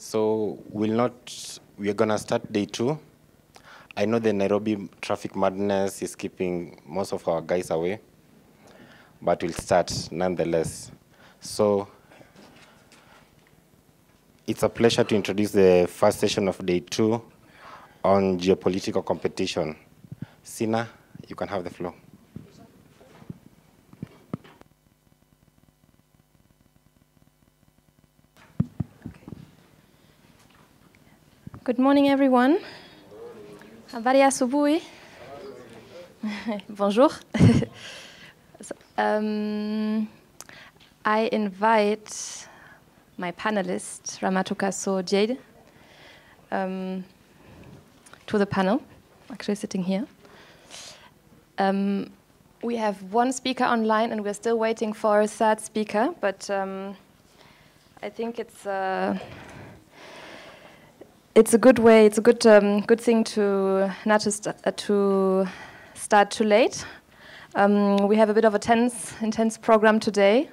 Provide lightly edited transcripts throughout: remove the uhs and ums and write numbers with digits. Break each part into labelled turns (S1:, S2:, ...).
S1: So we are gonna start day 2. I know the Nairobi traffic madness is keeping most of our guys away, but we'll start nonetheless. So it's a pleasure to introduce the first session of day 2 on geopolitical competition. Sina, you can have the floor.
S2: Good morning, everyone. Habari ya asubuhi. Bonjour. I invite my panelist, Rahmatouca so Dieye, to the panel, actually sitting here. We have one speaker online, and we're still waiting for a third speaker, but I think it's a good way. It's a good thing to not to start too late. We have a bit of a intense program today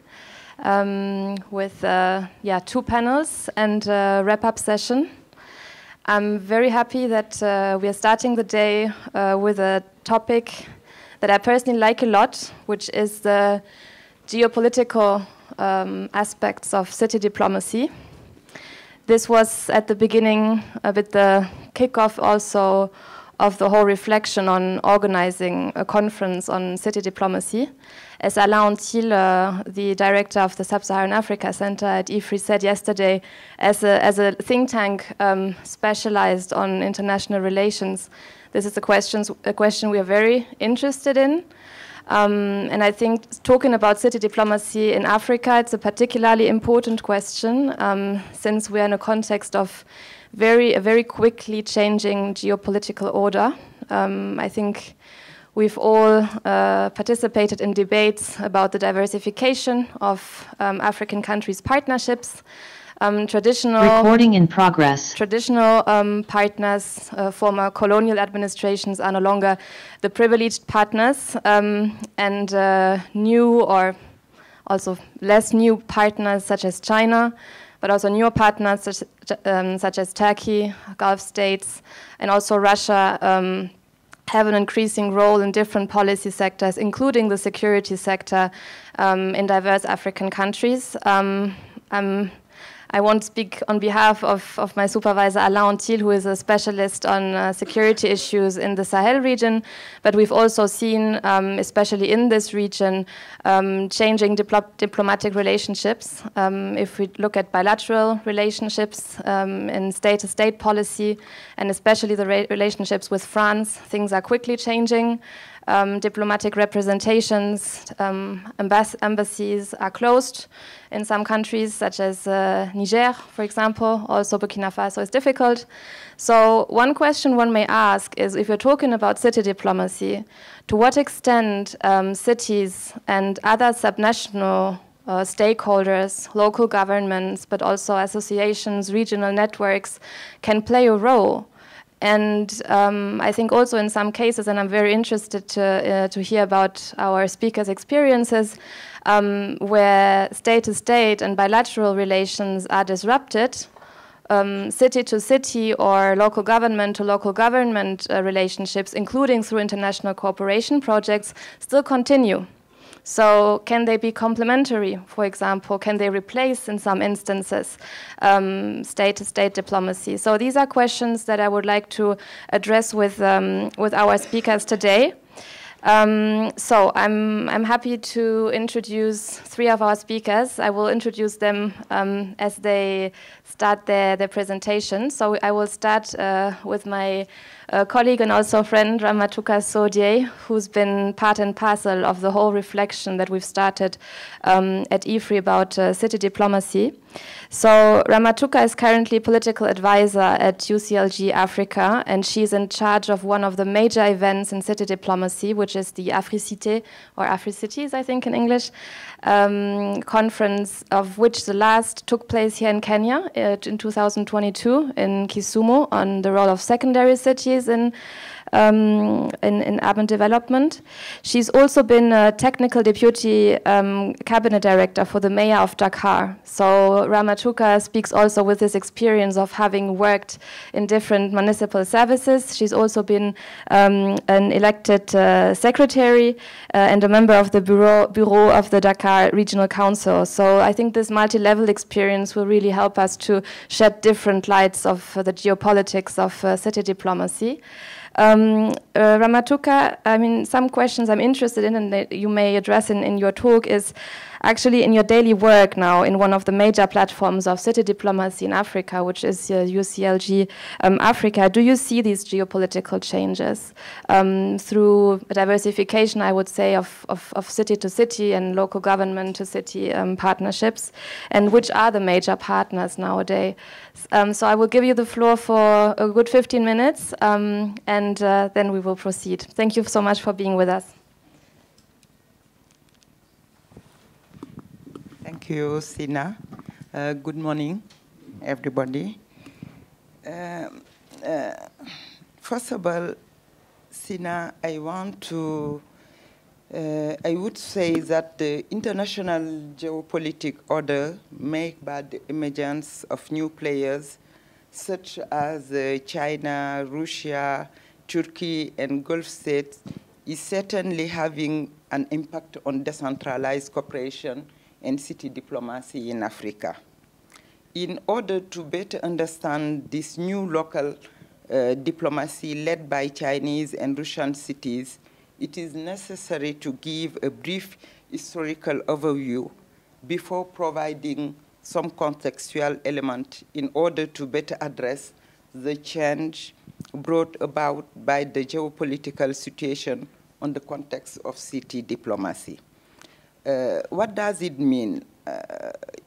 S2: with 2 panels and a wrap-up session. I'm very happy that we are starting the day with a topic that I personally like a lot, which is the geopolitical aspects of city diplomacy. This was at the beginning a bit the kickoff also of the whole reflection on organizing a conference on city diplomacy. As Elhanafy, the director of the Sub-Saharan Africa Center at Ifri, said yesterday, as a think tank specialized on international relations, this is a question we are very interested in. And I think talking about city diplomacy in Africa, it's a particularly important question since we are in a context of a very quickly changing geopolitical order. I think we've all participated in debates about the diversification of African countries' partnerships. Traditional
S3: recording in progress.
S2: Traditional partners, former colonial administrations are no longer the privileged partners, and new or also less new partners such as China, but also newer partners such as Turkey, Gulf states, and also Russia have an increasing role in different policy sectors, including the security sector in diverse African countries. I won't speak on behalf of my supervisor, Elhanafy, who is a specialist on security issues in the Sahel region, but we've also seen, especially in this region, changing diplomatic relationships. If we look at bilateral relationships in state-to-state policy, and especially the relationships with France, things are quickly changing. Diplomatic representations, embassies are closed in some countries, such as Niger, for example. Also Burkina Faso is difficult. So one question one may ask is, if you're talking about city diplomacy, to what extent cities and other subnational stakeholders, local governments, but also associations, regional networks can play a role? And I think also in some cases, and I'm very interested to hear about our speakers' experiences, where state-to-state and bilateral relations are disrupted, city-to-city or local government-to-local government relationships, including through international cooperation projects, still continue. So can they be complementary, for example? Can they replace, in some instances, state-to-state diplomacy? So these are questions that I would like to address with our speakers today. So I'm happy to introduce 3 of our speakers. I will introduce them as they start their presentation. So I will start with my colleague and also friend, Rahmatouca so Dieye, who's been part and parcel of the whole reflection that we've started at Ifri about city diplomacy. So Rahmatouca is currently political advisor at UCLG Africa, and she's in charge of one of the major events in city diplomacy, which is the Ifri, or Afri Cities, I think in English, conference, of which the last took place here in Kenya in 2022 in Kisumu on the role of secondary cities in in urban development. She's also been a technical deputy cabinet director for the mayor of Dakar. So Rahmatouca speaks also with his experience of having worked in different municipal services. She's also been an elected secretary and a member of the bureau of the Dakar Regional Council. So I think this multi-level experience will really help us to shed different lights of the geopolitics of city diplomacy. Rahmatouca, I mean, some questions I'm interested in and that you may address in your talk is actually in your daily work now in one of the major platforms of city diplomacy in Africa, which is UCLG Africa. Do you see these geopolitical changes through diversification, I would say, of city to city and local government to city partnerships? And which are the major partners nowadays? So I will give you the floor for a good 15 minutes, and then we will proceed. Thank you so much for being with us.
S3: Thank you, Sina. Good morning, everybody. First of all, Sina, I would say that the international geopolitical order made by the emergence of new players such as China, Russia, Turkey, and Gulf states is certainly having an impact on decentralized cooperation and city diplomacy in Africa. In order to better understand this new local diplomacy led by Chinese and Russian cities, it is necessary to give a brief historical overview before providing some contextual element in order to better address the change brought about by the geopolitical situation on the context of city diplomacy. What does it mean?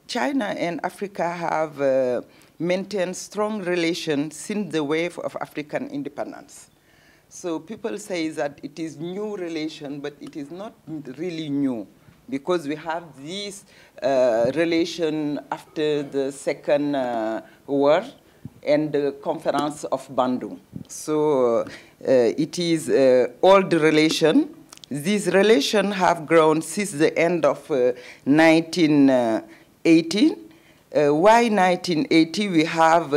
S3: China and Africa have maintained strong relations since the wave of African independence. So people say that it is new relation, but it is not really new because we have this relation after the Second War and the Conference of Bandung. So it is old relation. These relations have grown since the end of 1980. Why 1980? We have,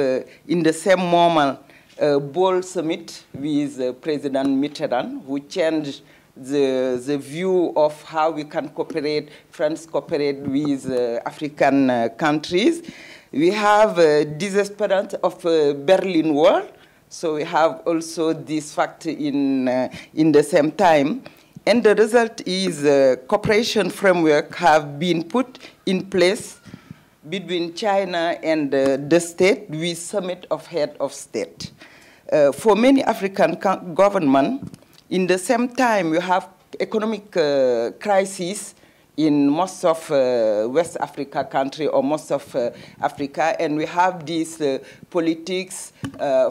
S3: in the same moment, a bold summit with President Mitterrand, who changed the view of how we can cooperate, France cooperate with African countries. We have disappearance of Berlin Wall, so we have also this fact in the same time. And the result is cooperation framework have been put in place between China and the state with summit of head of state. For many African governments, in the same time, you have economic crisis in most of West Africa country or most of Africa, and we have this politics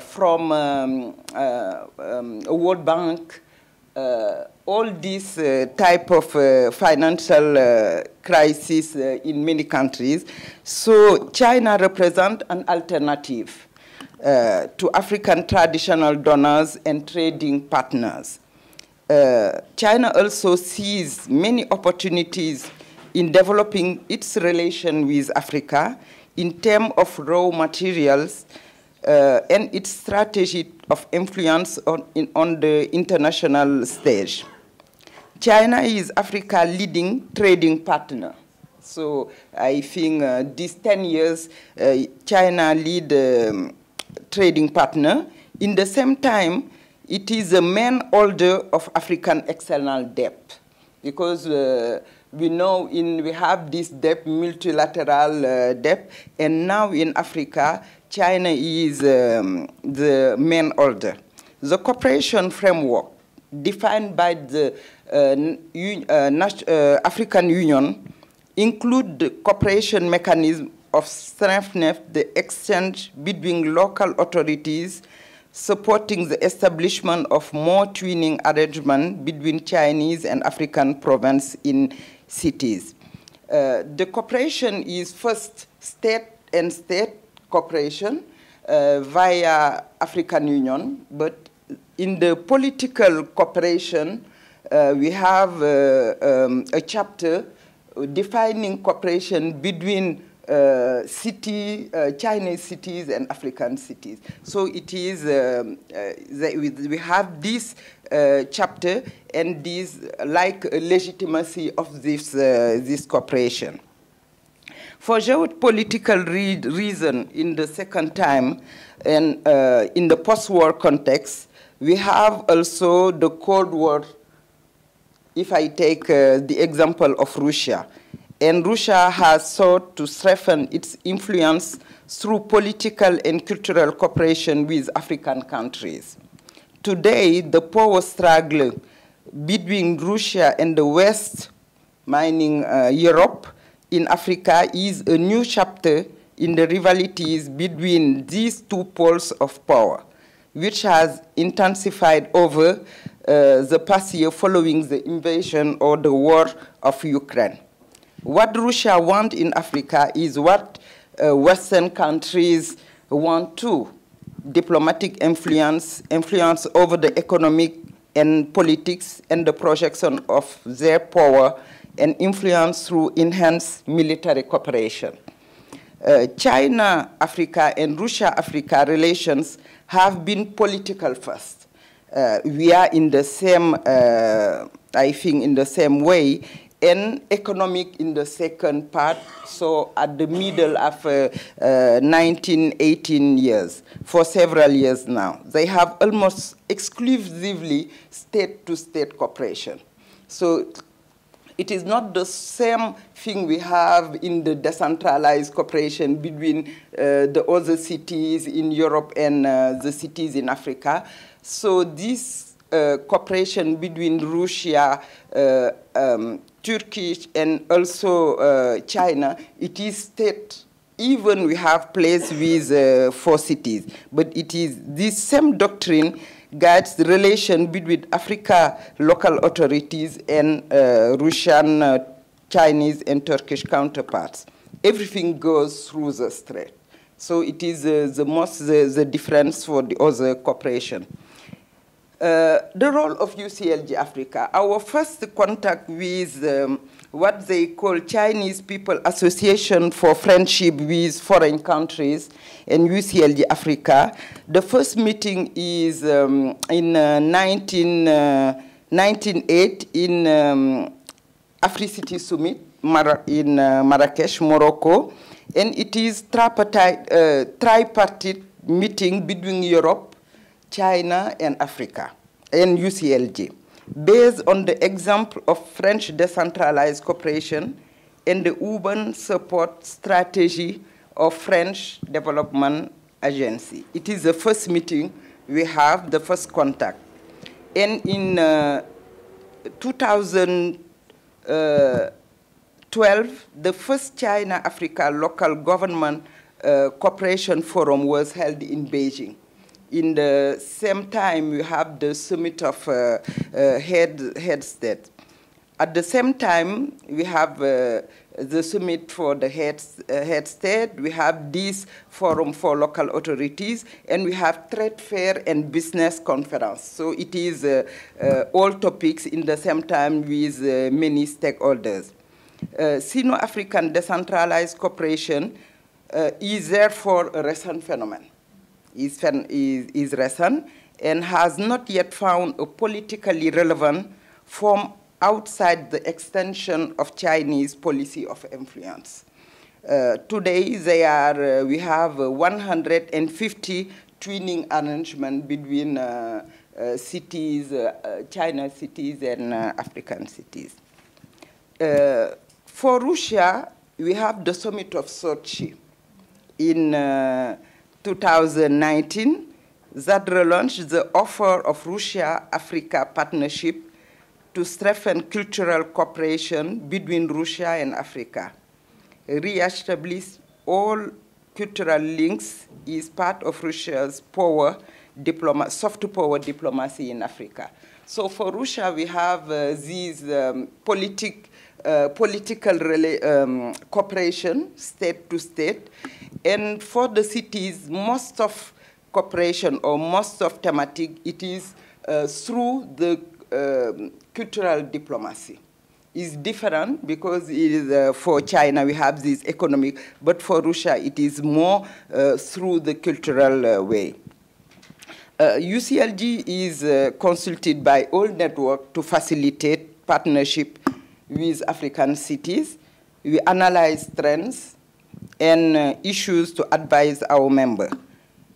S3: from World Bank, all this type of financial crisis in many countries. So China represents an alternative to African traditional donors and trading partners. China also sees many opportunities in developing its relation with Africa in terms of raw materials and its strategy of influence on the international stage. China is Africa's leading trading partner. So I think these 10 years, China lead trading partner. In the same time, it is the main holder of African external debt, because we know we have this debt, multilateral debt, and now in Africa, China is the main holder. The cooperation framework defined by the African Union include the cooperation mechanism of strengthening the exchange between local authorities, supporting the establishment of more twinning arrangements between Chinese and African provinces in cities. The cooperation is first state and state cooperation via African Union, but in the political cooperation, we have a chapter defining cooperation between Chinese cities and African cities. So it is, we have this chapter and this like legitimacy of this, this cooperation. For geopolitical reason, in the second time, and in the post-war context, we have also the Cold War. If I take the example of Russia, and Russia has sought to strengthen its influence through political and cultural cooperation with African countries. Today, the power struggle between Russia and the West, meaning Europe, in Africa is a new chapter in the rivalities between these two poles of power, which has intensified over the past year following the invasion or the war of Ukraine. What Russia wants in Africa is what Western countries want too: diplomatic influence over the economic and politics and the projection of their power and influence through enhanced military cooperation. China-Africa and Russia-Africa relations have been political first. We are in the same, I think, in the same way, and economic in the second part, so at the middle of 1918 years, for several years now. They have almost exclusively state-to-state cooperation. So it is not the same thing we have in the decentralized cooperation between the other cities in Europe and the cities in Africa. So this cooperation between Russia, Turkish, and also China, it is state. Even we have place with 4 cities, but it is this same doctrine guides the relation between Africa local authorities and Russian, Chinese, and Turkish counterparts. Everything goes through the strait. So it is the difference for the other cooperation. The role of UCLG Africa. Our first contact with what they call Chinese People Association for Friendship with Foreign Countries and UCLG Africa. The first meeting is in 1998 in Ifri City Summit in Marrakesh, Morocco. And it is tripartite meeting between Europe, China, and Africa, and UCLG, based on the example of French decentralized cooperation and the urban support strategy of French Development Agency. It is the first meeting we have, the first contact. And in 2012, the first China-Africa local government cooperation forum was held in Beijing. In the same time, we have the summit of head state. At the same time, we have the summit for the head state. We have this forum for local authorities, and we have trade fair and business conference. So it is all topics in the same time with many stakeholders. Sino-African decentralized cooperation is therefore a recent phenomenon. Is recent and has not yet found a politically relevant form outside the extension of Chinese policy of influence. Today, we have 150 twinning arrangements between cities, China cities and African cities. For Russia, we have the summit of Sochi in 2019 that relaunched the offer of Russia-Africa partnership to strengthen cultural cooperation between Russia and Africa. Re-establish all cultural links is part of Russia's soft power diplomacy in Africa. So for Russia, we have these political cooperation, state to state. And for the cities, most of cooperation, or most of thematic, it is through the cultural diplomacy. Is different because it is, for China we have this economic, but for Russia it is more through the cultural way. UCLG is consulted by all networks to facilitate partnership with African cities. We analyze trends and issues to advise our member.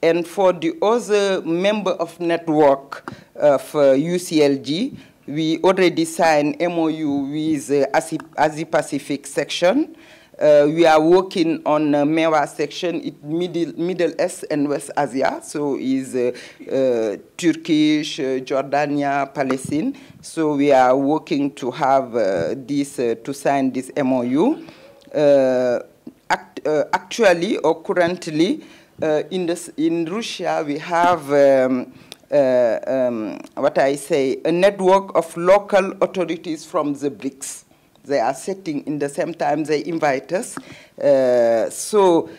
S3: And for the other member of network of UCLG, we already signed MOU with Asia-Pacific section. We are working on MEWA section in Middle East and West Asia, so is Turkish, Jordania, Palestine. So we are working to have this, to sign this MOU. Actually or currently, in Russia we have what I say, a network of local authorities from the BRICS. They are sitting in the same time, they invite us. So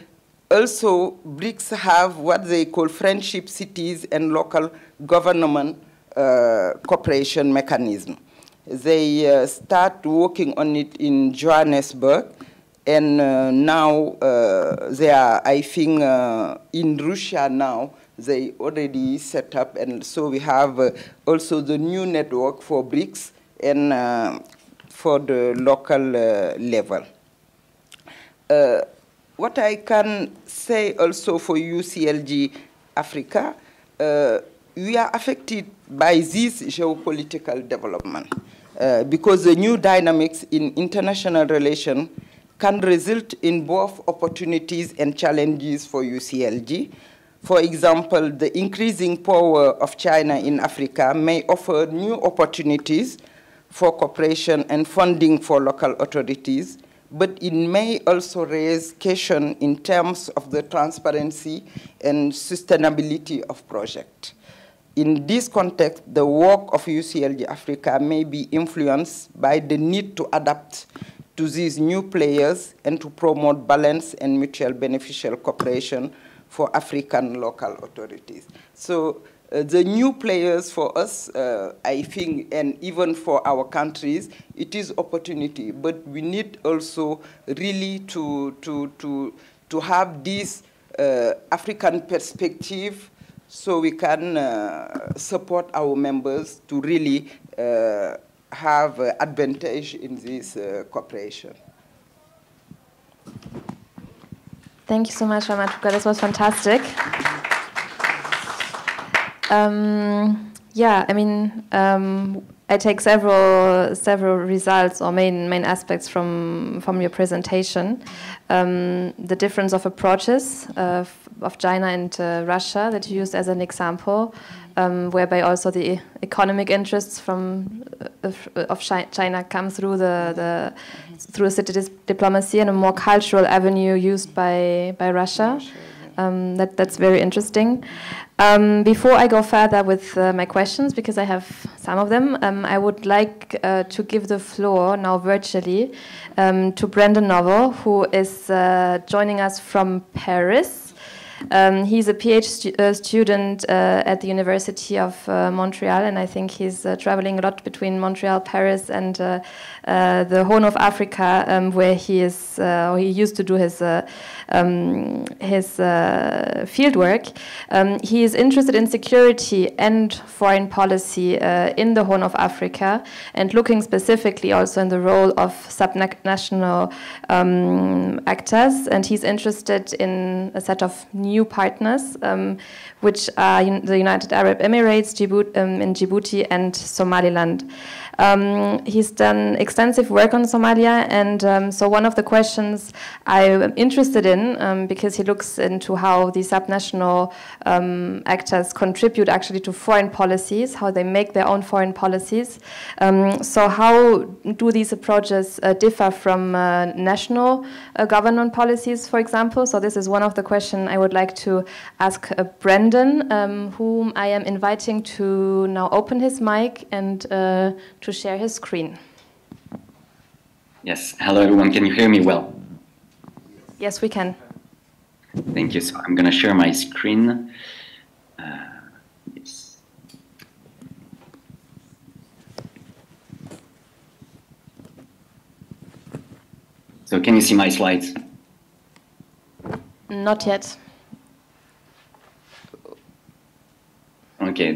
S3: also BRICS have what they call friendship cities and local government cooperation mechanism. They start working on it in Johannesburg, and now they are, I think, in Russia now, they already set up, and so we have also the new network for BRICS and for the local level. What I can say also for UCLG Africa, we are affected by this geopolitical development because the new dynamics in international relations can result in both opportunities and challenges for UCLG. For example, the increasing power of China in Africa may offer new opportunities for cooperation and funding for local authorities, but it may also raise questions in terms of the transparency and sustainability of projects. In this context, the work of UCLG Africa may be influenced by the need to adapt to these new players and to promote balanced and mutual beneficial cooperation for African local authorities. So the new players for us, I think, and even for our countries, it is opportunity, but we need also really to have this African perspective so we can support our members to really have advantage in this cooperation.
S2: Thank you so much, Rahmatouca. This was fantastic. Yeah, I mean, I take several results or main aspects from your presentation. The difference of approaches of China and Russia that you used as an example, whereby also the economic interests of China come through through city diplomacy, and a more cultural avenue used by Russia. That's very interesting. Before I go further with my questions, because I have some of them, I would like to give the floor now virtually to Brendan Novel, who is joining us from Paris. He's a PhD student at the University of Montreal, and I think he's traveling a lot between Montreal, Paris, and the Horn of Africa, where he is. He used to do his field work. He is interested in security and foreign policy in the Horn of Africa, and looking specifically also in the role of subnational actors. And he's interested in a set of new partners, which are the United Arab Emirates, Djibouti, and Somaliland. He's done extensive work on Somalia, and so one of the questions I'm interested in, because he looks into how the subnational actors contribute actually to foreign policies, how they make their own foreign policies. So how do these approaches differ from national government policies, for example? So this is one of the questions I would like to ask Brendan, whom I am inviting to now open his mic and to share his screen.
S4: Yes, hello everyone, can you hear me well?
S2: Yes, we can.
S4: Thank you, so I'm going to share my screen. So can you see my slides?
S2: Not yet.
S4: Okay,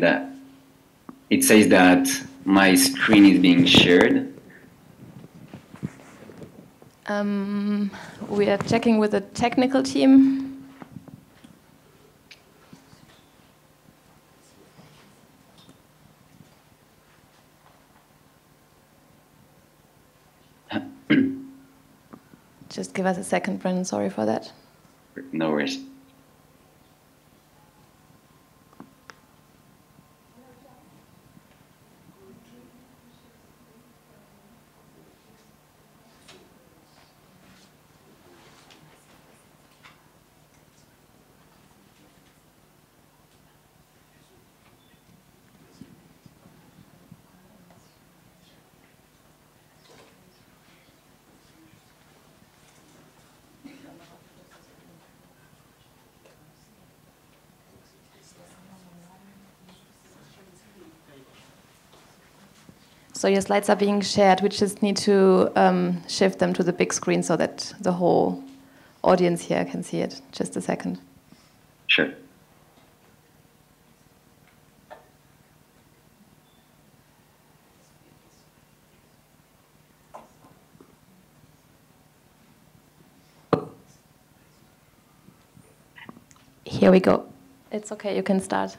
S4: it says that my screen is being shared.
S2: We are checking with the technical team. Just give us a second, Brendan. Sorry for that.
S4: No worries.
S2: So your slides are being shared. We just need to shift them to the big screen so that the whole audience here can see it. Just a second.
S4: Sure.
S2: Here we go. It's okay, you can start.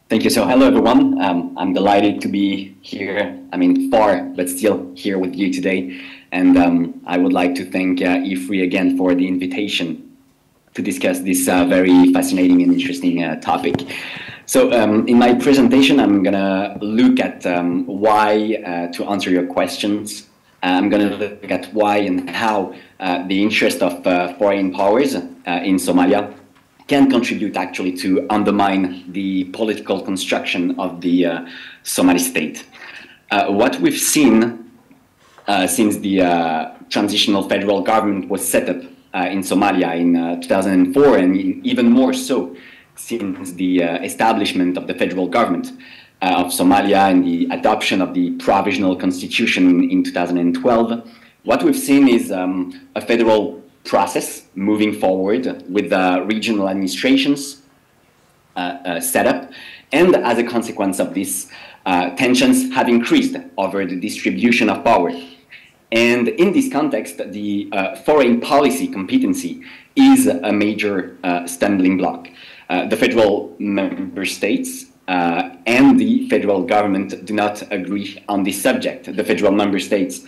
S4: Thank you. So hello, everyone. I'm delighted to be here. I mean, far, but still here with you today. And I would like to thank Ifri again for the invitation to discuss this very fascinating and interesting topic. So in my presentation, I'm going to look at why, to answer your questions, I'm going to look at why and how the interest of foreign powers in Somalia can contribute actually to undermine the political construction of the Somali state. What we've seen since the transitional federal government was set up in Somalia in 2004, and even more so since the establishment of the federal government of Somalia and the adoption of the provisional constitution in 2012, what we've seen is a federal process moving forward with regional administrations set up, and as a consequence of this, tensions have increased over the distribution of power. And in this context, the foreign policy competency is a major stumbling block. The federal member states and the federal government do not agree on this subject. The federal member states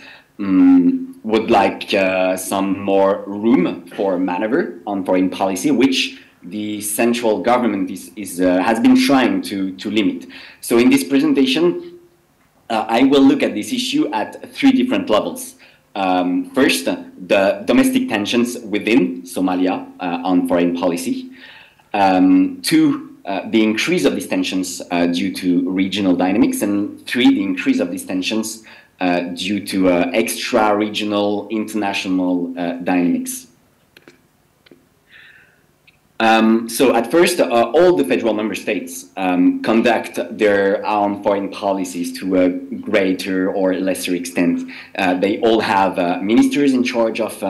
S4: would like some more room for maneuver on foreign policy, which the central government has been trying to limit. So in this presentation, I will look at this issue at three different levels. First, the domestic tensions within Somalia on foreign policy. Two, the increase of these tensions due to regional dynamics. And three, the increase of these tensions due to extra-regional international dynamics. So at first, all the federal member states conduct their own foreign policies to a greater or lesser extent. They all have ministers in charge of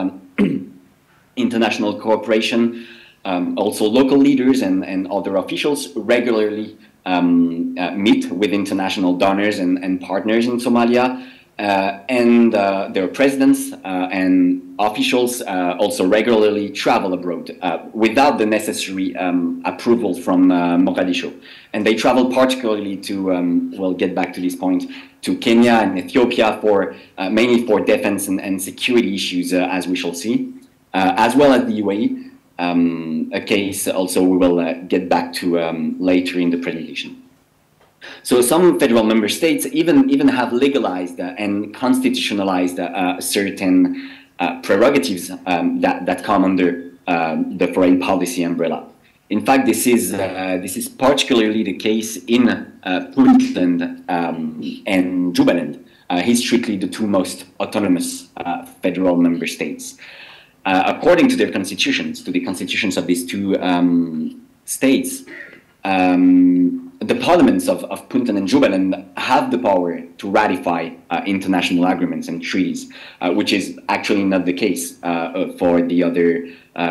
S4: international cooperation, also local leaders and other officials regularly meet with international donors and partners in Somalia. And their presidents and officials also regularly travel abroad without the necessary approval from Mogadishu. And they travel particularly to, we'll get back to this point, to Kenya and Ethiopia for mainly for defense and security issues, as we shall see, as well as the UAE, a case also we will get back to later in the presentation. So some federal member states even have legalized and constitutionalized certain prerogatives that come under the foreign policy umbrella. In fact, this is particularly the case in Puntland and Jubaland, historically the two most autonomous federal member states. According to their constitutions, to the constitutions of these two states, the parliaments of Puntland and Jubaland have the power to ratify international agreements and treaties, which is actually not the case for the other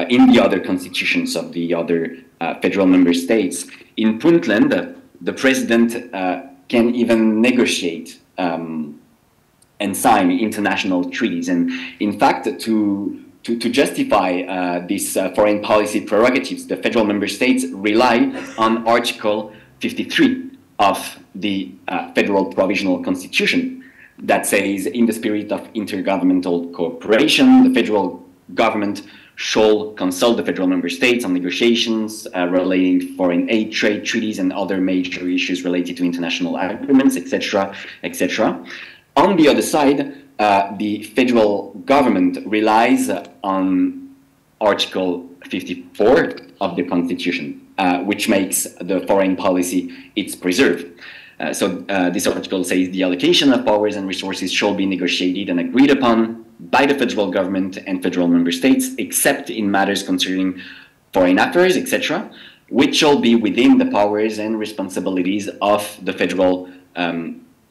S4: in the other constitutions of the other federal member states. In Puntland, the president can even negotiate and sign international treaties, and in fact, to justify these foreign policy prerogatives, the federal member states rely on Article 53 of the Federal Provisional Constitution that says, in the spirit of intergovernmental cooperation, the federal government shall consult the federal member states on negotiations relating to foreign aid, trade treaties, and other major issues related to international agreements, etc., etc. On the other side, the federal government relies on Article 54 of the Constitution, which makes the foreign policy its preserve. So this article says the allocation of powers and resources shall be negotiated and agreed upon by the federal government and federal member states, except in matters concerning foreign affairs, etc., which shall be within the powers and responsibilities of the federal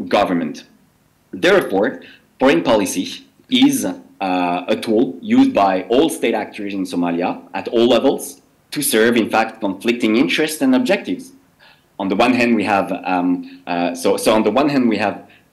S4: government. Therefore, foreign policy is a tool used by all state actors in Somalia at all levels to serve, in fact, conflicting interests and objectives. On the one hand, we have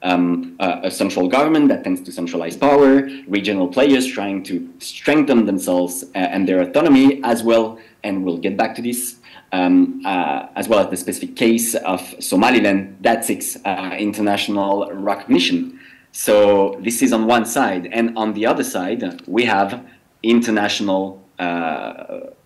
S4: a central government that tends to centralize power, regional players trying to strengthen themselves and their autonomy as well, and we'll get back to this, as well as the specific case of Somaliland that seeks international recognition. So this is on one side, and on the other side, we have international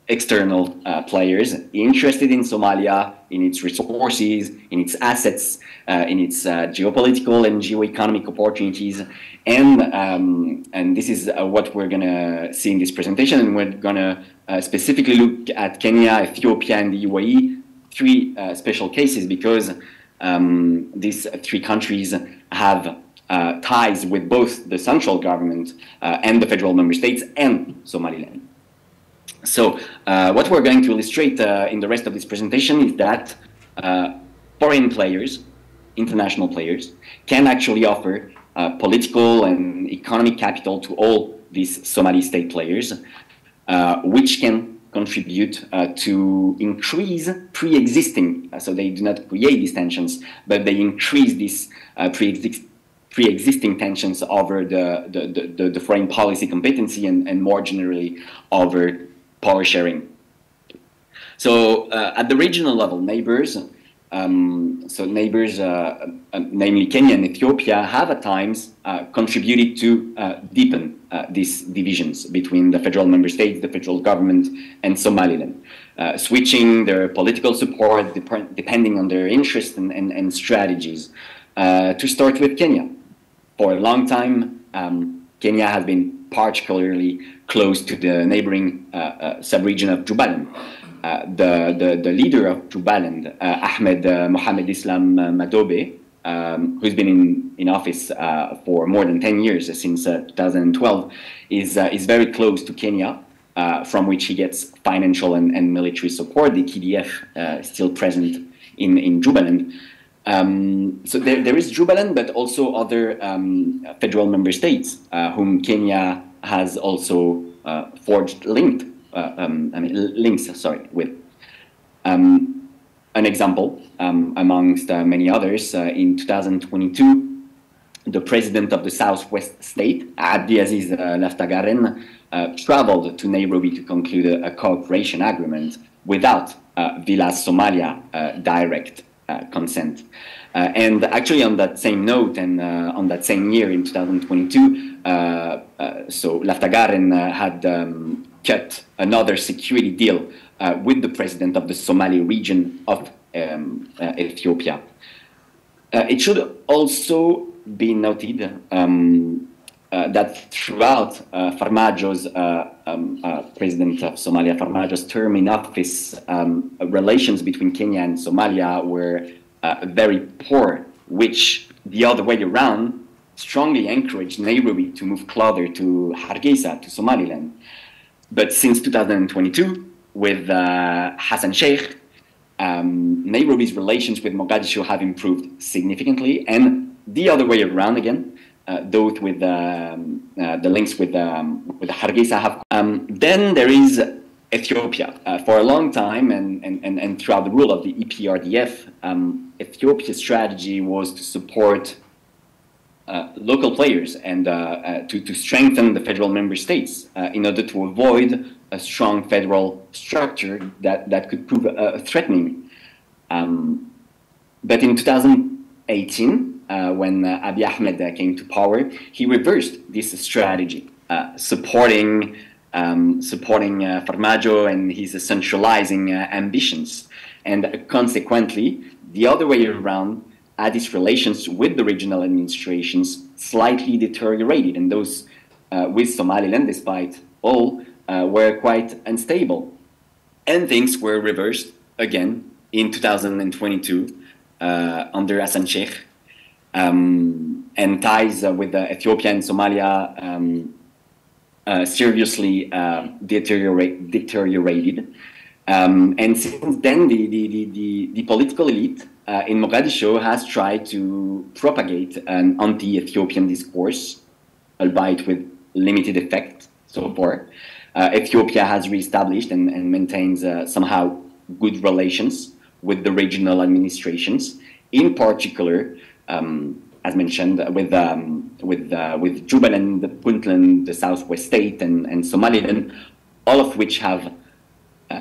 S4: external players interested in Somalia, in its resources, in its assets, in its geopolitical and geoeconomic opportunities, and this is what we're going to see in this presentation, and we're going to specifically look at Kenya, Ethiopia, and the UAE, three special cases, because these three countries have ties with both the central government and the federal member states and Somaliland. So what we're going to illustrate in the rest of this presentation is that foreign players, international players, can actually offer political and economic capital to all these Somali state players, which can contribute to increase pre-existing, so they do not create these tensions, but they increase these pre-existing tensions over the foreign policy competency and more generally over power sharing. So at the regional level, neighbors, namely Kenya and Ethiopia, have at times contributed to deepen these divisions between the federal member states, the federal government, and Somaliland, switching their political support depending on their interests and strategies. To start with Kenya, for a long time, Kenya has been particularly close to the neighboring sub-region of Jubaland. The leader of Jubaland, Ahmed Mohamed Islam Madobe, who's been in office for more than 10 years, since 2012, is very close to Kenya, from which he gets financial and military support. The KDF is still present in Jubaland. So there is Jubaland, but also other federal member states whom Kenya has also forged links with. An example, amongst many others, in 2022, the president of the Southwest State, Abdiaziz Laftagaren, traveled to Nairobi to conclude a cooperation agreement without Villa's Somalia direct consent. And actually on that same note, and on that same year in 2022, so Laftagaren had cut another security deal with the president of the Somali region of Ethiopia. It should also be noted that throughout Farmajo's, President of Somalia, Farmajo's term in office, relations between Kenya and Somalia were very poor, which the other way around strongly encouraged Nairobi to move closer to Hargeisa, to Somaliland. But since 2022, with Hassan Sheikh, Nairobi's relations with Mogadishu have improved significantly, and the other way around again, those with the links with Hargeisa have. Then there is Ethiopia. For a long time, and throughout the rule of the EPRDF, Ethiopia's strategy was to support local players and to strengthen the federal member states in order to avoid a strong federal structure that could prove threatening. But in 2018, when Abiy Ahmed came to power, he reversed this strategy, supporting Farmajo and his centralizing ambitions. And consequently, the other way around, Addis relations with the regional administrations slightly deteriorated, and those with Somaliland, despite all, were quite unstable. And things were reversed again in 2022 under Hassan Sheikh, and ties with Ethiopia and Somalia seriously deteriorated. And since then, the political elite in Mogadishu has tried to propagate an anti-Ethiopian discourse, albeit with limited effect so far. Ethiopia has reestablished and maintains somehow good relations with the regional administrations, in particular, as mentioned, with Jubaland, Puntland, the Southwest State, and Somaliland, all of which have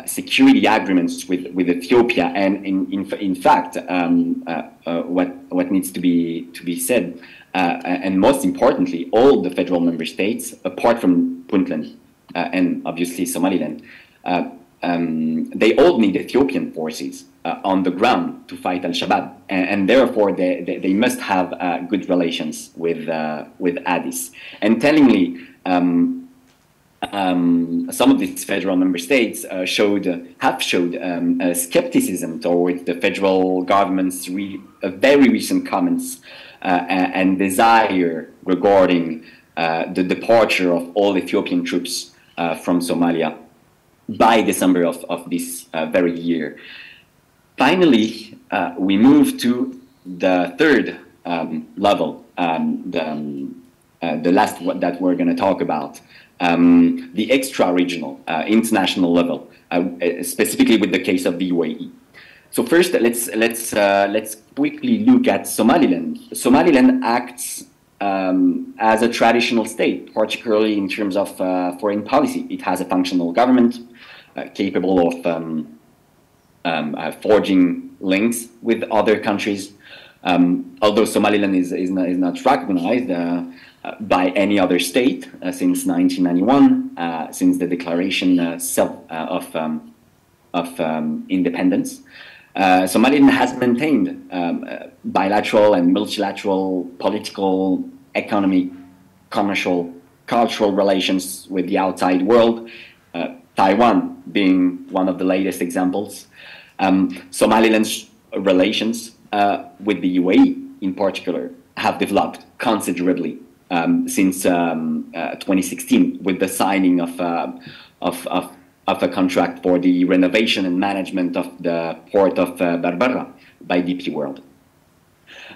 S4: security agreements with Ethiopia. And in fact, what needs to be said, and most importantly, all the federal member states, apart from Puntland and obviously Somaliland, they all need Ethiopian forces on the ground to fight Al-Shabaab, and therefore they must have good relations with Addis. And tellingly, some of these federal member states have showed skepticism towards the federal government's very recent comments and desire regarding the departure of all Ethiopian troops from Somalia by December of this very year. Finally, we move to the third level, the last one that we're going to talk about, the extra-regional, international level, specifically with the case of the UAE. So first, let's quickly look at Somaliland. Somaliland acts as a traditional state, particularly in terms of foreign policy. It has a functional government capable of forging links with other countries. Although Somaliland is not recognized by any other state since 1991, since the declaration of independence. Somaliland has maintained bilateral and multilateral political, economic, commercial, cultural relations with the outside world, Taiwan being one of the latest examples. Somaliland's relations with the UAE in particular have developed considerably since 2016 with the signing of a contract for the renovation and management of the port of Berbera by DP World.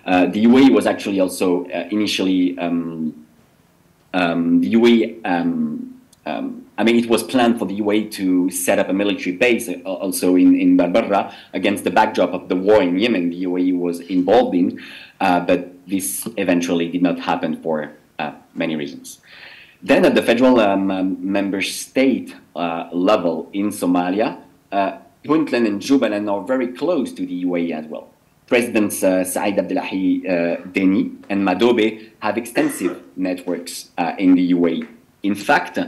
S4: The UAE was actually also initially, the UAE, I mean, it was planned for the UAE to set up a military base also in Berbera against the backdrop of the war in Yemen the UAE was involved in, but this eventually did not happen for many reasons. Then at the federal member state level in Somalia, Puntland and Jubaland are very close to the UAE as well. Presidents Said Abdullahi Deni and Madobe have extensive networks in the UAE. In fact,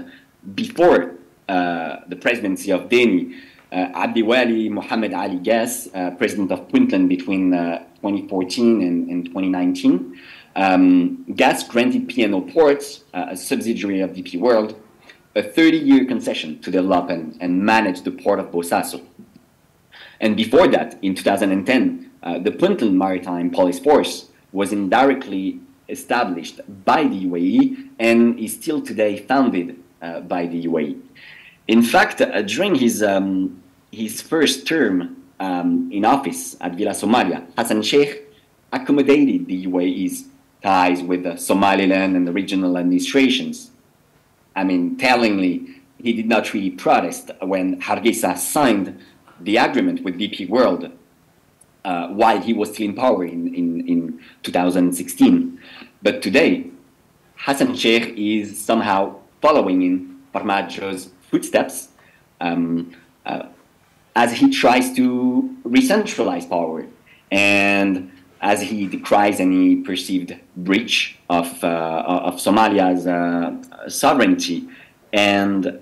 S4: before the presidency of Deni, Abdiwali Mohammed Ali Gas, president of Puntland between 2014 and 2019, Gas granted P&O Ports, a subsidiary of DP World, a 30-year concession to develop and manage the port of Bosaso. And before that, in 2010, the Puntland Maritime Police Force was indirectly established by the UAE and is still today founded by the UAE. In fact, during his first term in office at Villa Somalia, Hassan Sheikh accommodated the UAE's ties with Somaliland and the regional administrations. I mean, tellingly, he did not really protest when Hargeisa signed the agreement with DP World while he was still in power in 2016. But today, Hassan Sheikh is somehow following in Farmajo's footsteps as he tries to re-centralize power and as he decries any perceived breach of Somalia's sovereignty. And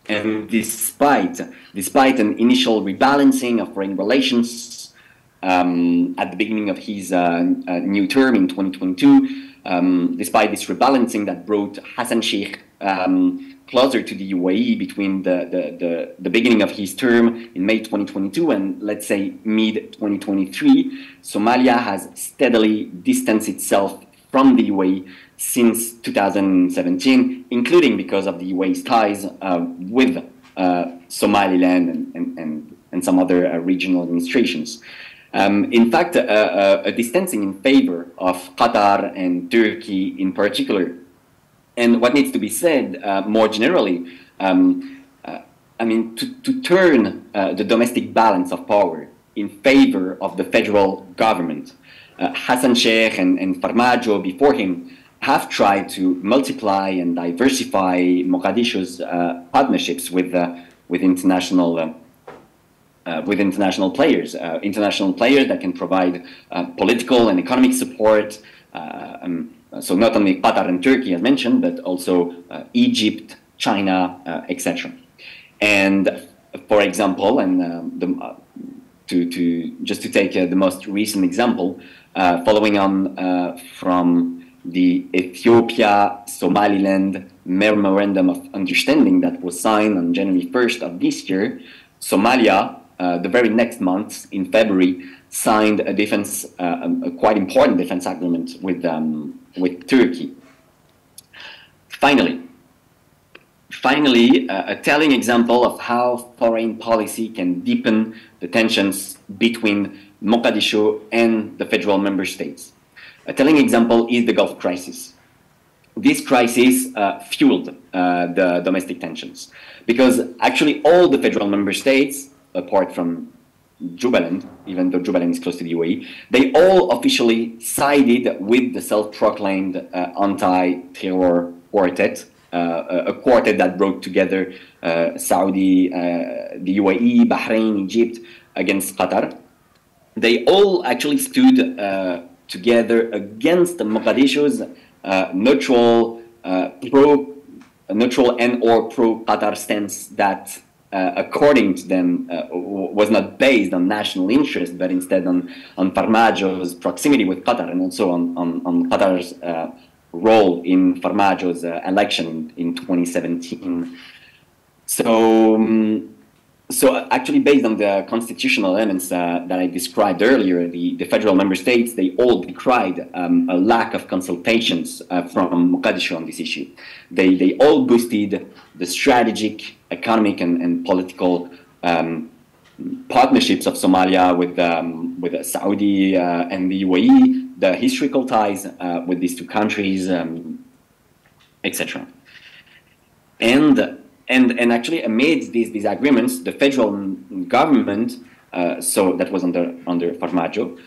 S4: despite an initial rebalancing of foreign relations at the beginning of his new term in 2022, despite this rebalancing that brought Hassan Sheikh closer to the UAE between the beginning of his term in May 2022 and, let's say, mid-2023, Somalia has steadily distanced itself from the UAE since 2017, including because of the UAE's ties with Somaliland and some other regional administrations. In fact, a distancing in favor of Qatar and Turkey in particular. And what needs to be said more generally, I mean, to turn the domestic balance of power in favor of the federal government. Hassan Sheikh and Farmajo before him have tried to multiply and diversify Mogadishu's partnerships with international players, international players that can provide political and economic support. So not only Qatar and Turkey, as mentioned, but also Egypt, China, etc. And for example, and just to take the most recent example, following on from the Ethiopia-Somaliland Memorandum of Understanding that was signed on January 1st of this year, Somalia, the very next month, in February, signed a defense, a quite important defense agreement with Turkey. Finally, a telling example of how foreign policy can deepen the tensions between Mogadishu and the federal member states. A telling example is the Gulf crisis. This crisis fueled the domestic tensions because actually all the federal member states, apart from Jubaland, even though Jubaland is close to the UAE, they all officially sided with the self-proclaimed anti-terror quartet, a quartet that brought together Saudi, the UAE, Bahrain, Egypt against Qatar. They all actually stood together against Mogadishu's neutral and or pro-Qatar stance that according to them, was not based on national interest, but instead on Farmajo's proximity with Qatar and also on Qatar's role in Farmajo's election in 2017. So actually based on the constitutional elements that I described earlier, the federal member states, they all decried a lack of consultations from Mogadishu on this issue. They all boosted the strategic, economic and political partnerships of Somalia with Saudi and the UAE, the historical ties with these two countries, etc. And actually, amid these agreements, the federal government, so that was under Farmajo,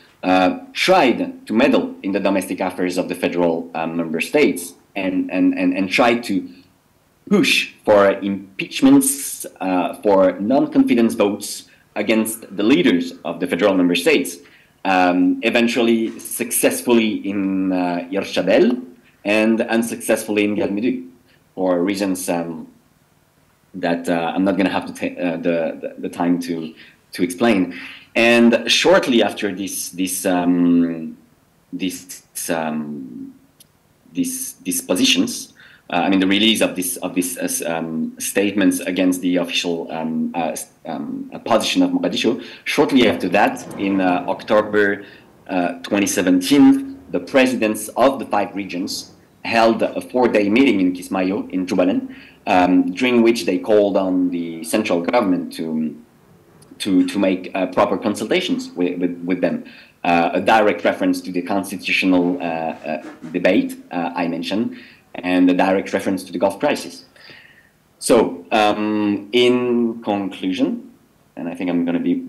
S4: tried to meddle in the domestic affairs of the federal member states and tried to push for impeachments, for non-confidence votes against the leaders of the federal member states, eventually successfully in Irshadel and unsuccessfully in Galmudug, for reasons that I'm not going to have to take the time to explain. And shortly after these positions, I mean the release of these statements against the official position of Mogadishu. Shortly after that, in October 2017, the presidents of the 5 regions held a 4-day meeting in Kismayo in Jubaland, during which they called on the central government to to make proper consultations with them. A direct reference to the constitutional debate I mentioned, and a direct reference to the Gulf crisis. So, in conclusion, and I think I'm going to be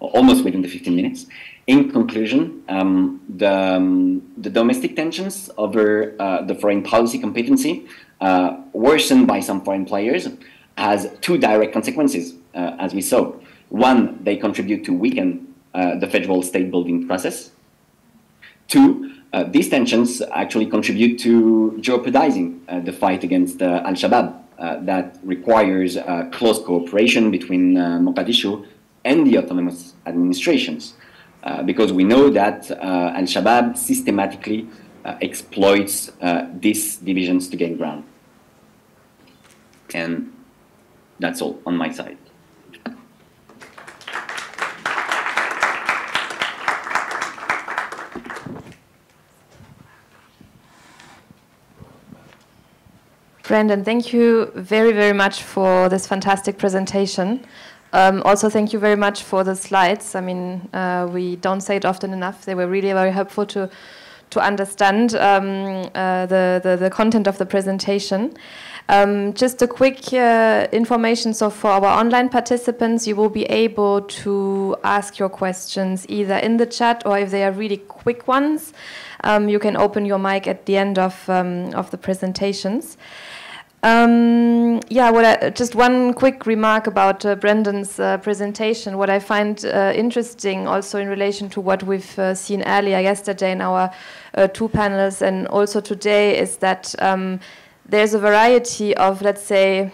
S4: almost within the 15 minutes. In conclusion, the domestic tensions over the foreign policy competency worsened by some foreign players has two direct consequences, as we saw. One, they contribute to weaken the federal state-building process. Two, these tensions actually contribute to jeopardizing the fight against Al-Shabaab that requires close cooperation between Mogadishu and the autonomous administrations. Because we know that Al-Shabaab systematically exploits these divisions to gain ground. And that's all on my side.
S2: Brandon, thank you very, very much for this fantastic presentation. Also, thank you very much for the slides. I mean, we don't say it often enough. They were really very helpful to understand the content of the presentation. Just a quick information. So for our online participants, you will be able to ask your questions either in the chat, or if they are really quick ones, you can open your mic at the end of the presentations. Just one quick remark about Brendan's presentation. What I find interesting also in relation to what we've seen earlier yesterday in our two panels and also today is that there's a variety of, let's say,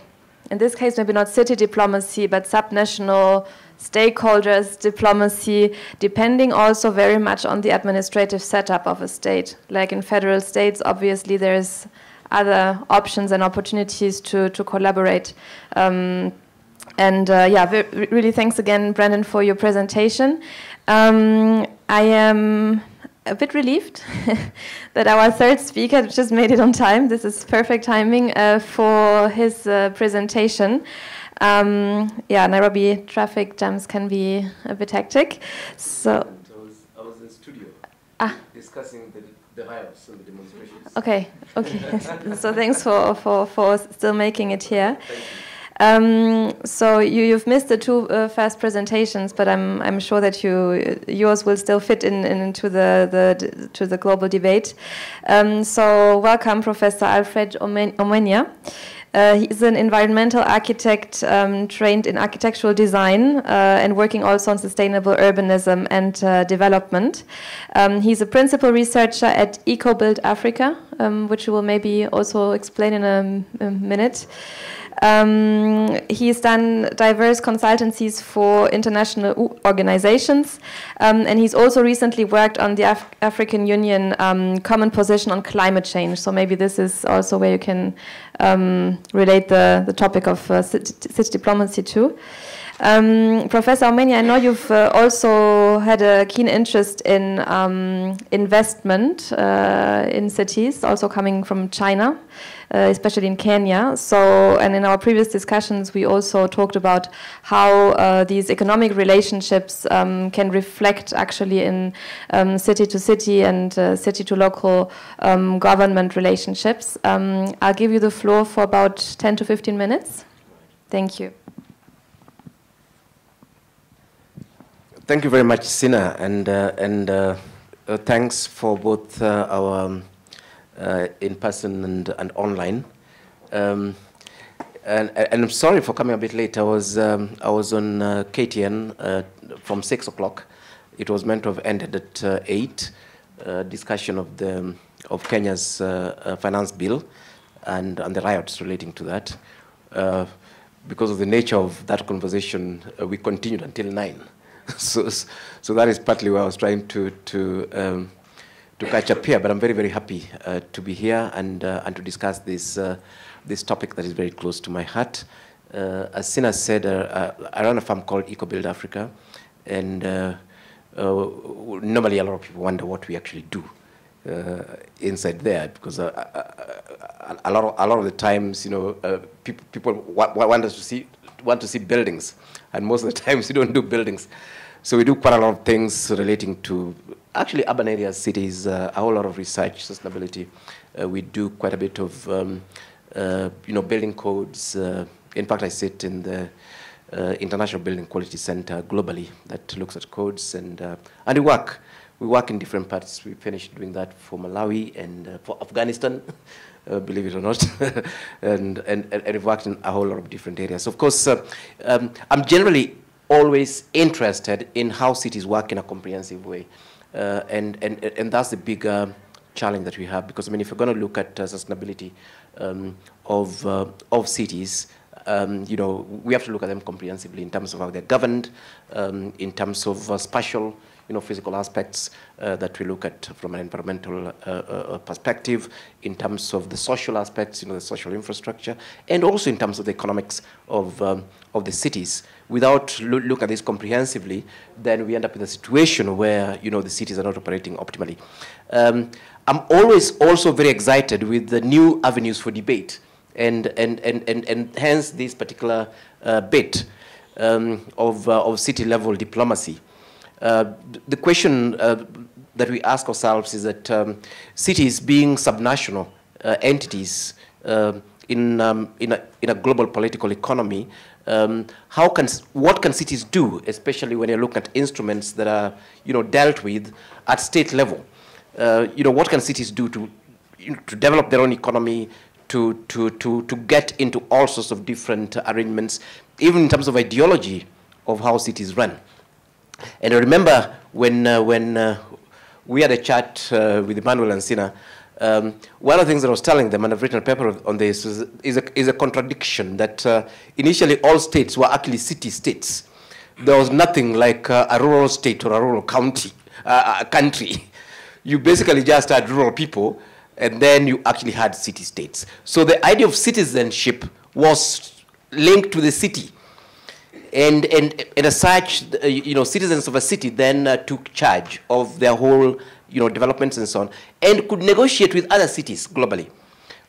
S2: in this case maybe not city diplomacy, but subnational stakeholders diplomacy, depending also very much on the administrative setup of a state. Like in federal states, obviously there's other options and opportunities to collaborate. Really thanks again, Brandon, for your presentation. I am a bit relieved that our third speaker just made it on time. This is perfect timing for his presentation. Nairobi traffic jams can be a bit hectic. So
S5: I was in studio discussing the riots and the demonstrations.
S2: Okay. So thanks for still making it here. So you've missed the two first presentations, but I'm sure that yours will still fit into the global debate. So welcome, Professor Alfred Omenia. He's an environmental architect trained in architectural design and working also on sustainable urbanism and development. He's a principal researcher at EcoBuild Africa, which we will maybe also explain in a minute. He's done diverse consultancies for international organizations, and he's also recently worked on the African Union common position on climate change. So maybe this is also where you can relate the topic of city diplomacy to. Professor Omenia, I know you've also had a keen interest in investment in cities, also coming from China, especially in Kenya. So, and in our previous discussions, we also talked about how these economic relationships can reflect actually in city to city and city to local government relationships. I'll give you the floor for about 10 to 15 minutes. Thank you.
S5: Thank you very much, Sina, and thanks for both our in-person and online. And I'm sorry for coming a bit late. I was on KTN from 6 o'clock. It was meant to have ended at 8. Discussion of Kenya's finance bill and the riots relating to that. Because of the nature of that conversation, we continued until 9. So that is partly why I was trying to catch up here. But I'm very, very happy to be here and to discuss this topic that is very close to my heart. As Sina said, I run a firm called EcoBuild Africa, and normally a lot of people wonder what we actually do inside there, because a lot of the times, people want us to see want to see buildings, and most of the times we don't do buildings. So we do quite a lot of things relating to actually urban areas, cities, a whole lot of research, sustainability. We do quite a bit of building codes. In fact, I sit in the International Building Quality Center globally that looks at codes, and we work. We work in different parts. We finished doing that for Malawi and for Afghanistan, believe it or not, and we've worked in a whole lot of different areas. Of course, I'm generally always interested in how cities work in a comprehensive way, and that's the bigger challenge that we have, because I mean, if you're going to look at sustainability of cities, we have to look at them comprehensively in terms of how they're governed, in terms of spatial, physical aspects that we look at from an environmental perspective, in terms of the social aspects, the social infrastructure, and also in terms of the economics of the cities. Without look at this comprehensively, then we end up in a situation where the cities are not operating optimally. I'm always also very excited with the new avenues for debate, and hence this particular bit of city-level diplomacy. The question that we ask ourselves is that cities, being subnational entities in a global political economy, what can cities do, especially when you look at instruments that are dealt with at state level? What can cities do to develop their own economy, to get into all sorts of different arrangements, even in terms of ideology of how cities run? And I remember when we had a chat with Emmanuel and Sina, one of the things that I was telling them, and I've written a paper on this, is a contradiction that initially all states were actually city-states. There was nothing like a rural state or a rural country. You basically just had rural people, and then you actually had city-states. So the idea of citizenship was linked to the city. And as such, citizens of a city then took charge of their whole, developments and so on, and could negotiate with other cities globally.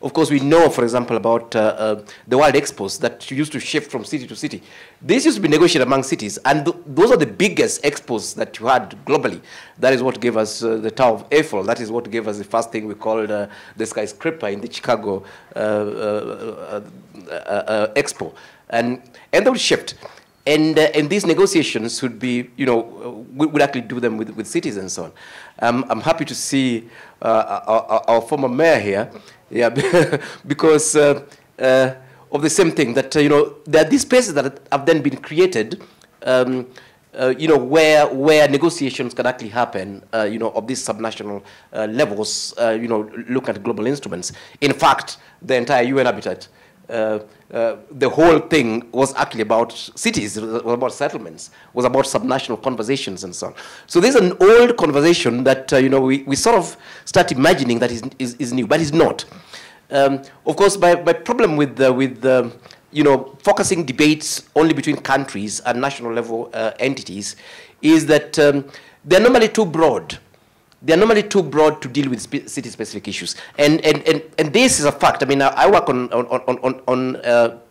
S5: Of course, we know, for example, about the World Expos that used to shift from city to city. This used to be negotiated among cities, and those are the biggest expos that you had globally. That is what gave us the Tower of Eiffel. That is what gave us the first thing we called the skyscraper in the Chicago Expo. And they would shift. And these negotiations would be, would actually do them with cities and so on. I'm happy to see our former mayor here, because of the same thing, that, there are these spaces that have then been created, where negotiations can actually happen, of these subnational levels, look at global instruments. In fact, the entire UN Habitat, the whole thing was actually about cities, was about settlements, was about subnational conversations and so on. So there's an old conversation that we sort of start imagining that is new, but it's not. Of course, my problem with focusing debates only between countries and national level entities is that they're normally too broad. They're normally too broad to deal with city-specific issues, and this is a fact. I mean, I work on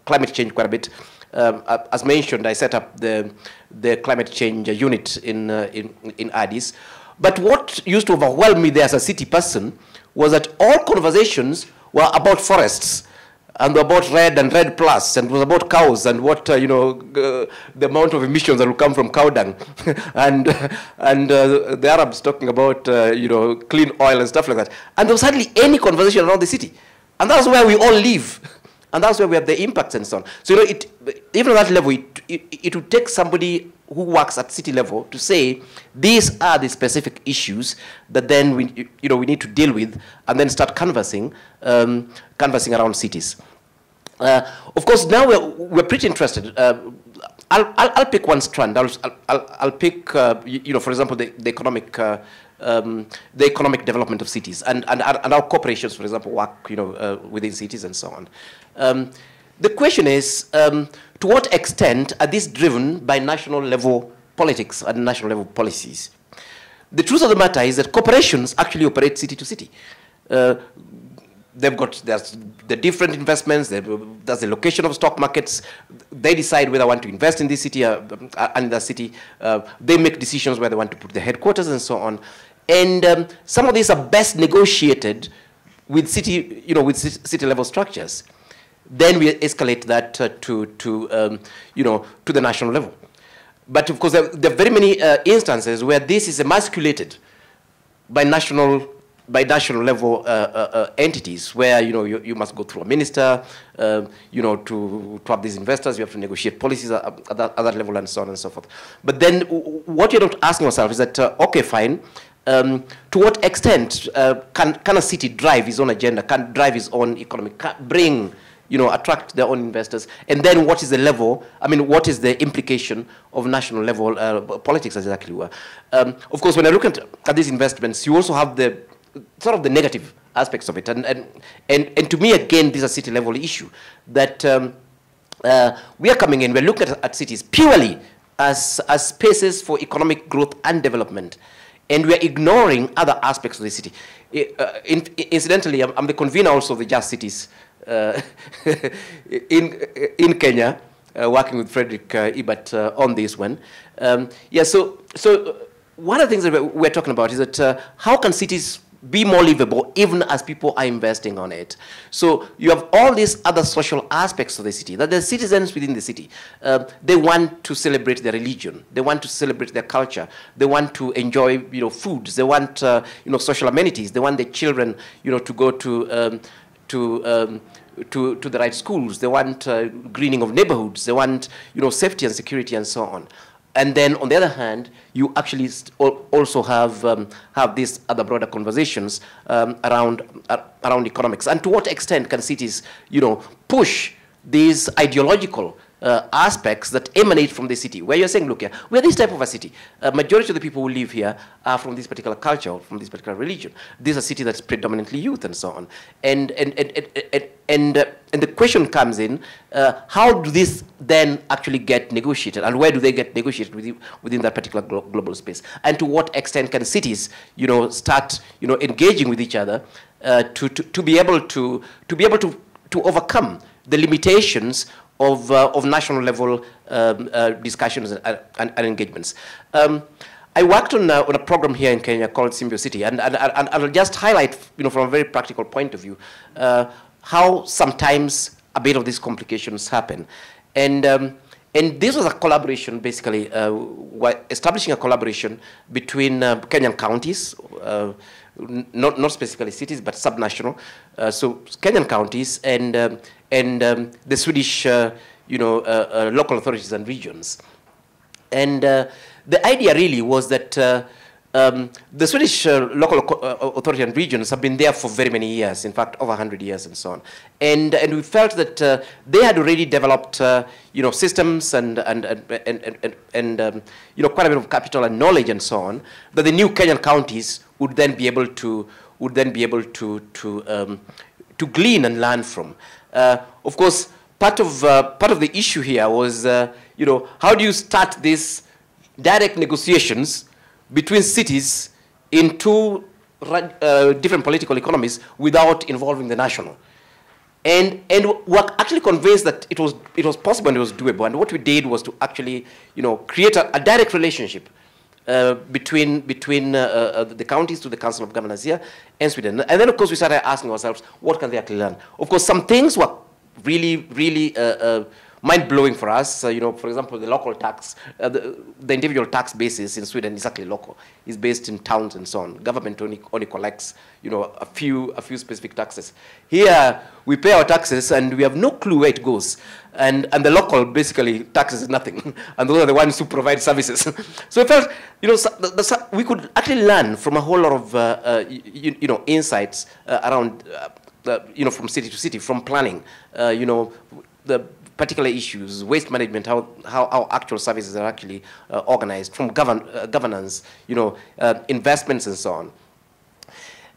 S5: climate change quite a bit. As mentioned, I set up the climate change unit in Addis. But what used to overwhelm me there as a city person was that all conversations were about forests, and about REDD and REDD+, and it was about cows and what, the amount of emissions that will come from cow dung. and the Arabs talking about, clean oil and stuff like that. And there was hardly any conversation around the city. And that's where we all live. And that's where we have the impacts and so on. So, even at that level, it would take somebody who works at city level to say, these are the specific issues that then we need to deal with, and then start canvassing around cities. Of course, now we're pretty interested. I'll pick one strand. I'll pick, for example, the economic development of cities, and our corporations, for example, work, within cities and so on. The question is, to what extent are these driven by national level politics and national level policies? The truth of the matter is that corporations actually operate city to city. they've got the different investments, there's the location of stock markets. They decide whether they want to invest in this city and the city. They make decisions where they want to put the headquarters and so on. And some of these are best negotiated with city, with city level structures. Then we escalate that to the national level. But of course, there are very many instances where this is emasculated by national level entities, where you must go through a minister, to have these investors. You have to negotiate policies at that level, and so on and so forth. But then, what you're not asking yourself is that okay, fine. To what extent can a city drive its own agenda? Can drive its own economy? Can bring attract their own investors, and then what is the level, what is the implication of national level politics as exactly were? Of course, when I look at these investments, you also have the sort of the negative aspects of it. And to me, again, this is a city level issue that we are coming in, we're looking at cities purely as spaces for economic growth and development. And we are ignoring other aspects of the city. Incidentally, I'm the convener also of the Just Cities in Kenya, working with Frederick Ebert on this one. So one of the things that we're talking about is that how can cities be more livable even as people are investing on it? So you have all these other social aspects of the city, that the citizens within the city, they want to celebrate their religion, they want to celebrate their culture, they want to enjoy foods, they want social amenities, they want their children to go to the right schools, they want greening of neighborhoods, they want safety and security and so on. And then, on the other hand, you actually also have these other broader conversations around economics. And to what extent can cities, push these ideological aspects that emanate from the city, where you're saying, look here, we're this type of a city. Majority of the people who live here are from this particular culture, or from this particular religion. This is a city that's predominantly youth and so on. And the question comes in, how do this then actually get negotiated, and where do they get negotiated within that particular global space? And to what extent can cities, start, engaging with each other to be able to overcome the limitations of national level discussions and engagements. I worked on a program here in Kenya called Symbiocity, and I'll just highlight, from a very practical point of view, how sometimes a bit of these complications happen. And this was a collaboration, basically, establishing a collaboration between Kenyan counties, not specifically cities, but subnational. So Kenyan counties and the Swedish, local authorities and regions. And the idea really was that the Swedish local authority and regions have been there for very many years, in fact, over 100 years and so on. And we felt that they had already developed, systems and quite a bit of capital and knowledge and so on, that the new Kenyan counties would then be able to glean and learn from. Of course, part of the issue here was, how do you start these direct negotiations between cities in two different political economies without involving the national? And we're actually convinced that it was possible and it was doable. And what we did was to actually, create a direct relationship between the counties to the Council of Governors here and Sweden. And then, of course, we started asking ourselves, what can they actually learn? Of course, some things were really, really mind-blowing for us. For example, the local tax, the individual tax basis in Sweden is actually local. It's based in towns and so on. Government only collects, a few specific taxes. Here, we pay our taxes and we have no clue where it goes. And the local basically taxes nothing. And those are the ones who provide services. So we felt, we could actually learn from a whole lot of, insights around, from city to city, from planning, the particular issues, waste management, how actual services are actually organized, from governance, investments and so on.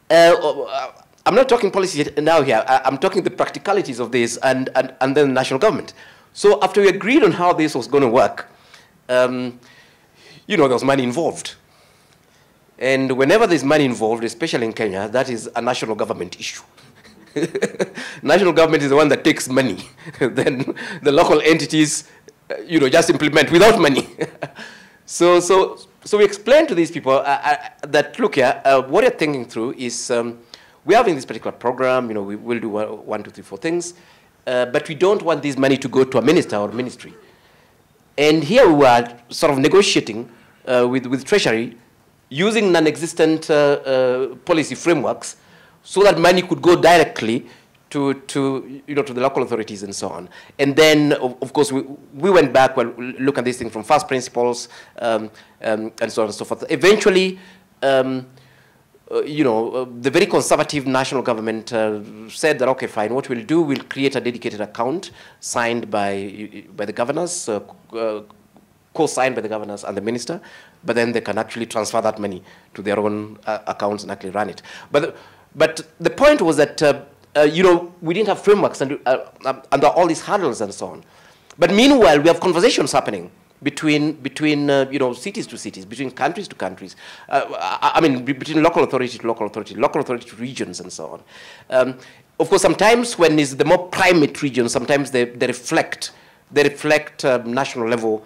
S5: I'm not talking policy now here. I'm talking the practicalities of this and then the national government. So after we agreed on how this was going to work, there was money involved. And whenever there's money involved, especially in Kenya, that is a national government issue. National government is the one that takes money. Then the local entities, just implement without money. So we explain to these people that, look here, what you're thinking through is we're having this particular program, we will do 1, 2, 3, 4 things, but we don't want this money to go to a minister or ministry. And here we are sort of negotiating with Treasury, using non-existent policy frameworks so that money could go directly to the local authorities and so on. And then, of course, we went back, look at this thing from first principles, and so on and so forth. Eventually, the very conservative national government said that, okay, fine, what we'll do, we'll create a dedicated account signed by the governors, co-signed by the governors and the minister, but then they can actually transfer that money to their own accounts and actually run it. But the point was that, we didn't have frameworks and under all these hurdles and so on. But meanwhile, we have conversations happening between cities to cities, between countries to countries. Between local authority to local authority, local authority to regions, and so on. Of course, sometimes when it's the more primate regions, sometimes they reflect national level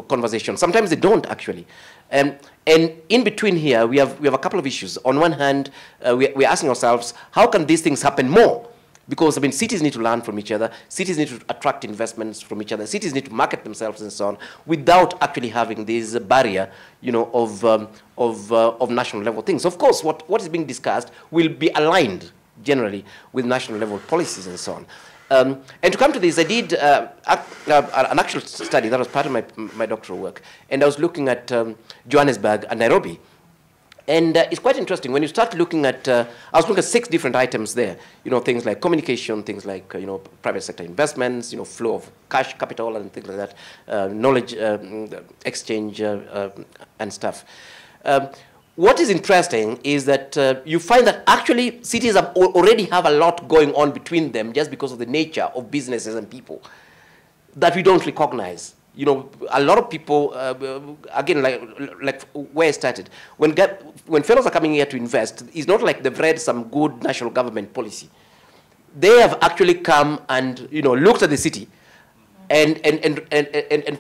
S5: conversations. Sometimes they don't actually. And in between here, we have a couple of issues. On one hand, we're asking ourselves, how can these things happen more? Because, cities need to learn from each other. Cities need to attract investments from each other. Cities need to market themselves and so on, without actually having this barrier, of national level things. Of course, what is being discussed will be aligned generally with national level policies and so on. And to come to this, I did an actual study that was part of my doctoral work, and I was looking at Johannesburg and Nairobi. And it's quite interesting when you start looking at, I was looking at 6 different items there, things like communication, things like, private sector investments, flow of cash capital and things like that, knowledge exchange and stuff. What is interesting is that you find that actually cities already have a lot going on between them just because of the nature of businesses and people that we don't recognize. A lot of people, again, like where I started, when fellows are coming here to invest, it's not like they've read some good national government policy. They have actually come and, looked at the city and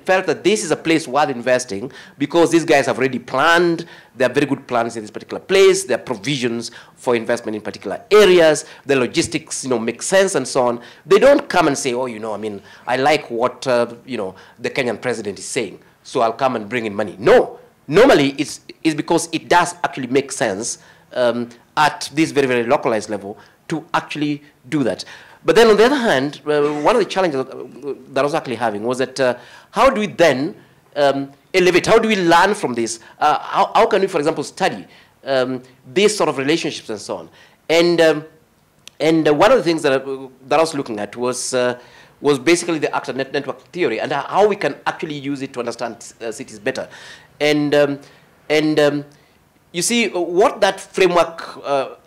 S5: felt that this is a place worth investing because these guys have already planned. There are very good plans in this particular place. There are provisions for investment in particular areas. The logistics, make sense and so on. They don't come and say, oh, I like what, the Kenyan president is saying, so I'll come and bring in money. No. Normally, it's because it does actually make sense at this very, very localized level to actually do that. But then on the other hand, one of the challenges that I was actually having was that how do we then elevate, how do we learn from this? How can we, for example, study these sort of relationships and so on? And one of the things that I was looking at was basically the actor network theory and how we can actually use it to understand cities better. And you see, what that framework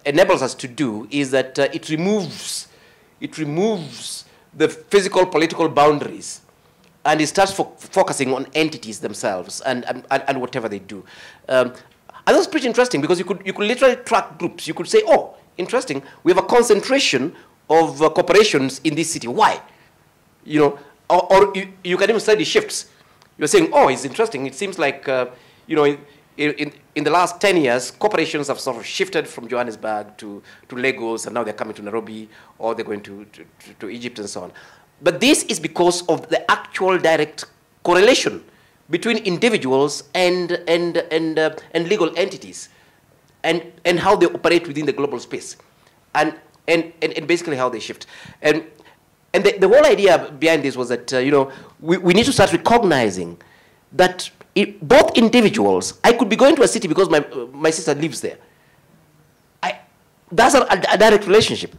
S5: enables us to do is that it removes the physical political boundaries, and it starts focusing on entities themselves and whatever they do. And that's pretty interesting because you could literally track groups. You could say, oh, interesting, we have a concentration of corporations in this city. Why? Or you can even study shifts. You're saying, oh, it's interesting. It seems like, in the last 10 years, corporations have sort of shifted from Johannesburg to Lagos, and now they're coming to Nairobi, or they're going to Egypt and so on. But this is because of the actual direct correlation between individuals and legal entities, and how they operate within the global space, and basically how they shift. And the whole idea behind this was that we need to start recognizing that both individuals, I could be going to a city because my sister lives there. That's a direct relationship.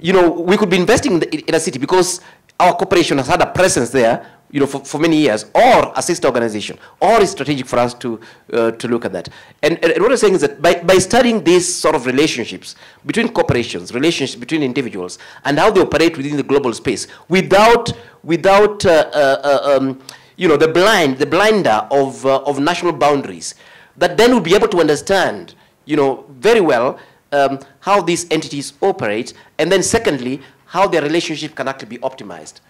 S5: We could be investing in a city because our corporation has had a presence there, for many years, or a sister organization, or it's strategic for us to look at that. And what I'm saying is that by studying these sort of relationships between corporations, relationships between individuals, and how they operate within the global space, without the blinder of national boundaries, that then we'll be able to understand, very well how these entities operate, and then secondly, how their relationship can actually be optimized.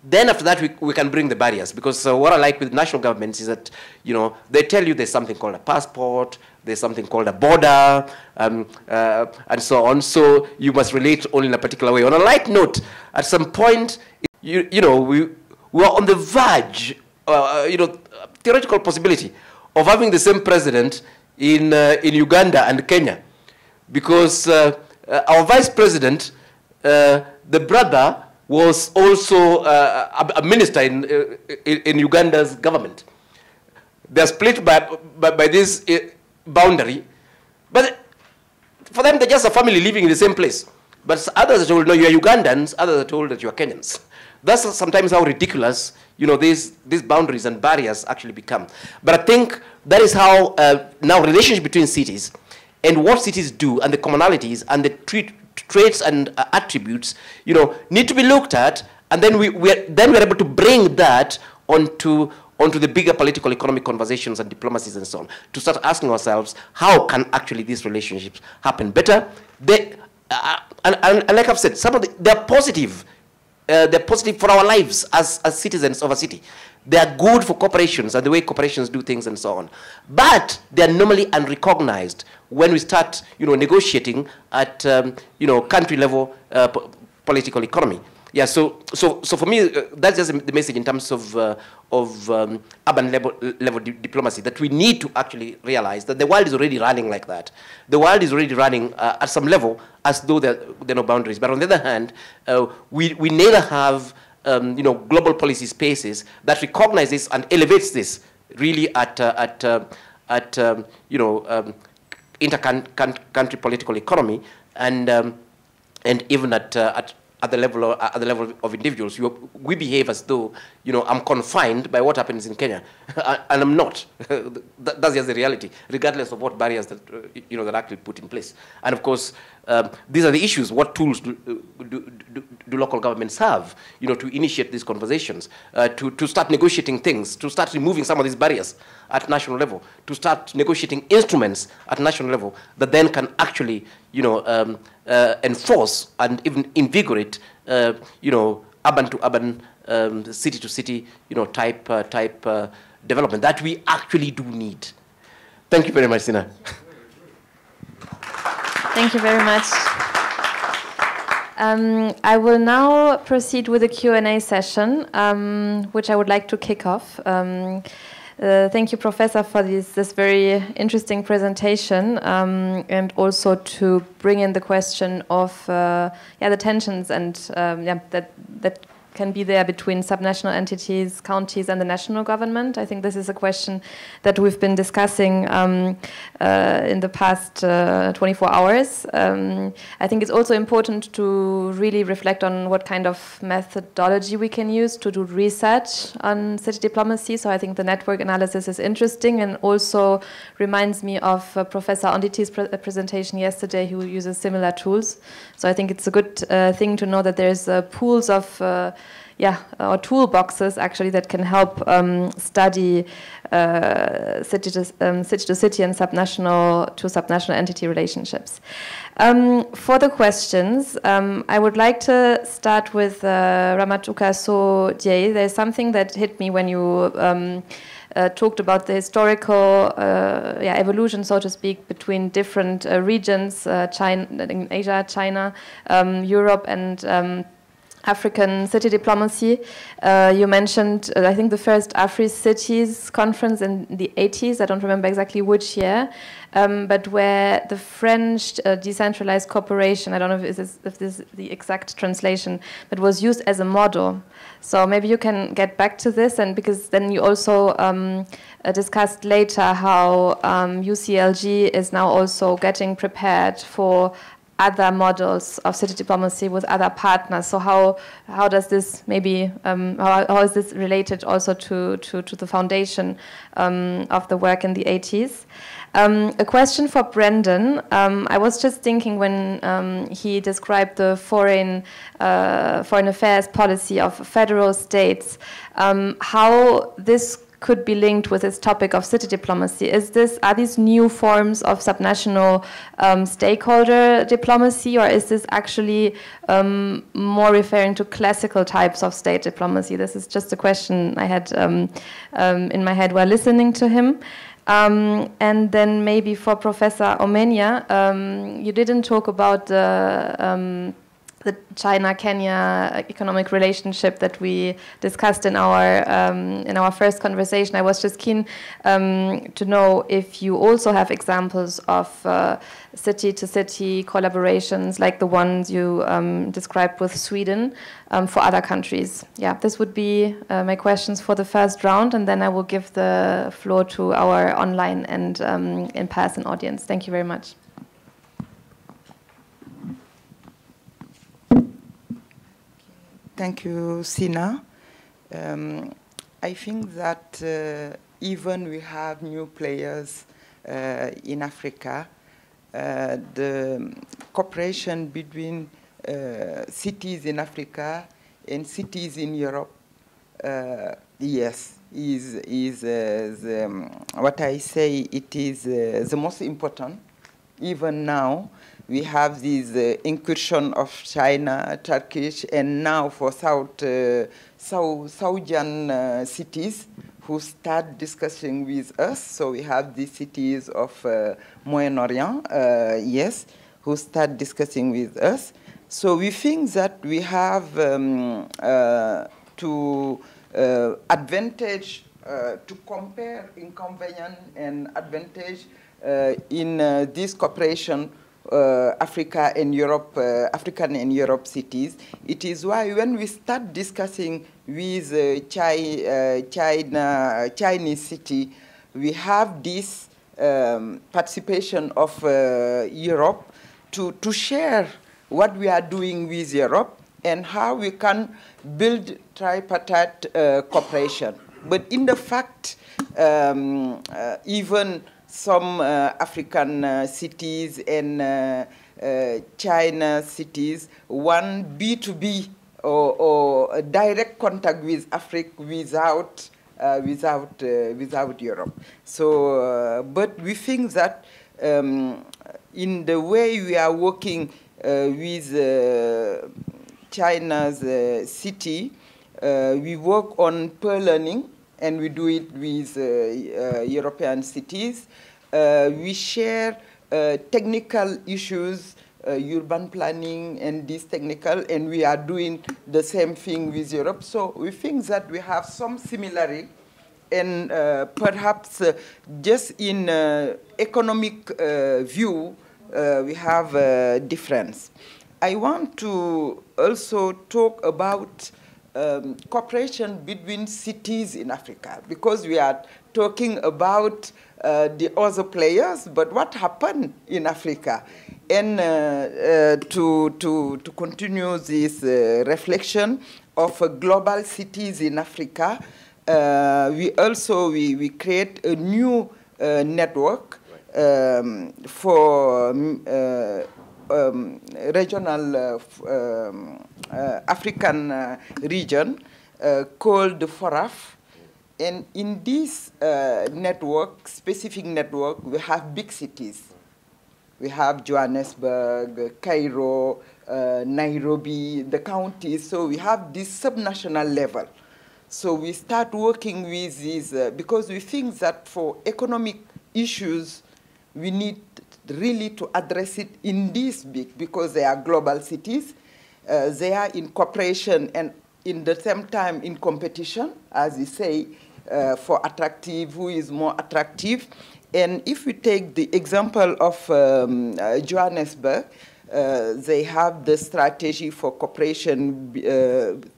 S5: Then after that, we can bring the barriers, because what I like with national governments is that, you know, they tell you there's something called a passport, there's something called a border, and so on. So you must relate only in a particular way. On a light note, at some point, you know, we are on the verge, you know, theoretical possibility of having the same president in Uganda and Kenya, because our vice president, the brother, was also a minister in Uganda's government. They're split by this boundary, but for them, they're just a family living in the same place. But others are told, no, you're Ugandans, others are told that you're Kenyans. That's sometimes how ridiculous, you know, these boundaries and barriers actually become. But I think that is how now relationship between cities and what cities do and the commonalities and the traits and attributes, you know, need to be looked at, and then we're able to bring that onto the bigger political economic conversations and diplomacies and so on, to start asking ourselves, how can actually these relationships happen better? And like I've said, some of they're positive for our lives as citizens of a city. They are good for corporations and the way corporations do things and so on. But they are normally unrecognized when we start, you know, negotiating at, you know, country level political economy. Yeah, so for me, that's just the message in terms of urban level diplomacy, that we need to actually realize that the world is already running like that. The world is already running at some level as though there are no boundaries. But on the other hand, we neither have you know, global policy spaces that recognize this and elevates this really at you know, inter-country political economy, and even at the level of individuals. We behave as though, you know, I'm confined by what happens in Kenya, and I'm not. That's just the reality, regardless of what barriers that you know, that are actually put in place. And of course, these are the issues. What tools do local governments have, you know, to initiate these conversations, to start negotiating things, to start removing some of these barriers at national level, to start negotiating instruments at national level that then can actually, you know, enforce and even invigorate, you know, urban to urban, city to city, you know, type development that we actually do need. Thank you very much, Sina.
S2: Thank you very much. I will now proceed with a Q&A session, which I would like to kick off. Thank you, Professor, for this very interesting presentation, and also to bring in the question of the tensions and that can be there between subnational entities, counties, and the national government. I think this is a question that we've been discussing in the past 24 hours. I think it's also important to really reflect on what kind of methodology we can use to do research on city diplomacy. So I think the network analysis is interesting, and also reminds me of Professor Onditi's presentation yesterday, who uses similar tools. So I think it's a good thing to know that there's pools of or toolboxes actually that can help study city to city and subnational to subnational entity relationships. For the questions, I would like to start with Rahmatouca. So Dieye, there's something that hit me when you talked about the historical evolution, so to speak, between different regions, China, in Asia, China, Europe, and African city diplomacy. You mentioned, I think, the first Ifri cities conference in the 80s. I don't remember exactly which year, but where the French decentralized cooperation, I don't know if this is the exact translation, but was used as a model. So maybe you can get back to this, and because then you also discussed later how UCLG is now also getting prepared for other models of city diplomacy with other partners. So how does this maybe how is this related also to the foundation of the work in the 80s? A question for Brendan. I was just thinking when he described the foreign affairs policy of federal states, how this could be linked with this topic of city diplomacy. Are these new forms of subnational stakeholder diplomacy, or is this actually more referring to classical types of state diplomacy? This is just a question I had in my head while listening to him. And then maybe for Professor Omenia, you didn't talk about the China-Kenya economic relationship that we discussed in our first conversation. I was just keen to know if you also have examples of city-to-city collaborations like the ones you described with Sweden for other countries. Yeah, this would be my questions for the first round, and then I will give the floor to our online and in-person audience. Thank you very much.
S3: Thank you, Sina. I think that even we have new players in Africa, the cooperation between cities in Africa and cities in Europe, yes, is what I say, it is the most important. Even now, we have this incursion of China, Turkish, and now for Southern cities who start discussing with us. So we have the cities of Moyen-Orient, yes, who start discussing with us. So we think that we have to advantage to compare inconvenience and advantage in this cooperation. Africa and Europe, African and Europe cities. It is why when we start discussing with Chinese city, we have this participation of Europe to share what we are doing with Europe and how we can build tripartite cooperation. But in the fact, even some African cities and China cities want B2B or direct contact with Africa without Europe. So, but we think that in the way we are working with China's city, we work on peer learning. And we do it with European cities. We share technical issues, urban planning, and this technical, and we are doing the same thing with Europe. So we think that we have some similarity, and perhaps just in economic view, we have a difference. I want to also talk about cooperation between cities in Africa, because we are talking about the other players, but what happened in Africa? And to continue this reflection of global cities in Africa, we create a new network for regional African region called the FORAF. And in this network, specific network, we have big cities. We have Johannesburg, Cairo, Nairobi, the counties. So we have this subnational level. So we start working with these, because we think that for economic issues, we need really to address it in this big, because they are global cities. They are in cooperation and in the same time in competition, as you say, for attractive, who is more attractive. And if we take the example of Johannesburg, they have the strategy for cooperation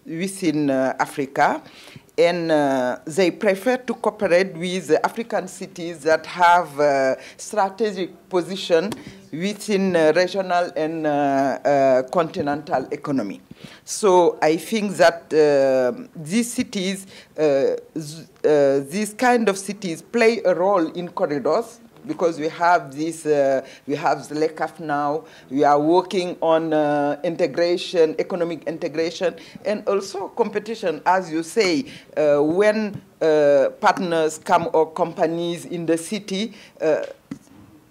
S3: within Africa, and they prefer to cooperate with African cities that have a strategic position within regional and continental economy. So I think that these cities, these kind of cities play a role in corridors, because we have this, we have ZLECAf now. We are working on integration, economic integration, and also competition, as you say, when partners come or companies in the city,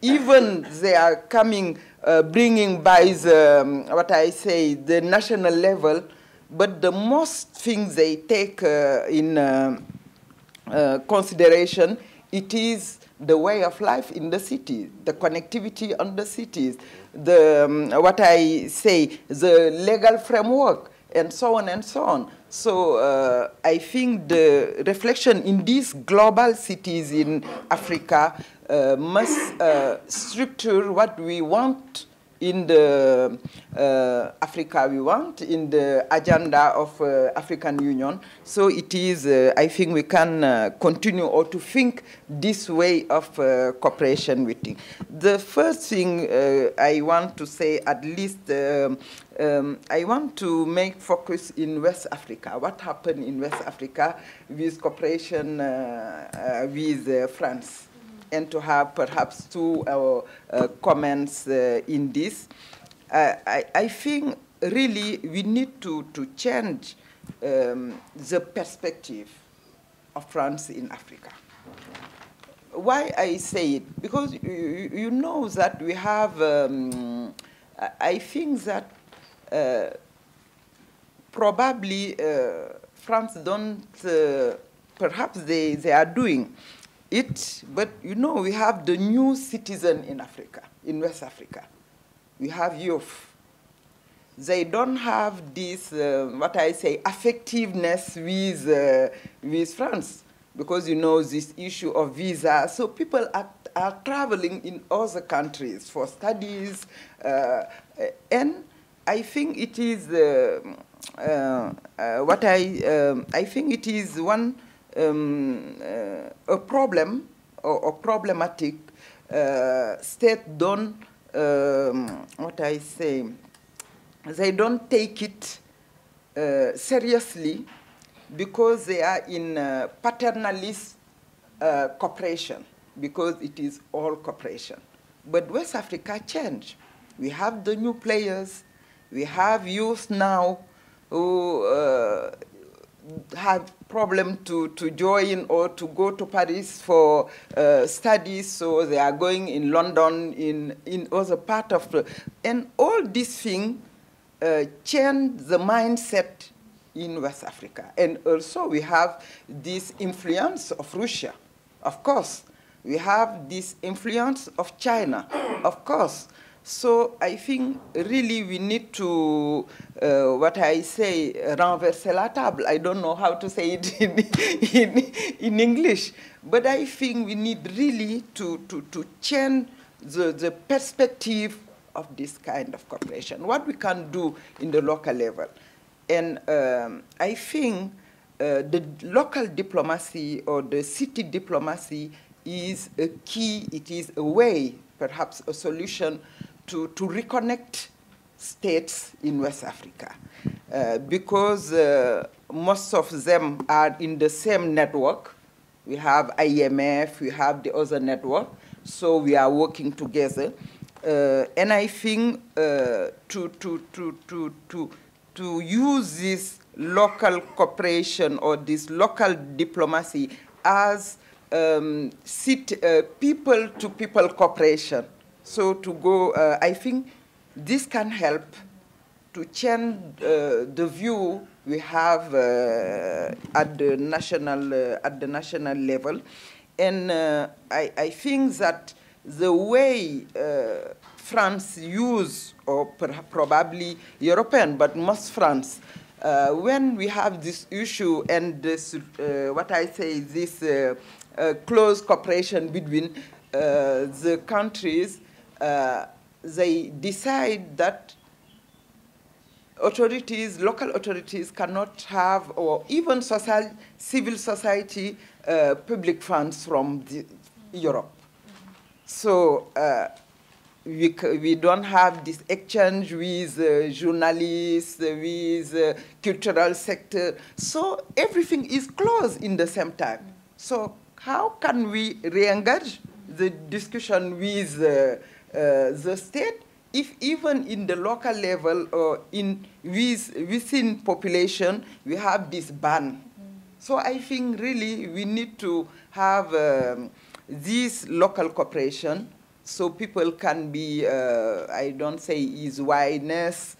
S3: even they are coming, bringing by the, what I say, the national level, but the most things they take in consideration, it is the way of life in the city, the connectivity on the cities, the, what I say, the legal framework, and so on and so on. So I think the reflection in these global cities in Africa must structure what we want in the Africa we want, in the agenda of African Union. So it is, I think we can continue or to think this way of cooperation with it. The first thing I want to say, at least, I want to make focus in West Africa. What happened in West Africa with cooperation with France? And to have perhaps two comments in this. I think really we need to change the perspective of France in Africa. Why I say it? Because you know that we have, I think that probably France don't, perhaps they are doing it, but you know, we have the new citizen in Africa, in West Africa. We have youth. They don't have this, what I say, affectiveness with France, because you know this issue of visa. So people are traveling in other countries for studies, and I think it is what I think it is one. A problem or problematic state don't, what I say, they don't take it seriously because they are in paternalist cooperation, because it is all cooperation. But West Africa changed. We have the new players. We have youth now who have problem to join or to go to Paris for studies, so they are going in London, in other part of the, and all these things change the mindset in West Africa. And also we have this influence of Russia, of course. We have this influence of China, of course. So I think really we need to, what I say, renverser la table. I don't know how to say it in English. But I think we need really to change the perspective of this kind of cooperation, what we can do in the local level. And I think the local diplomacy or the city diplomacy is a key, it is a way, perhaps a solution to reconnect states in West Africa, because most of them are in the same network. We have IMF, we have the other network, so we are working together. And I think to use this local cooperation or this local diplomacy as people-to-people cooperation. So to go, I think this can help to change the view we have at the national level, and I think that the way France use, or probably European, but most France, when we have this issue and this, what I say, this close cooperation between the countries, they decide that authorities, local authorities cannot have, or even civil society, public funds from Europe. So we don't have this exchange with journalists, with cultural sector. So everything is closed in the same time. So how can we re-engage the discussion with the state, if even in the local level or within population, we have this ban. So I think really we need to have this local cooperation so people can be, I don't say is wideness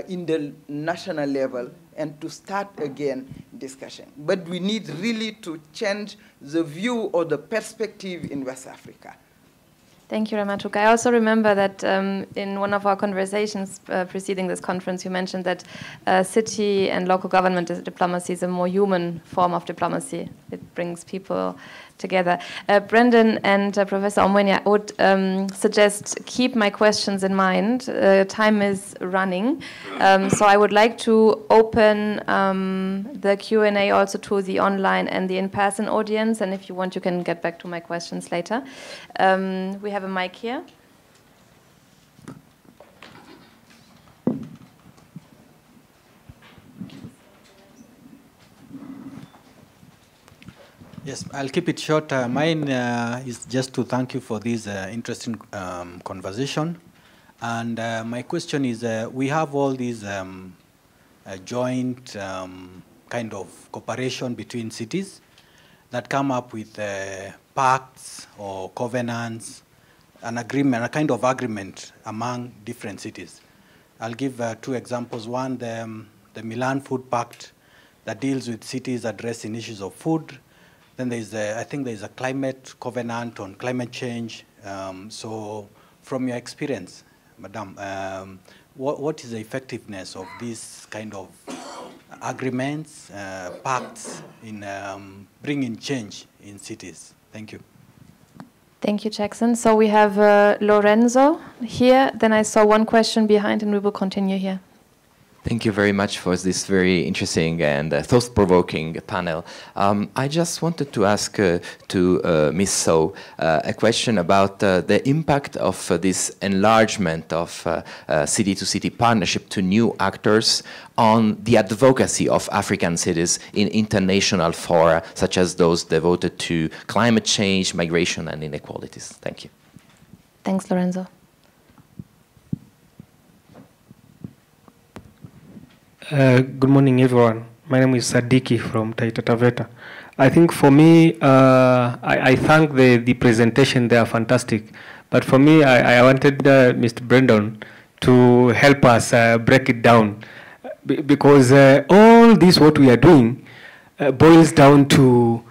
S3: in the national level and to start again discussion. But we need really to change the view or the perspective in West Africa.
S2: Thank you, Rahmatouca. I also remember that in one of our conversations preceding this conference, you mentioned that city and local government diplomacy is a more human form of diplomacy. It brings people together. Brendan and Professor Omwenya, I would suggest keep my questions in mind. Time is running. So I would like to open the Q&A also to the online and the in-person audience. And if you want, you can get back to my questions later. We have a mic here.
S6: Yes, I'll keep it short. Mine is just to thank you for this interesting conversation. And my question is, we have all these joint kind of cooperation between cities that come up with pacts or covenants, an agreement, a kind of agreement among different cities. I'll give 2 examples. One, the Milan Food Pact that deals with cities addressing issues of food. Then there's I think there's a climate covenant on climate change. So from your experience, Madam, what is the effectiveness of this kind of agreements, pacts in bringing change in cities? Thank you.
S2: Thank you, Jackson. So we have Lorenzo here. Then I saw one question behind, and we will continue here.
S7: Thank you very much for this very interesting and thought-provoking panel. I just wanted to ask to Ms. So a question about the impact of this enlargement of city-to-city partnership to new actors on the advocacy of African cities in international fora, such as those devoted to climate change, migration, and inequalities. Thank you.
S2: Thanks, Lorenzo.
S8: Good morning, everyone. My name is Sadiki from Taita Taveta. I think for me, I thank the presentation. They are fantastic. But for me, I wanted Mr. Brendan to help us break it down. Because all this, what we are doing, boils down to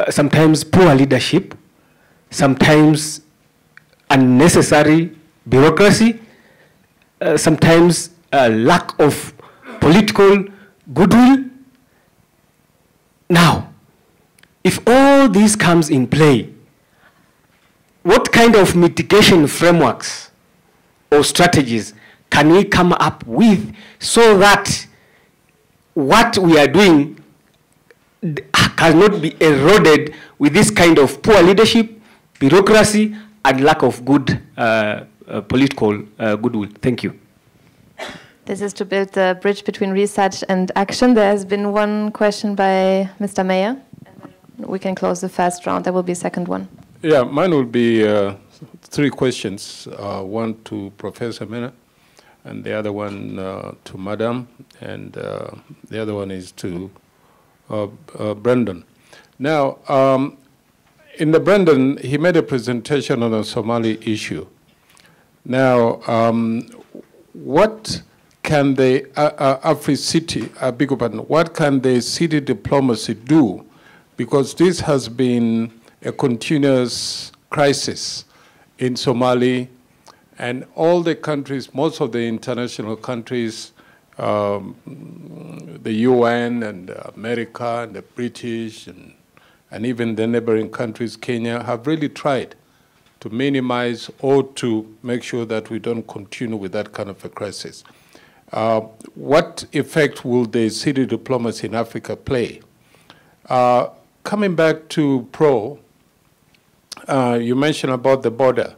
S8: sometimes poor leadership, sometimes unnecessary bureaucracy, sometimes lack of political goodwill. Now, if all this comes in play, what kind of mitigation frameworks or strategies can we come up with so that what we are doing cannot be eroded with this kind of poor leadership, bureaucracy, and lack of good political goodwill? Thank you.
S2: This is to build the bridge between research and action. There has been one question by Mr. Mayer. We can close the first round. There will be a second one.
S9: Yeah, mine will be 3 questions. One to Professor Mena, and the other one to Madam, and the other one is to Brendan. Now, in the Brendan, he made a presentation on the Somali issue. Now, what can the Ifri city, what can the city diplomacy do? Because this has been a continuous crisis in Somalia, and all the countries, most of the international countries, the UN and America and the British and even the neighboring countries, Kenya, have really tried to minimize or to make sure that we don't continue with that kind of a crisis. What effect will the city diplomacy in Africa play? Coming back to Pro, you mentioned about the border.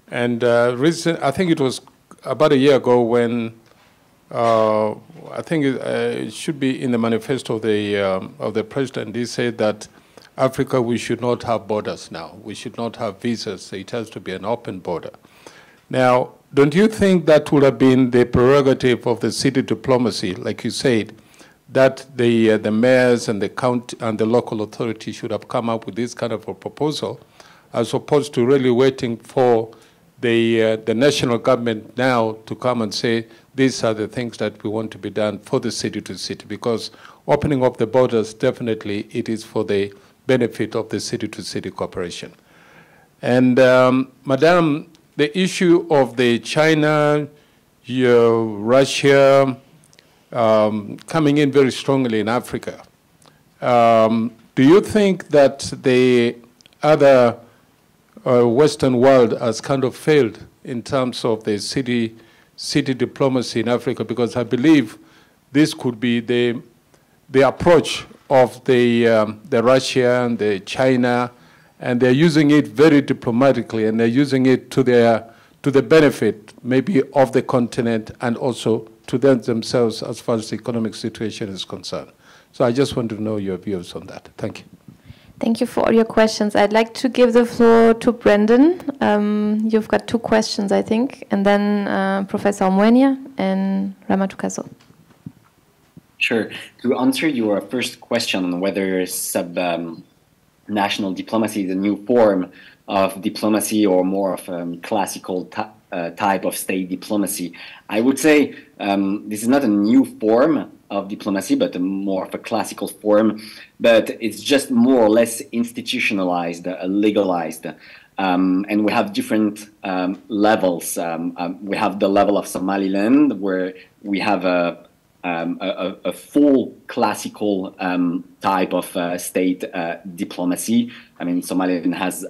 S9: And I think it was about a year ago when, I think it should be in the manifesto of the president, he said that Africa, we should not have borders now. We should not have visas. It has to be an open border. Now, don't you think that would have been the prerogative of the city diplomacy, like you said, that the mayors and the county and the local authority should have come up with this kind of a proposal, as opposed to really waiting for the national government now to come and say, these are the things that we want to be done for the city to city, because opening up the borders, definitely it is for the benefit of the city to city cooperation. And Madam, the issue of the China, Russia coming in very strongly in Africa, do you think that the other Western world has kind of failed in terms of the city diplomacy in Africa? Because I believe this could be the approach of the Russia and the China, and they're using it very diplomatically, and they're using it to the benefit maybe of the continent and also to them themselves as far as the economic situation is concerned. So I just want to know your views on that. Thank you.
S2: Thank you for all your questions. I'd like to give the floor to Brendan. You've got 2 questions, I think, and then Professor Omwenya and Rahmatouca.
S4: Sure. To answer your first question on whether subnational diplomacy is a new form of diplomacy or more of a classical type of state diplomacy, I would say this is not a new form of diplomacy, but more of a classical form, but it's just more or less institutionalized, legalized. And we have different levels. We have the level of Somaliland, where we have a full classical type of state diplomacy. I mean, Somaliland has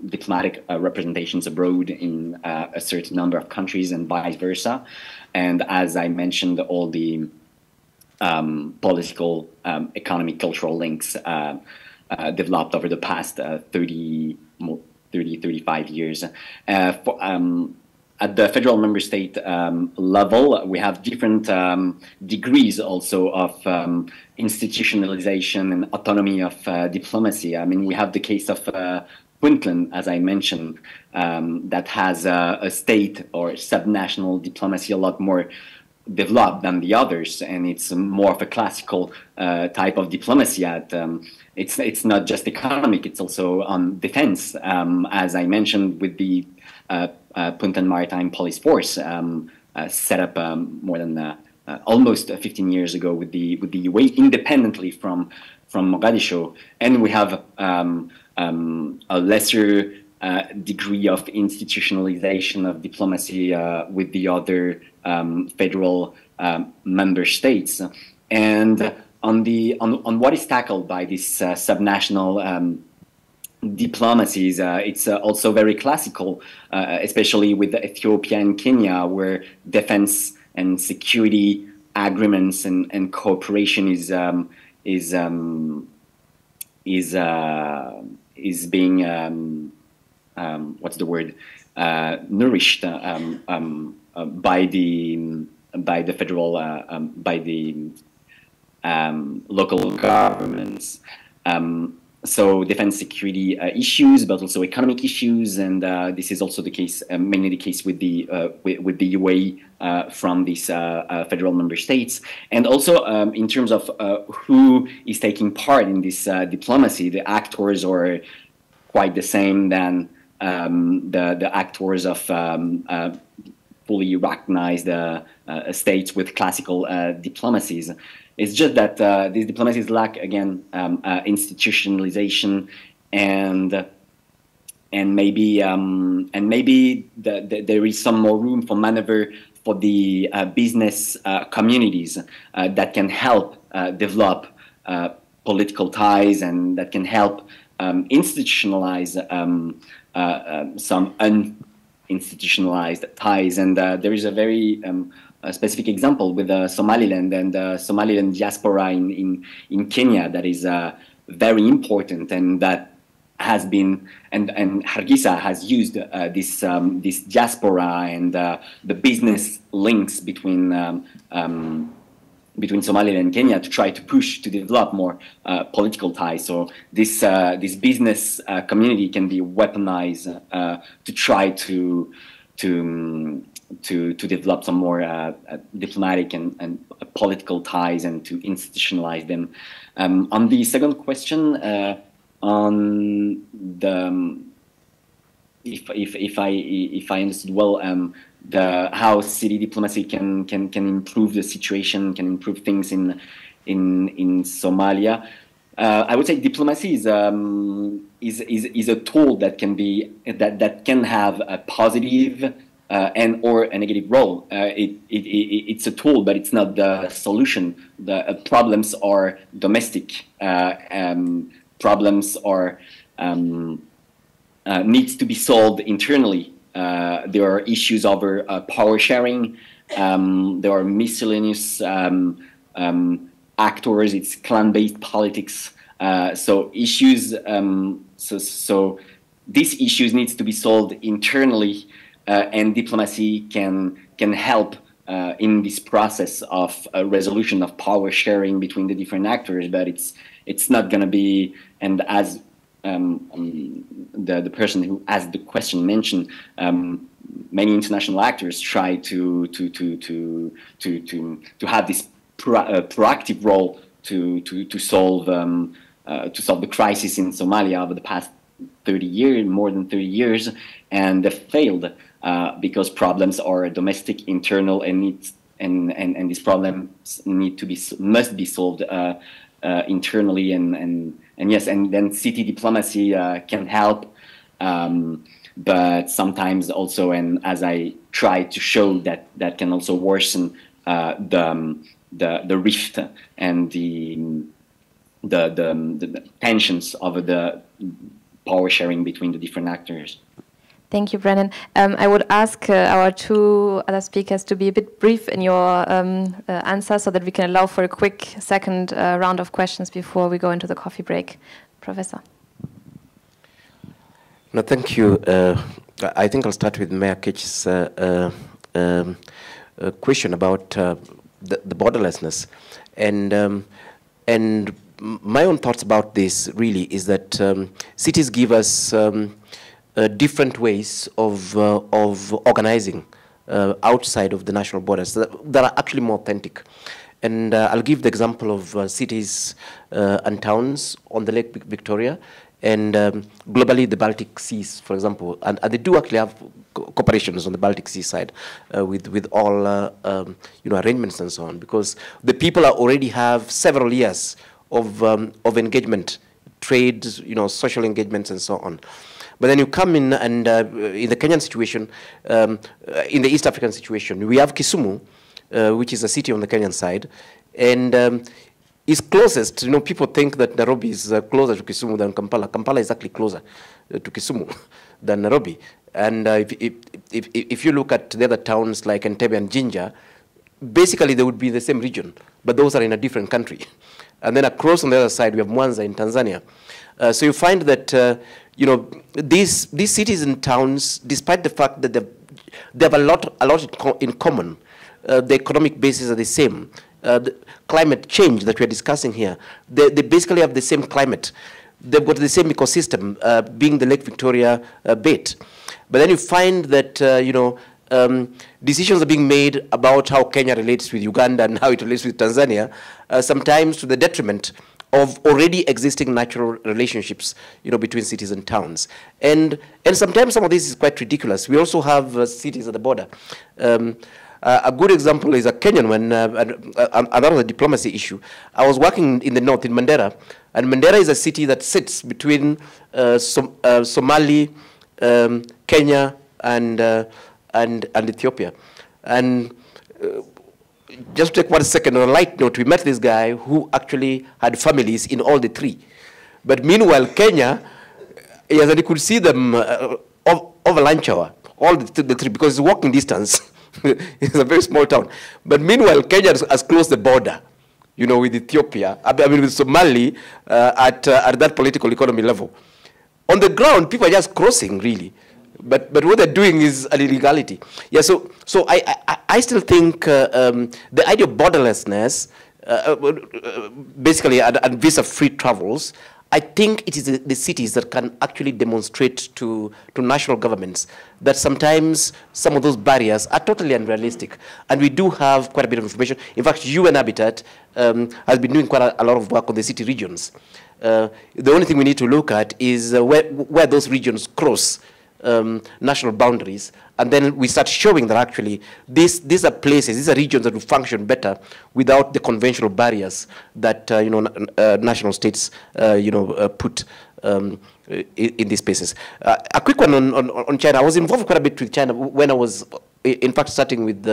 S4: diplomatic representations abroad in a certain number of countries and vice versa. And as I mentioned, all the political, economic, cultural links developed over the past 35 years. At the federal member state level, we have different degrees also of institutionalization and autonomy of diplomacy. I mean, we have the case of Puntland, as I mentioned, that has a state or subnational diplomacy a lot more developed than the others, and it's more of a classical type of diplomacy. It's not just economic; it's also on defense, as I mentioned, with the Puntland Maritime Police Force set up more than almost 15 years ago with the UAE, independently from Mogadishu, and we have a lesser degree of institutionalization of diplomacy with the other federal member states. And on what is tackled by these subnational diplomacies, it's also very classical, especially with Ethiopia and Kenya, where defense and security agreements and cooperation is being what's the word, nourished by the federal by the local governments. So defense security issues, but also economic issues, and this is also the case, mainly the case with the UAE from these federal member states, and also in terms of who is taking part in this diplomacy. The actors are quite the same than the actors of fully recognized states with classical diplomacies. It's just that these diplomacies lack, again, institutionalization, and maybe there is some more room for maneuver for the business communities that can help develop political ties, and that can help institutionalize some uninstitutionalized ties. And there is a very specific example with Somaliland and the Somaliland diaspora in Kenya that is very important, and that has been, and Hargeisa has used this diaspora and the business links between between Somalia and Kenya to try to push to develop more political ties. So this business community can be weaponized to try to develop some more diplomatic and political ties and to institutionalize them. On the second question, on the if I understood well, how city diplomacy can improve the situation, can improve things in Somalia. I would say diplomacy is a tool that can be that can have a positive and or a negative role. It's a tool, but it's not the solution. The problems are domestic. Problems are needs to be solved internally. There are issues over power sharing. There are miscellaneous actors. It's clan-based politics. So issues. So these issues needs to be solved internally, and diplomacy can help in this process of resolution of power sharing between the different actors. But it's not going to be, and as the person who asked the question mentioned, many international actors try to have this proactive role to solve the crisis in Somalia over the past 30 years, more than 30 years, and they failed because problems are domestic, internal, and these problems must be solved internally and yes, and then city diplomacy can help, but sometimes also, and as I try to show, that can also worsen the rift and the tensions over the power sharing between the different actors.
S2: Thank you, Brennan. I would ask our two other speakers to be a bit brief in your answer so that we can allow for a quick second round of questions before we go into the coffee break. Professor.
S5: No, thank you. I think I'll start with Mayor Ketch's question about the borderlessness. And my own thoughts about this really is that cities give us different ways of organizing outside of the national borders that are actually more authentic. And I'll give the example of cities and towns on the Lake Victoria and globally the Baltic Seas, for example. And they do actually have cooperations on the Baltic Sea side with all arrangements and so on, because the people already have several years of engagement, trade, social engagements and so on. But then you come in and in the Kenyan situation, in the East African situation, we have Kisumu, which is a city on the Kenyan side, and is closest. People think that Nairobi is closer to Kisumu than Kampala. Kampala is actually closer to Kisumu than Nairobi. And if you look at the other towns like Entebbe and Jinja, basically they would be the same region, but those are in a different country. And then across on the other side, we have Mwanza in Tanzania. So you find that these cities and towns, despite the fact that they have a lot in common, the economic bases are the same. The climate change that we are discussing here, they basically have the same climate. They've got the same ecosystem, being the Lake Victoria bait. But then you find that decisions are being made about how Kenya relates with Uganda and how it relates with Tanzania, sometimes to the detriment of already existing natural relationships, between cities and towns. And sometimes some of this is quite ridiculous. We also have cities at the border. A good example is a Kenyan one, another diplomacy issue. I was working in the north, in Mandera, and Mandera is a city that sits between Somali, Kenya, and Ethiopia. And just to take 1 second, on a light note, we met this guy who actually had families in all the three. But meanwhile, Kenya, yes, and he could see them over lunch hour, all the three, because it's walking distance. It's a very small town. But meanwhile, Kenya has closed the border, with Ethiopia, with Somali at that political economy level. On the ground, people are just crossing, really. But what they're doing is an illegality. Yeah, so I still think the idea of borderlessness, basically, and visa-free travels, I think it is the cities that can actually demonstrate to national governments that sometimes some of those barriers are totally unrealistic. And we do have quite a bit of information. In fact, UN Habitat has been doing quite a lot of work on the city regions. The only thing we need to look at is where those regions cross national boundaries, and then we start showing that actually these are places, these are regions that will function better without the conventional barriers that national states put in these spaces. A quick one on China. I was involved quite a bit with China when I was, in fact, starting with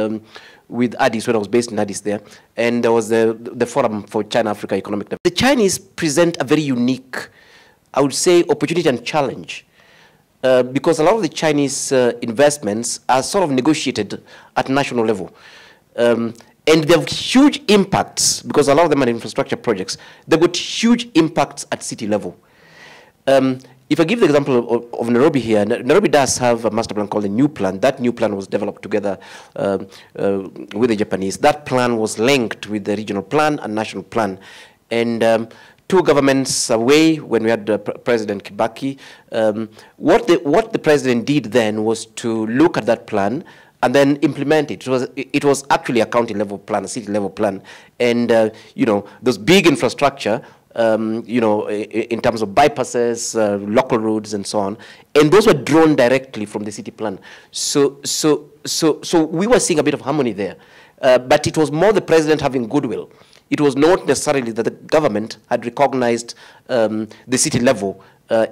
S5: Addis, when I was based in Addis there, and there was the Forum for China-Africa Economic Development. The Chinese present a very unique, I would say, opportunity and challenge. Because a lot of the Chinese investments are sort of negotiated at national level. And they have huge impacts, because a lot of them are infrastructure projects. They've got huge impacts at city level. If I give the example of Nairobi here, Nairobi does have a master plan called the New Plan. That New Plan was developed together with the Japanese. That plan was linked with the regional plan and national plan. And two governments away, when we had President Kibaki, what the president did then was to look at that plan and then implement it. It was actually a county level plan, a city level plan, and those big infrastructure, in terms of bypasses, local roads, and so on, and those were drawn directly from the city plan. So we were seeing a bit of harmony there, but it was more the president having goodwill. It was not necessarily that the government had recognized the city level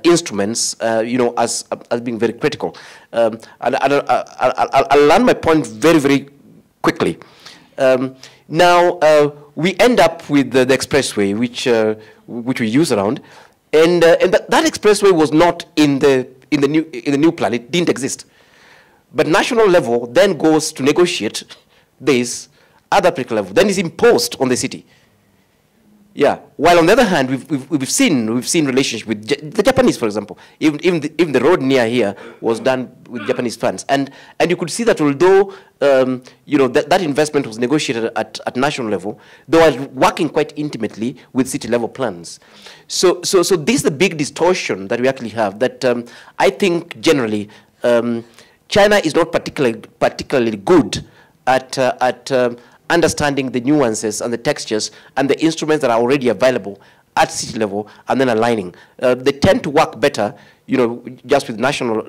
S5: instruments, as being very critical. And I'll land my point very, very quickly. Now we end up with the expressway, which we use around, and that expressway was not in the new plan. It didn't exist. But national level then goes to negotiate this at that particular level, then is imposed on the city. Yeah. While on the other hand, we've seen relationship with the Japanese, for example. Even the road near here was done with Japanese funds, and you could see that although that investment was negotiated at national level, they were working quite intimately with city level plans. So this is the big distortion that we actually have. That I think generally China is not particularly good at understanding the nuances and the textures and the instruments that are already available at city level and then aligning. They tend to work better, just with national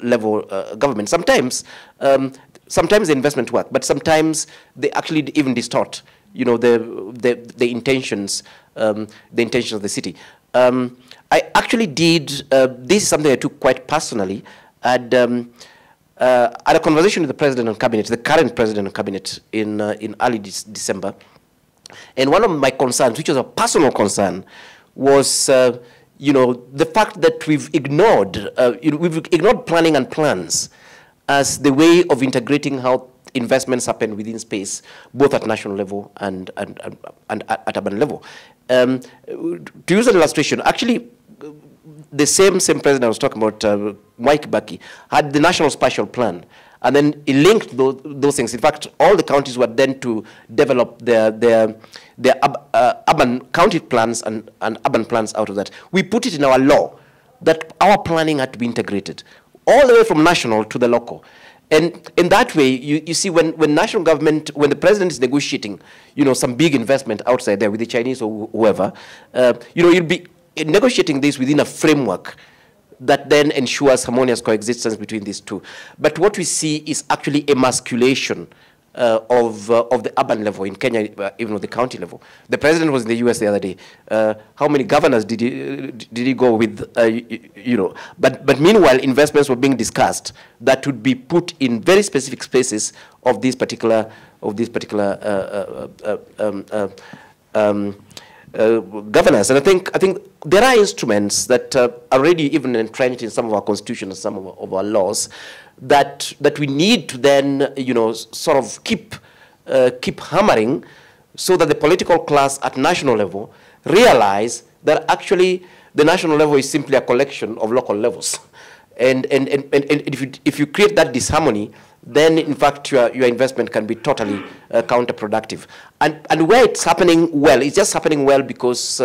S5: level government. Sometimes the investment work, but sometimes they actually even distort, the intentions of the city. I actually did. This is something I took quite personally. At a conversation with the president and cabinet, the current president and cabinet, in early December, and one of my concerns, which was a personal concern, was the fact that we've ignored planning and plans as the way of integrating how investments happen within space, both at national level and at urban level. To use an illustration, actually, the same president I was talking about, Mike Kibaki, had the National Spatial Plan, and then he linked those things. In fact, all the counties were then to develop their urban county plans and urban plans out of that. We put it in our law that our planning had to be integrated, all the way from national to the local. And in that way, you see, when national government, when the president is negotiating, some big investment outside there with the Chinese or whoever, you'll be negotiating this within a framework that then ensures harmonious coexistence between these two. But what we see is actually emasculation of the urban level in Kenya, even at the county level. The president was in the US the other day. How many governors did he go with? But meanwhile, investments were being discussed that would be put in very specific spaces of these particular governance. And I think there are instruments that are already even entrenched in some of our constitutions and some of our laws that we need to then sort of keep hammering, so that the political class at national level realize that actually the national level is simply a collection of local levels. And if you create that disharmony, then in fact your investment can be totally counterproductive. And where it's happening well, it's just happening well because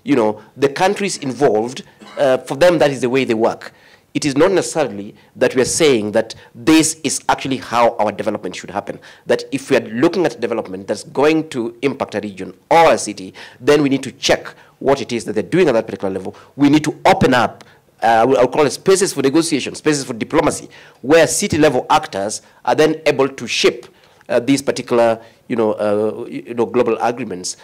S5: you know, the countries involved, for them that is the way they work. It is not necessarily that we are saying that this is actually how our development should happen. That if we are looking at development that's going to impact a region or a city, then we need to check what it is that they're doing at that particular level. We need to open up, I'll call it spaces for negotiation, spaces for diplomacy, where city-level actors are then able to shape these particular, global agreements.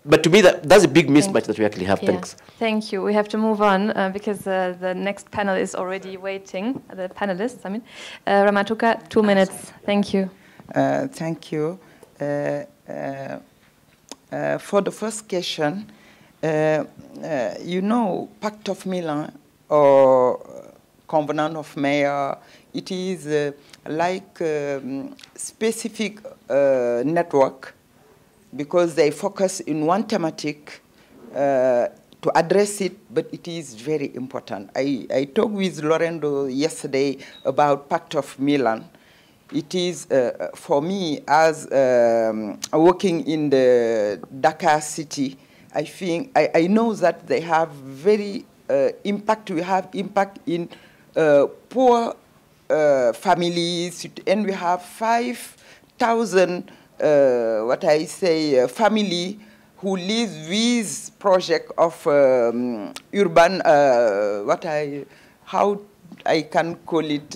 S5: But to me, that's a big mismatch that we actually have.
S2: Yeah.
S5: Thanks.
S2: Thank you. We have to move on because the next panel is already waiting. The panelists, I mean. Rahmatouca, 2 minutes. Thank you.
S3: Thank you. For the first question, you know, Pact of Milan or Covenant of Mayor, it is like specific network, because they focus in one thematic to address it, but it is very important. I talked with Lorenzo yesterday about Pact of Milan. It is, for me, as working in the Dakar city, I think, I know that they have very impact. We have impact in poor families, and we have 5,000 family who live with project of urban, how I can call it,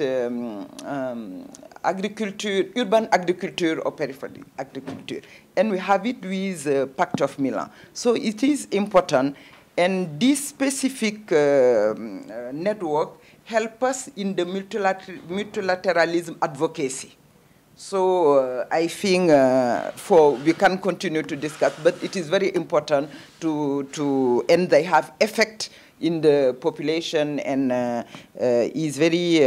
S3: agriculture, urban agriculture or peripheral agriculture. And we have it with Pact of Milan. So it is important, and this specific network help us in the multilateralism advocacy. So I think we can continue to discuss, but it is very important and they have effect in the population, and is very,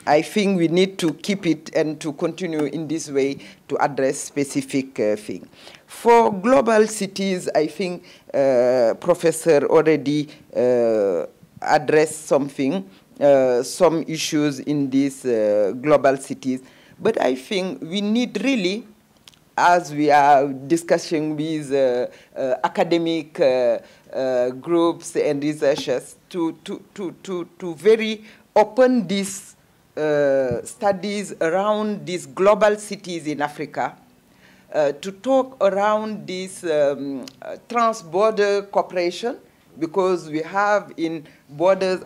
S3: I think we need to keep it and to continue in this way to address specific thing. For global cities, I think Professor already addressed something, some issues in these global cities. But I think we need really, as we are discussing with academic groups and researchers, to very open these studies around these global cities in Africa, to talk around this trans-border cooperation, because we have in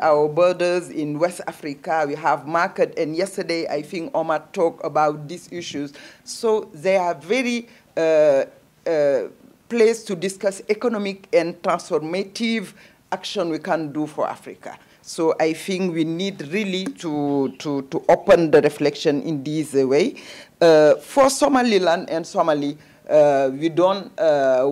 S3: our borders in West Africa, we have market, and yesterday I think Omar talked about these issues. So they are very placed to discuss economic and transformative action we can do for Africa. So I think we need really to open the reflection in this way. For Somaliland and Somali, we don't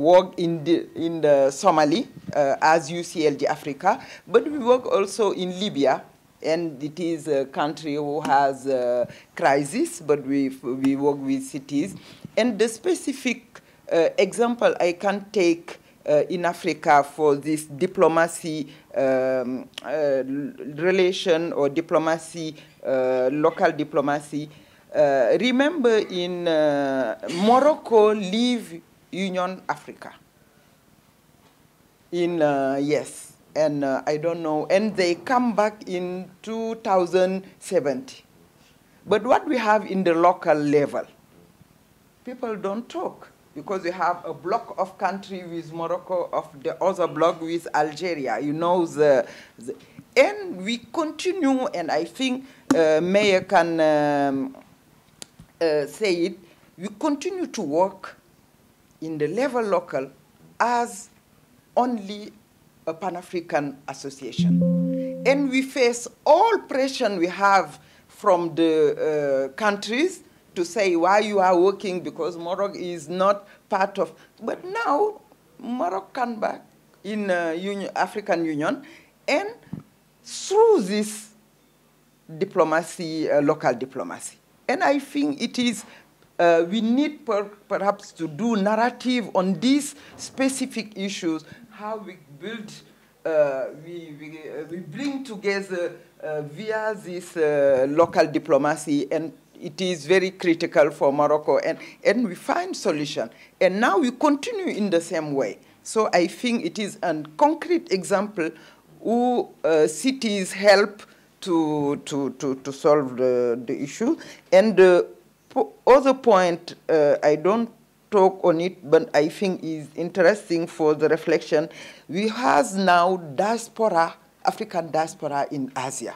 S3: work in the Somali as UCLG Africa, but we work also in Libya, and it is a country who has a crisis, but we work with cities. And the specific example I can take in Africa for this diplomacy relation or diplomacy, local diplomacy, remember in Morocco leave Union Africa. Yes, and I don't know, and they come back in 2070. But what we have in the local level, people don't talk, because we have a block of country with Morocco, of the other block with Algeria, you know, and we continue, and I think Mayor can say it, we continue to work in the level local as only a Pan-African association. And we face all pressure we have from the countries to say why you are working, because Morocco is not part of, but now Morocco come back in African Union, and through this diplomacy, local diplomacy. And I think it is, we need perhaps to do narrative on these specific issues, how we build we bring together via this local diplomacy, and it is very critical for Morocco, and we find solution. And now we continue in the same way. So I think it is a concrete example who cities help to solve the issue. And the other point, I don't talk on it, but I think is interesting for the reflection. We have now diaspora, African diaspora in Asia,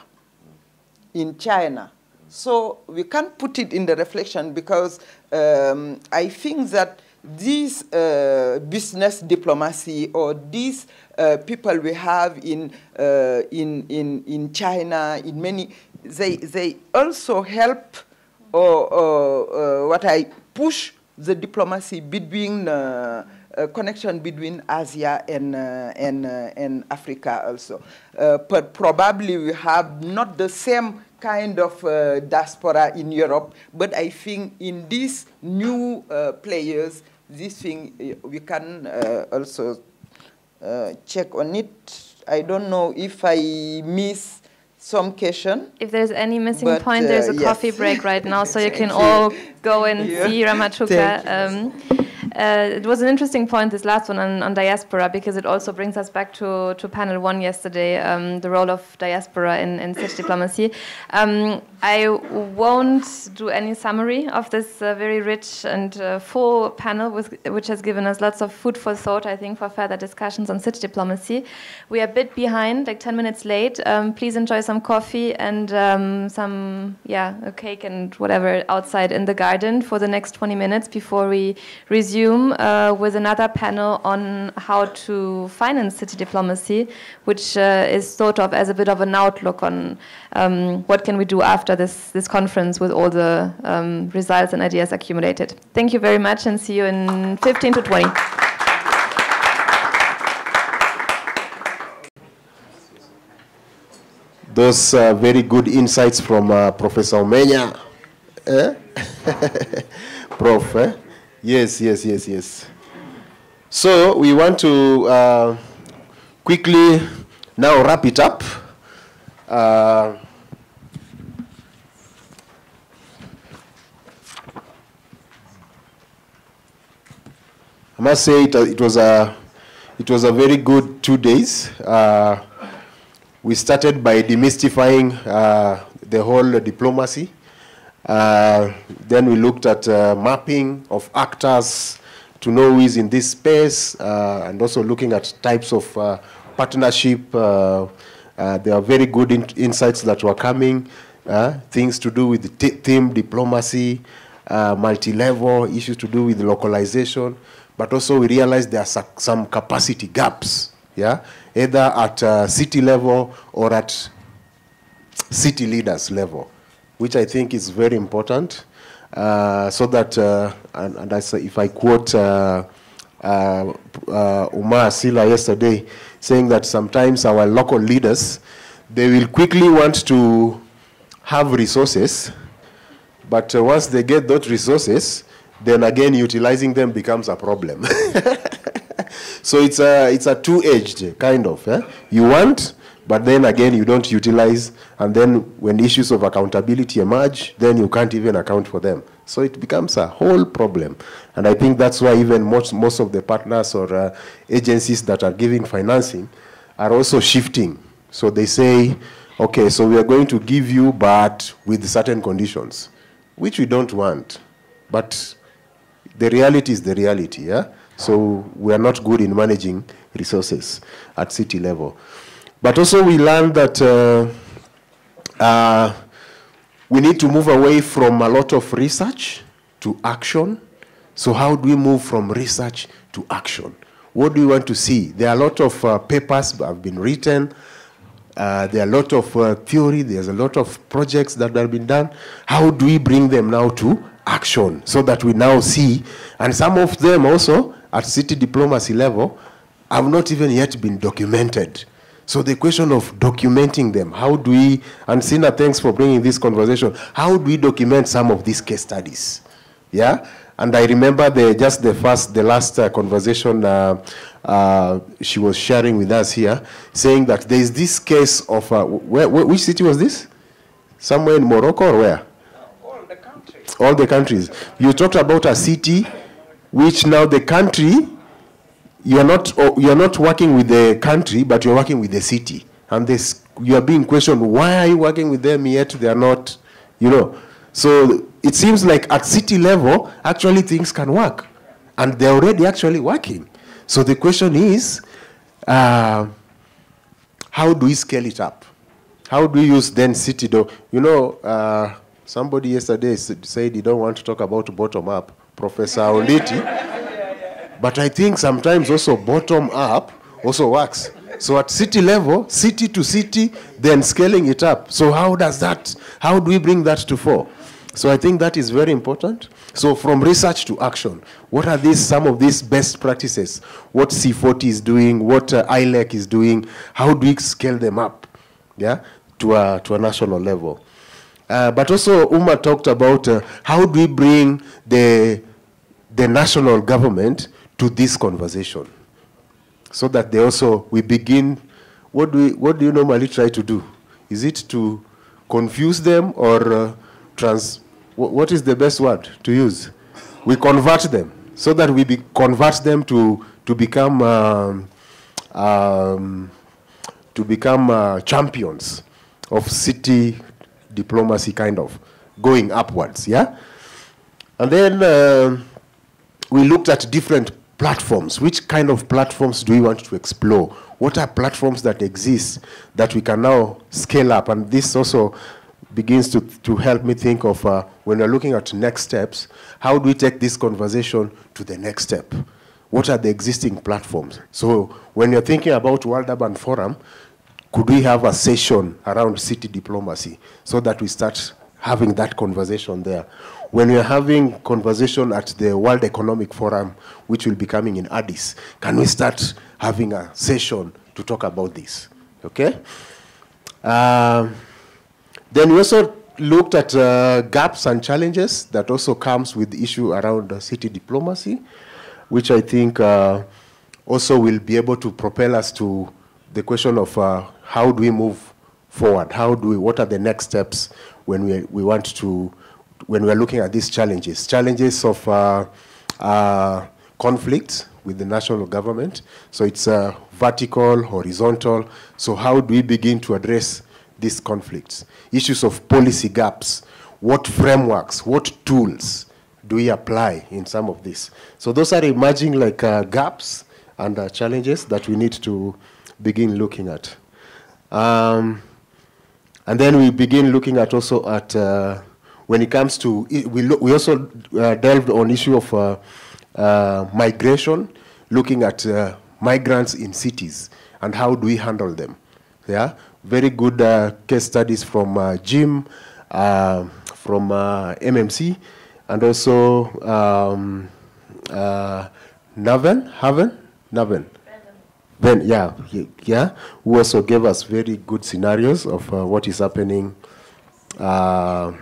S3: in China. So we can't put it in the reflection because I think that this business diplomacy or these people we have in China, in many, they also help what I push the diplomacy between connection between Asia and Africa also. But probably we have not the same kind of diaspora in Europe, but I think in these new players, this thing we can also check on it. I don't know if I miss some question.
S2: If there's any missing point, there's a coffee break right now, so you can all go and see Rahmatouca. It was an interesting point, this last one on diaspora, because it also brings us back to panel 1 yesterday, the role of diaspora in such diplomacy. I won't do any summary of this very rich and full panel, which has given us lots of food for thought, I think, for further discussions on such diplomacy. We are a bit behind, like 10 minutes late. Please enjoy some coffee and a cake and whatever outside in the garden for the next 20 minutes before we resume with another panel on how to finance city diplomacy, which is thought of as a bit of an outlook on what can we do after this conference with all the results and ideas accumulated. Thank you very much and see you in 15 to 20.
S10: Those very good insights from Professor Omenya. Prof, eh? Yes. So we want to quickly now wrap it up. I must say it was a very good 2 days. We started by demystifying the whole diplomacy. Then we looked at mapping of actors to know who is in this space, and also looking at types of partnership. There are very good insights that were coming, things to do with theme diplomacy, multi-level, issues to do with localization. But also we realized there are some capacity gaps, either at city level or at city leaders level, which I think is very important, so that, and I say, if I quote Umar Sila yesterday, saying that sometimes our local leaders, they will quickly want to have resources, but once they get those resources, then again utilizing them becomes a problem. So it's a two-edged kind of. You want, but then again you don't utilize, and then when issues of accountability emerge, then you can't even account for them. So it becomes a whole problem. And I think that's why even most of the partners or agencies that are giving financing are also shifting. So they say, okay, so we are going to give you, but with certain conditions, which we don't want. But the reality is the reality, So we are not good in managing resources at city level. But also we learned that we need to move away from a lot of research to action. So how do we move from research to action? What do we want to see? There are a lot of papers that have been written. There are a lot of theory. There's a lot of projects that have been done. How do we bring them now to action so that we now see? And some of them also at city diplomacy level have not even yet been documented. So the question of documenting them, how do we, and Sina, thanks for bringing this conversation, how do we document some of these case studies? And I remember the last conversation she was sharing with us here, saying that there is this case of, which city was this? Somewhere in Morocco or where?
S3: All the countries.
S10: All the countries. You talked about a city which now the country, you're not working with the country, but you're working with the city. And this, you are being questioned, why are you working with them yet they are not, you know. So it seems like at city level, actually things can work. And they're already actually working. So the question is, how do we scale it up? How do we use then city? You know, somebody yesterday said he don't want to talk about bottom up, Professor Oliti. But I think sometimes also bottom up also works. So at city level, city to city, then scaling it up. So how do we bring that to fore? So I think that is very important. So from research to action, what are some of these best practices? What C40 is doing, what ILEC is doing, how do we scale them up, yeah, to a national level? But also Uma talked about how do we bring the national government to this conversation, so that we begin. What do you normally try to do? Is it to confuse them or what is the best word to use? We convert them, so that we convert them to become champions of city diplomacy, kind of going upwards, yeah. And then we looked at different platforms. Which kind of platforms do we want to explore? What are platforms that exist that we can now scale up? And this also begins to help me think of when we're looking at next steps, how do we take this conversation to the next step? What are the existing platforms? So when you're thinking about World Urban Forum, could we have a session around city diplomacy so that we start having that conversation there? When we're having conversation at the World Economic Forum, which will be coming in Addis, can we start having a session to talk about this? Okay? Then we also looked at gaps and challenges that also comes with the issue around city diplomacy, which I think also will be able to propel us to the question of how do we move forward? What are the next steps when we want to, when we're looking at these challenges of conflict with the national government. So it's vertical, horizontal. So how do we begin to address these conflicts? Issues of policy gaps. What frameworks, what tools do we apply in some of this? So those are emerging like gaps and challenges that we need to begin looking at. And then we begin looking at also at, when it comes to, we also delved on issue of migration, looking at migrants in cities and how do we handle them. Yeah, very good case studies from Jim, from MMC, and also Naven, yeah, who also gave us very good scenarios of what is happening. And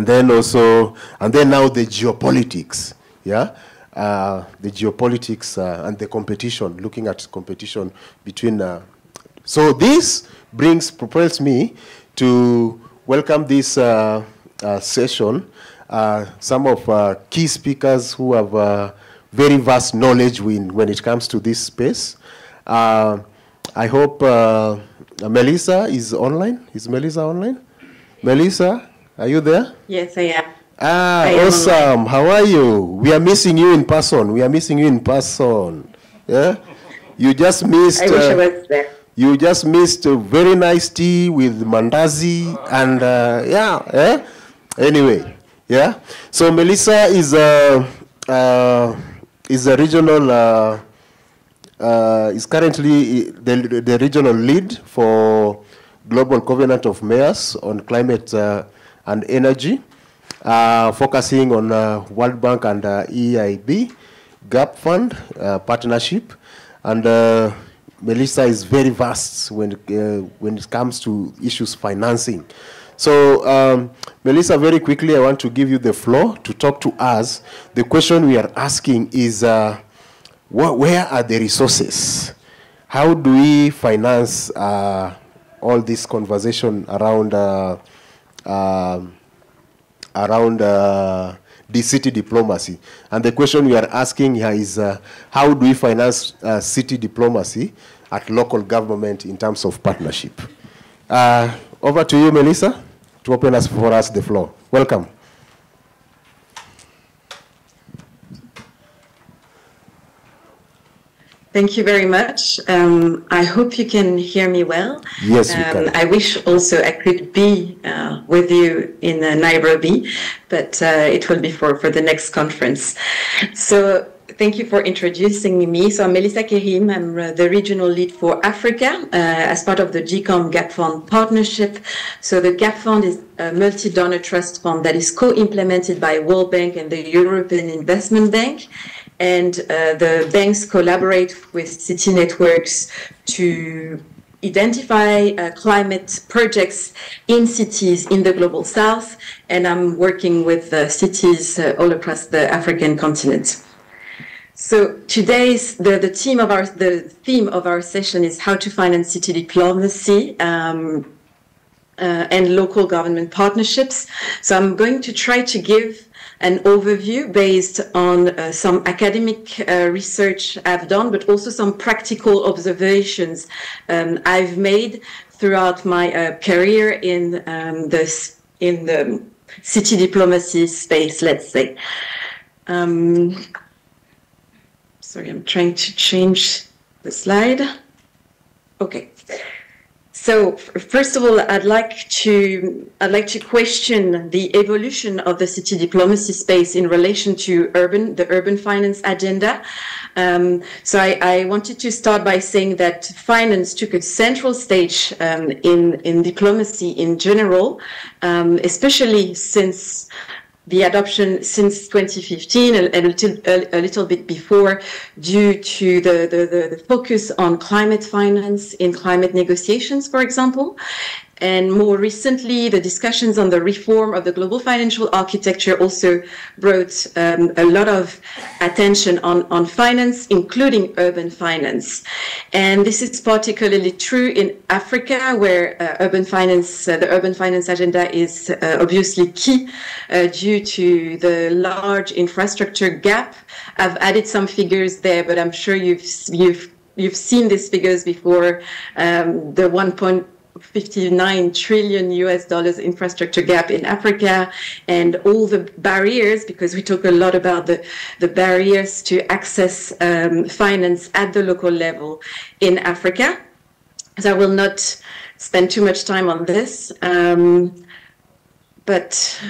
S10: then now the geopolitics, yeah, the geopolitics and the competition, looking at competition between. So this propels me to welcome this session. Some of key speakers who have very vast knowledge when it comes to this space. I hope Melissa is online. Is Melissa online? Melissa, are you there?
S11: Yes, I am.
S10: Awesome. How are you? We are missing you in person. Yeah? You just missed...
S11: I wish I was there.
S10: You just missed a very nice tea with mandazi and Anyway, yeah. So Melissa is a regional, is currently the regional lead for Global Covenant of Mayors on climate and energy, focusing on World Bank and EIB, GAP Fund partnership, and Melissa is very vast when it comes to issues financing. So, Melissa, very quickly, I want to give you the floor to talk to us. The question we are asking is, where are the resources? How do we finance all this conversation around the city diplomacy? And the question we are asking here is, how do we finance city diplomacy at local government in terms of partnership? Over to you, Melissa, to open for us the floor. Welcome.
S11: Thank you very much. I hope you can hear me well.
S10: Yes, we can.
S11: I wish also I could be with you in Nairobi, but it will be for the next conference. So thank you for introducing me. So I'm Melissa Kerim. I'm the regional lead for Africa as part of the GCOM Gap Fund partnership. So the Gap Fund is a multi-donor trust fund that is co-implemented by World Bank and the European Investment Bank. And the banks collaborate with city networks to identify climate projects in cities in the global south. And I'm working with cities all across the African continent. So today's the theme of our session is how to finance city diplomacy and local government partnerships. So I'm going to try to give an overview based on some academic research I've done, but also some practical observations I've made throughout my career in the city diplomacy space, let's say. Sorry, I'm trying to change the slide. Okay. So first of all, I'd like to question the evolution of the city diplomacy space in relation to the urban finance agenda. So I wanted to start by saying that finance took a central stage in diplomacy in general, especially since the adoption since 2015, a little bit before, due to the focus on climate finance in climate negotiations, for example. And more recently, the discussions on the reform of the global financial architecture also brought a lot of attention on finance, including urban finance. And this is particularly true in Africa, where the urban finance agenda is obviously key due to the large infrastructure gap. I've added some figures there, but I'm sure you've seen these figures before. The 1.59 trillion US dollars infrastructure gap in Africa, and all the barriers, because we talk a lot about the barriers to access finance at the local level in Africa. So I will not spend too much time on this, but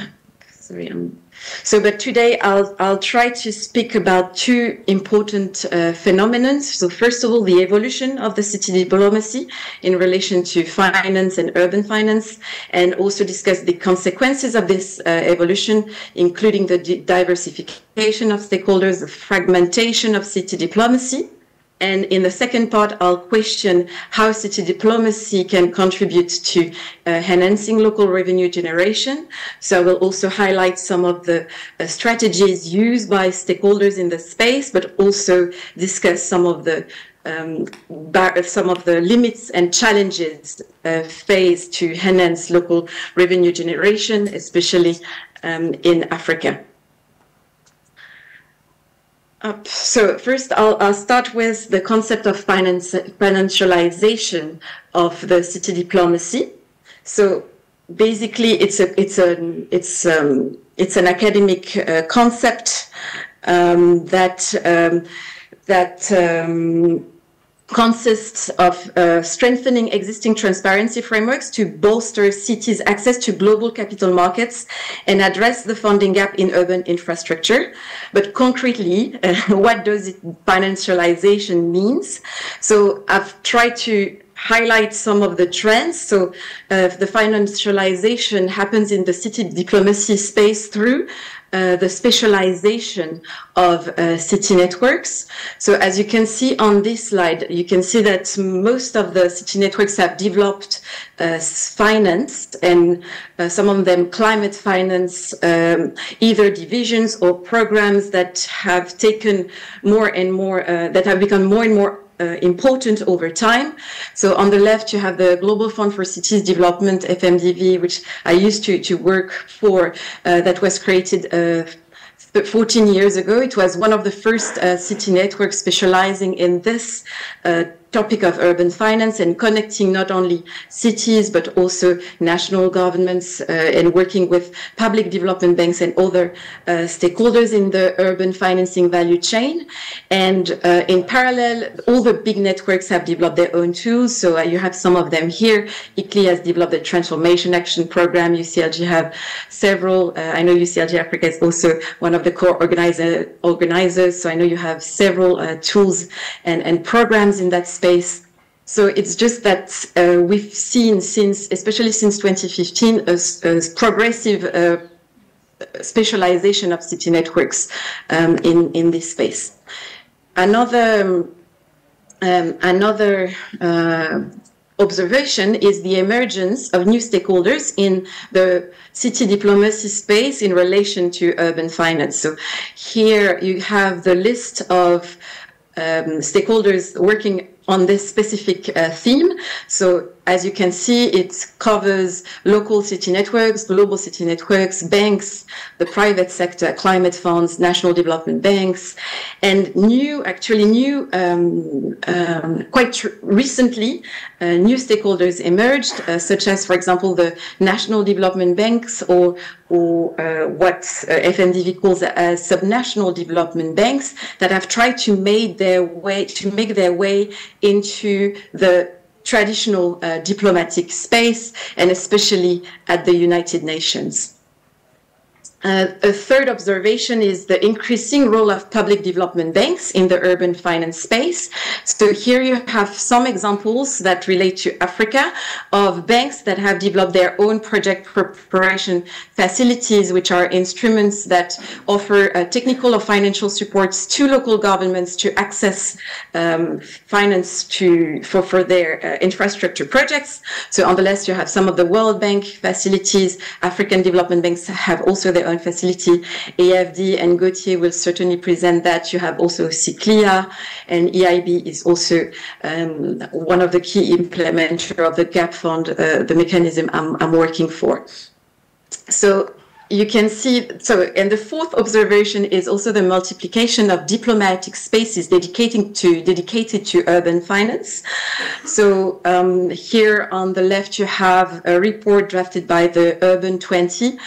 S11: today I'll try to speak about two important phenomena. So first of all, the evolution of the city diplomacy in relation to finance and urban finance, and also discuss the consequences of this evolution, including the diversification of stakeholders, the fragmentation of city diplomacy. And in the second part, I'll question how city diplomacy can contribute to enhancing local revenue generation. So I will also highlight some of the strategies used by stakeholders in the space, but also discuss some of the limits and challenges faced to enhance local revenue generation, especially in Africa. So first, I'll start with the concept of financialization of the city diplomacy. So basically, it's an academic concept that consists of strengthening existing transparency frameworks to bolster cities' access to global capital markets and address the funding gap in urban infrastructure. But concretely, what does financialization mean? So I've tried to highlight some of the trends. So the financialization happens in the city diplomacy space through the specialization of city networks. So as you can see on this slide, you can see that most of the city networks have developed finance, and some of them climate finance, either divisions or programs that have taken more and more, that have become more and more important over time. So on the left, you have the Global Fund for Cities Development, FMDV, which I used to work for, that was created 14 years ago. It was one of the first city networks specializing in this topic of urban finance and connecting not only cities but also national governments and working with public development banks and other stakeholders in the urban financing value chain. And in parallel, all the big networks have developed their own tools. So you have some of them here. ICLI has developed the Transformation Action Program. UCLG have several. I know UCLG Africa is also one of the core organizers. So I know you have several tools and programs in that space. So it's just that we've seen especially since 2015, a progressive specialization of city networks in this space. Another observation is the emergence of new stakeholders in the city diplomacy space in relation to urban finance. So here you have the list of stakeholders working on this specific theme. So as you can see, it covers local city networks, global city networks, banks, the private sector, climate funds, national development banks, and quite recently, new stakeholders emerged, such as, for example, the national development banks or what FMDV calls as subnational development banks that have tried to make their way into the traditional diplomatic space, and especially at the United Nations. A third observation is the increasing role of public development banks in the urban finance space. So here you have some examples that relate to Africa of banks that have developed their own project preparation facilities, which are instruments that offer technical or financial supports to local governments to access finance for their infrastructure projects. So on the left, you have some of the World Bank facilities. African development banks have also their own facility. AFD and Gauthier will certainly present that. You have also CICLIA, and EIB is also one of the key implementers of the GAP fund, the mechanism I'm working for. So you can see, and the fourth observation is also the multiplication of diplomatic spaces dedicated to urban finance. So here on the left, you have a report drafted by the Urban 20,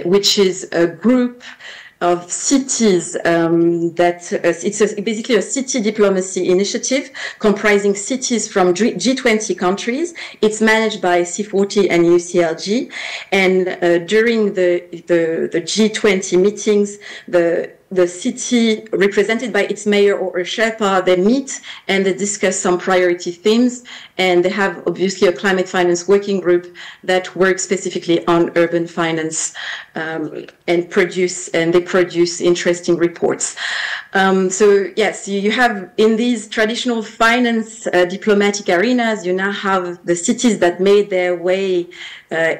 S11: which is a group of cities it's basically a city diplomacy initiative comprising cities from G20 countries. It's managed by C40 and UCLG, and during the G20 meetings, the city represented by its mayor or a Sherpa, they meet and they discuss some priority themes, and they have obviously a climate finance working group that works specifically on urban finance and they produce interesting reports. So yes, you have in these traditional finance diplomatic arenas, you now have the cities that made their way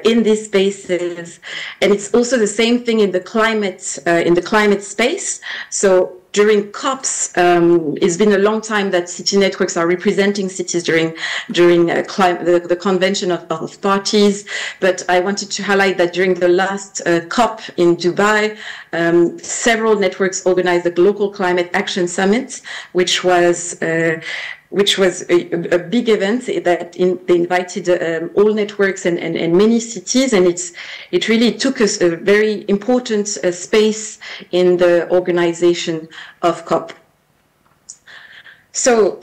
S11: in these spaces, and it's also the same thing in the climate space. So during COPs, it's been a long time that city networks are representing cities during the convention of parties. But I wanted to highlight that during the last COP in Dubai, several networks organized the Global Climate Action Summit, which was a big event that they invited all networks and many cities, and it really took us a very important space in the organization of COP. So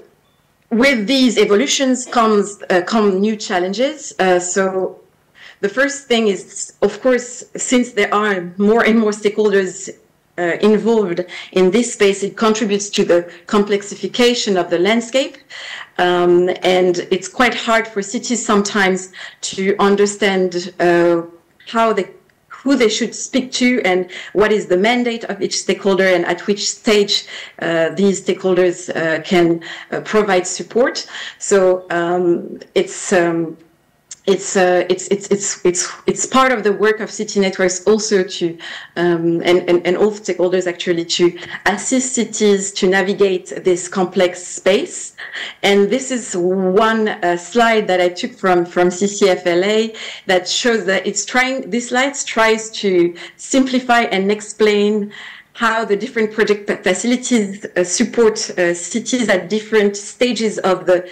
S11: with these evolutions come new challenges. So the first thing is, of course, since there are more and more stakeholders involved in this space, it contributes to the complexification of the landscape. And it's quite hard for cities sometimes to understand who they should speak to and what is the mandate of each stakeholder and at which stage these stakeholders can provide support. So it's part of the work of city networks also to and all stakeholders actually to assist cities to navigate this complex space. And this is one slide that I took from CCFLA that shows that this slide tries to simplify and explain how the different project facilities support cities at different stages of the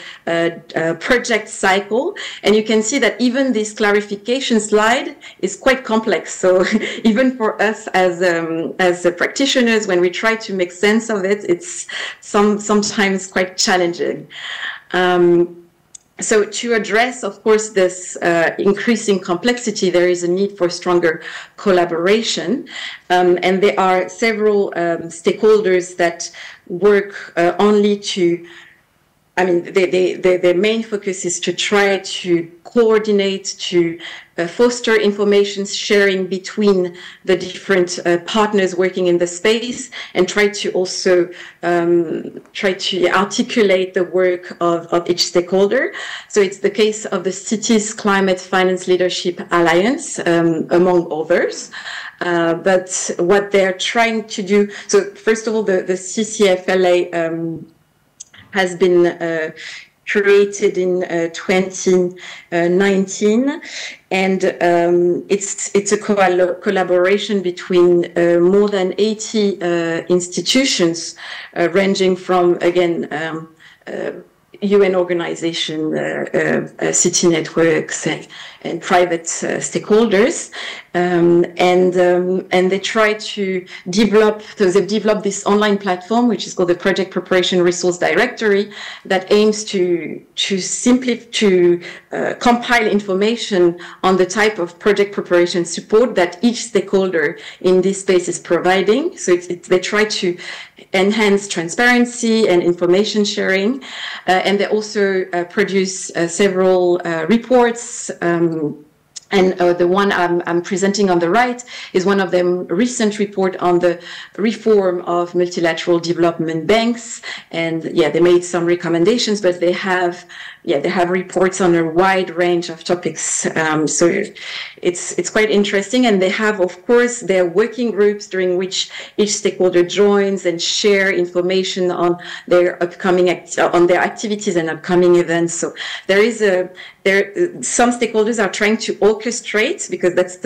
S11: project cycle. And you can see that even this clarification slide is quite complex. So even for us as practitioners, when we try to make sense of it, it's sometimes quite challenging. So to address, of course, this increasing complexity, there is a need for stronger collaboration. And there are several stakeholders that work only to, their main focus is to try to coordinate, to foster information sharing between the different partners working in the space, and try to also articulate the work of each stakeholder. So it's the case of the Cities Climate Finance Leadership Alliance, among others. But what they're trying to do, so first of all, the CCFLA has been created in 2019, and it's a collaboration between more than 80 institutions, ranging from, again, UN organization, city networks, and private stakeholders, and they try to develop. So they've developed this online platform, which is called the Project Preparation Resource Directory, that aims to compile information on the type of project preparation support that each stakeholder in this space is providing. So they try to enhance transparency and information sharing, and they also produce several reports. And the one I'm presenting on the right is one of them recent report on the reform of multilateral development banks. And yeah, they made some recommendations, but they have reports on a wide range of topics. So it's quite interesting. And they have, of course, their working groups during which each stakeholder joins and share information on their on their activities and upcoming events. So some stakeholders are trying to orchestrate, because that's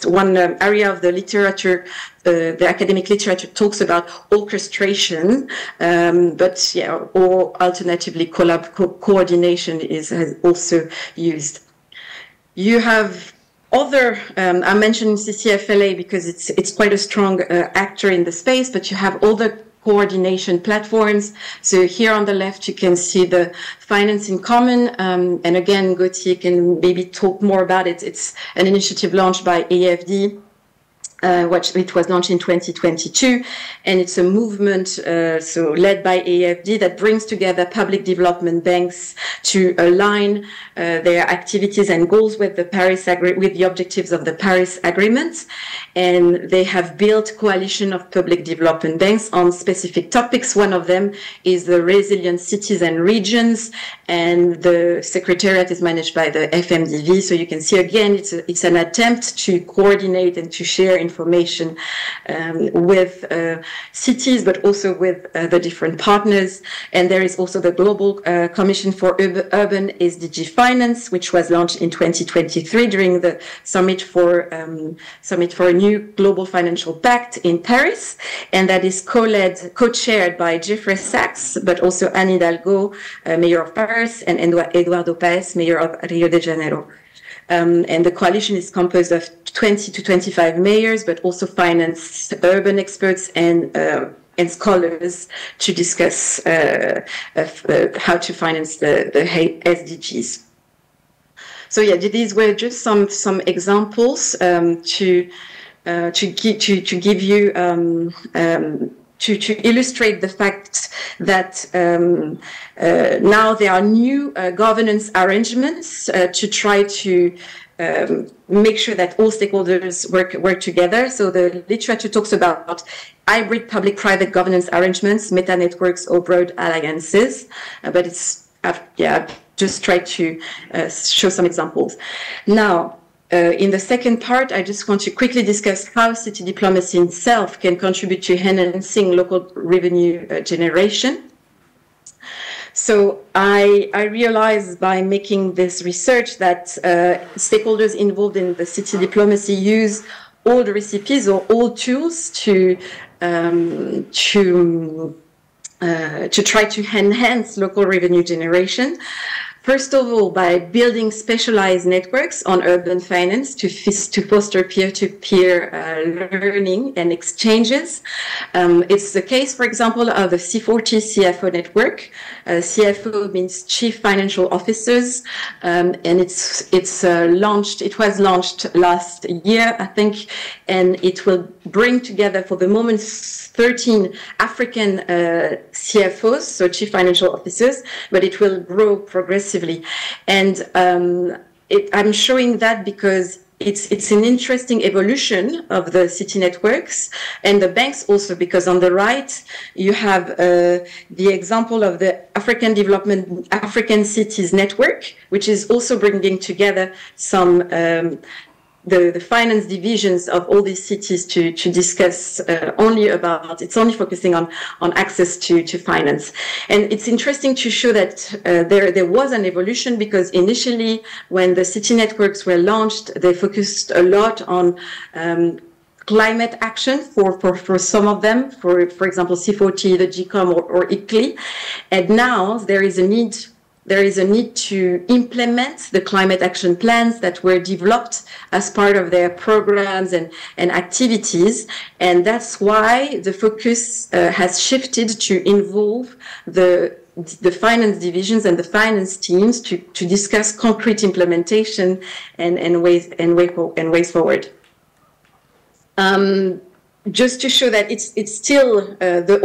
S11: one area of the literature, the academic literature talks about orchestration, but yeah, or alternatively coordination is also used. You have other, I'm mentioning CCFLA because it's quite a strong actor in the space, but you have other coordination platforms. So here on the left, you can see the Finance in Common. And again, Gauthier can maybe talk more about it. It's an initiative launched by AFD. It was launched in 2022, and it's a movement led by AFD that brings together public development banks to align their activities and goals with the objectives of the Paris Agreement. And they have built coalition of public development banks on specific topics. One of them is the resilient cities and regions, and the secretariat is managed by the FMDV. So you can see again, it's an attempt to coordinate and to share information with cities, but also with the different partners. And there is also the Global Commission for Urban SDG Finance, which was launched in 2023 during the Summit for a New Global Financial Pact in Paris. And that is co-chaired by Jeffrey Sachs, but also Anne Hidalgo, Mayor of Paris, and Eduardo Paes, Mayor of Rio de Janeiro. And the coalition is composed of 20 to 25 mayors, but also finance urban experts and scholars to discuss how to finance the SDGs. So yeah, these were just some examples to give you to illustrate the fact that now there are new governance arrangements to try to make sure that all stakeholders work together. So the literature talks about hybrid public-private governance arrangements, meta-networks, or broad alliances. But it's, I've just tried to show some examples. Now, in the second part, I just want to quickly discuss how city diplomacy itself can contribute to enhancing local revenue generation. So I realized by making this research that stakeholders involved in the city diplomacy use all the recipes or all tools to try to enhance local revenue generation. First of all, by building specialized networks on urban finance to foster peer-to-peer learning and exchanges. It's the case, for example, of the C40 CFO network. CFO means Chief Financial Officers, and it was launched last year, I think, and it will bring together, for the moment, 13 African CFOs, so Chief Financial Officers, but it will grow progressively. And I'm showing that because it's an interesting evolution of the city networks and the banks also, because on the right you have the example of the African Cities Network, which is also bringing together some the finance divisions of all these cities to discuss it's only focusing on access to finance. And it's interesting to show that there was an evolution, because initially when the city networks were launched, they focused a lot on climate action for some of them, for example, C40, the GCOM or ICLI. And now there is a need to implement the climate action plans that were developed as part of their programs and activities. And that's why the focus has shifted to involve the finance divisions and the finance teams to discuss concrete implementation and ways forward. Just to show that it's still the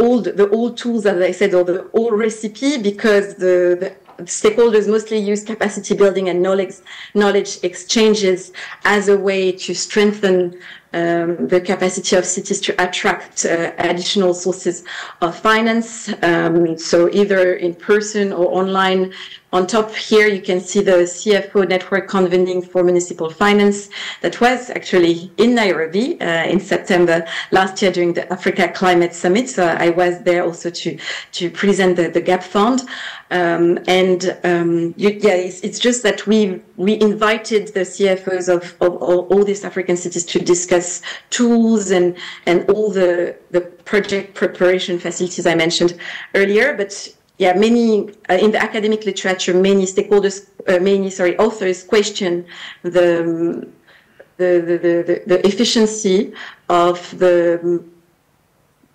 S11: old tools, as I said, or the old recipe, because the stakeholders mostly use capacity building and knowledge exchanges as a way to strengthen the capacity of cities to attract additional sources of finance. So either in person or online. On top here, you can see the CFO network convening for municipal finance that was actually in Nairobi in September last year during the Africa Climate Summit. So I was there also to present the GAP Fund. It's just that we invited the CFOs of all these African cities to discuss tools and all the project preparation facilities I mentioned earlier. But yeah, many in the academic literature, many authors question the efficiency of the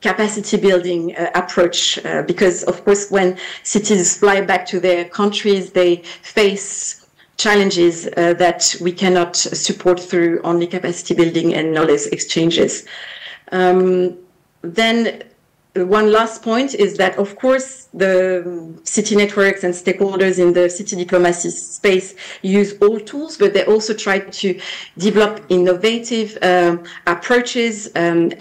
S11: capacity building approach, because of course when cities fly back to their countries, they face challenges that we cannot support through only capacity building and knowledge exchanges. Then one last point is that, of course, the city networks and stakeholders in the city diplomacy space use all tools, but they also try to develop innovative approaches. And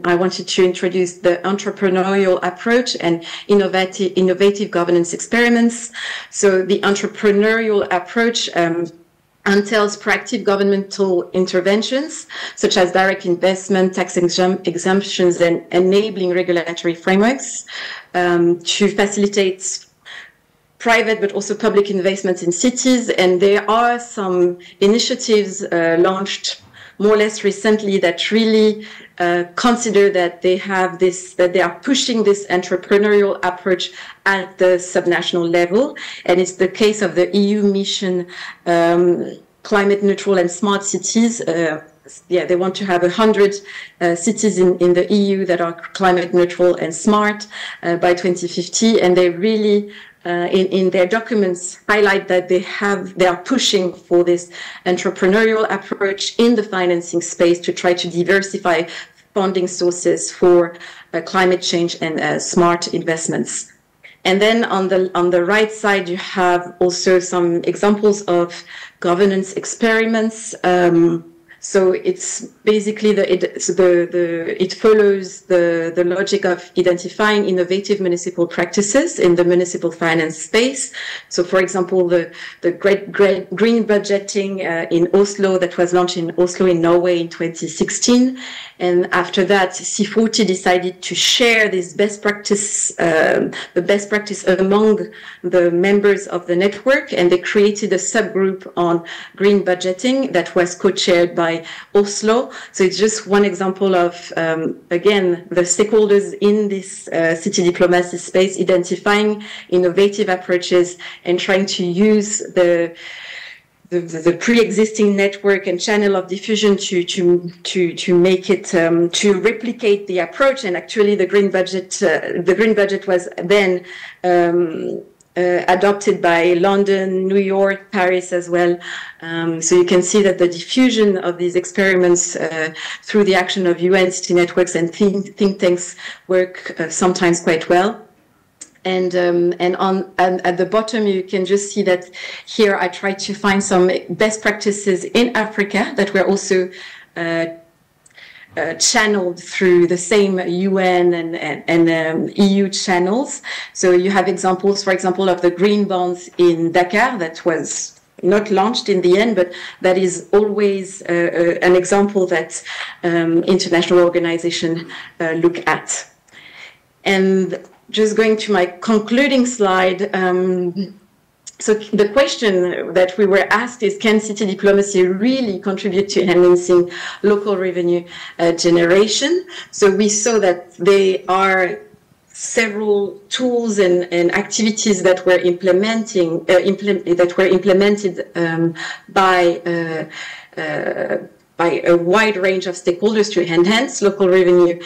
S11: I wanted to introduce the entrepreneurial approach and innovative governance experiments. So the entrepreneurial approach entails proactive governmental interventions, such as direct investment, tax exemptions, and enabling regulatory frameworks to facilitate private but also public investments in cities. And there are some initiatives launched more or less recently that really consider that they are pushing this entrepreneurial approach at the subnational level. And it's the case of the EU mission climate neutral and smart cities. They want to have 100 cities in the EU that are climate neutral and smart by 2050. And they really in their documents highlight that they are pushing for this entrepreneurial approach in the financing space to try to diversify funding sources for climate change and smart investments. And then on the right side, you have also some examples of governance experiments. So it's basically it follows the logic of identifying innovative municipal practices in the municipal finance space. So, for example, the great green budgeting in Oslo that was launched in Oslo in Norway in 2016, and after that, C40 decided to share this best practice, the best practice among the members of the network, and they created a subgroup on green budgeting that was co-chaired by Oslo. So it's just one example of, again, the stakeholders in this city diplomacy space identifying innovative approaches and trying to use the pre-existing network and channel of diffusion to make it to replicate the approach. And actually, the green budget was then adopted by London, New York, Paris as well. So you can see that the diffusion of these experiments through the action of UN city networks and think tanks work sometimes quite well. And at the bottom, you can just see that here I tried to find some best practices in Africa that were also channeled through the same UN and EU channels. So you have examples, for example, of the green bonds in Dakar that was not launched in the end, but that is always an example that international organizations look at. And just going to my concluding slide, so the question that we were asked is, can city diplomacy really contribute to enhancing local revenue generation? So we saw that there are several tools and activities that were implemented by a wide range of stakeholders to enhance local revenue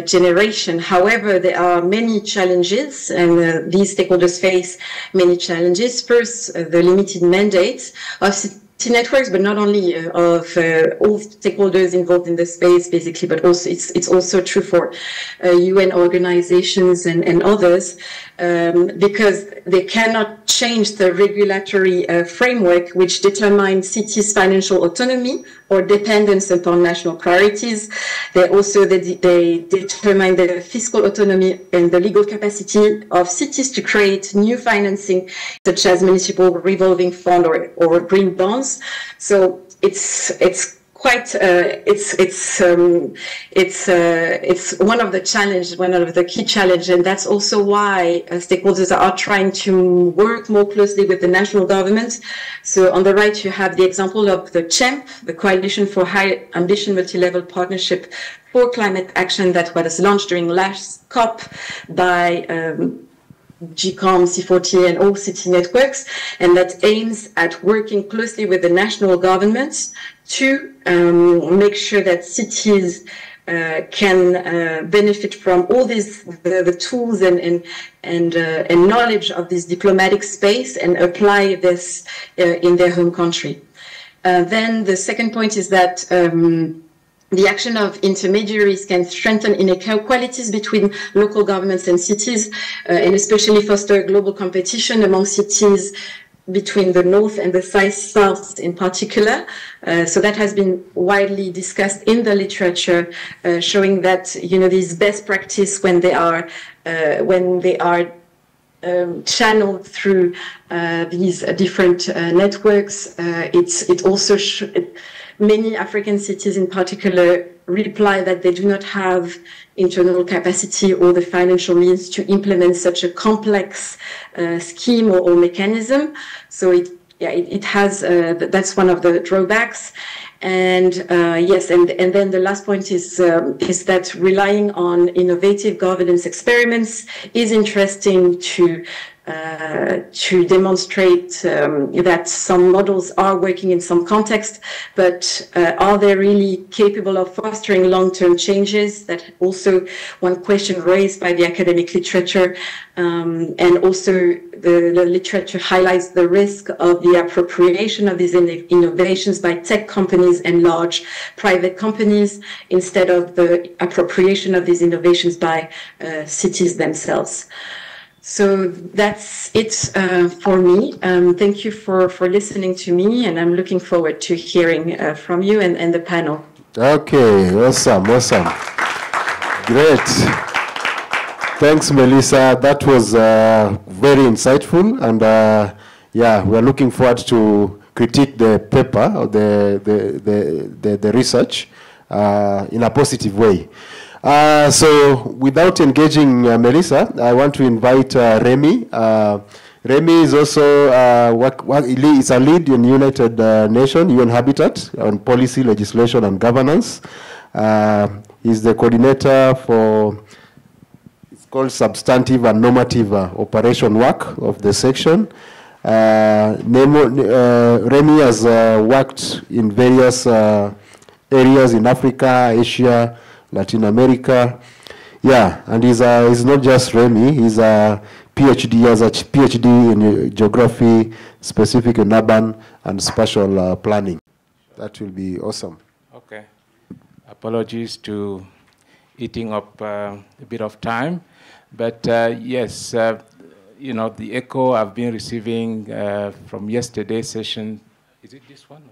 S11: generation. However, there are many challenges, and these stakeholders face many challenges. First, the limited mandate of city networks, but not only of all stakeholders involved in the space, basically, but also it's also true for UN organizations and others, because they cannot change the regulatory framework which determines cities' financial autonomy or dependence upon national priorities. They determine the fiscal autonomy and the legal capacity of cities to create new financing, such as municipal revolving fund or green bonds. So it's quite it's one of the key challenges, and that's also why stakeholders are trying to work more closely with the national governments. So on the right, you have the example of the CHEMP, the Coalition for High Ambition Multi-Level Partnership for Climate Action, that was launched during last COP by GCOM, C40, and all city networks, and that aims at working closely with the national governments to make sure that cities can benefit from all the tools and knowledge of this diplomatic space and apply this in their home country. Then the second point is that the action of intermediaries can strengthen inequalities between local governments and cities, and especially foster global competition among cities between the north and the south in particular. So that has been widely discussed in the literature, showing that these best practice when they are channeled through these different networks, it also many African cities in particular reply that they do not have internal capacity or the financial means to implement such a complex scheme or mechanism. So it has that's one of the drawbacks. And yes, and then the last point is that relying on innovative governance experiments is interesting to to demonstrate that some models are working in some context, but are they really capable of fostering long-term changes? That also one question raised by the academic literature, and also the literature highlights the risk of the appropriation of these innovations by tech companies and large private companies instead of the appropriation of these innovations by cities themselves. So that's it for me. Thank you for listening to me, and I'm looking forward to hearing from you and the panel.
S10: Okay, awesome. Great. Thanks, Melissa. That was very insightful, and yeah, we're looking forward to critique the paper or the research in a positive way. So without engaging Melissa, I want to invite Remy. Remy is also is a lead in United Nations, UN Habitat, on policy, legislation, and governance. He's the coordinator for, it's called substantive and normative operation work of the section. Remy has worked in various areas in Africa, Asia, Latin America, yeah, and he's not just Remy, he's a PhD, has a PhD in geography, specific in urban and spatial planning. That will be awesome.
S12: Okay. Apologies to eating up a bit of time, but yes, you know, the echo I've been receiving from yesterday's session, is it this one?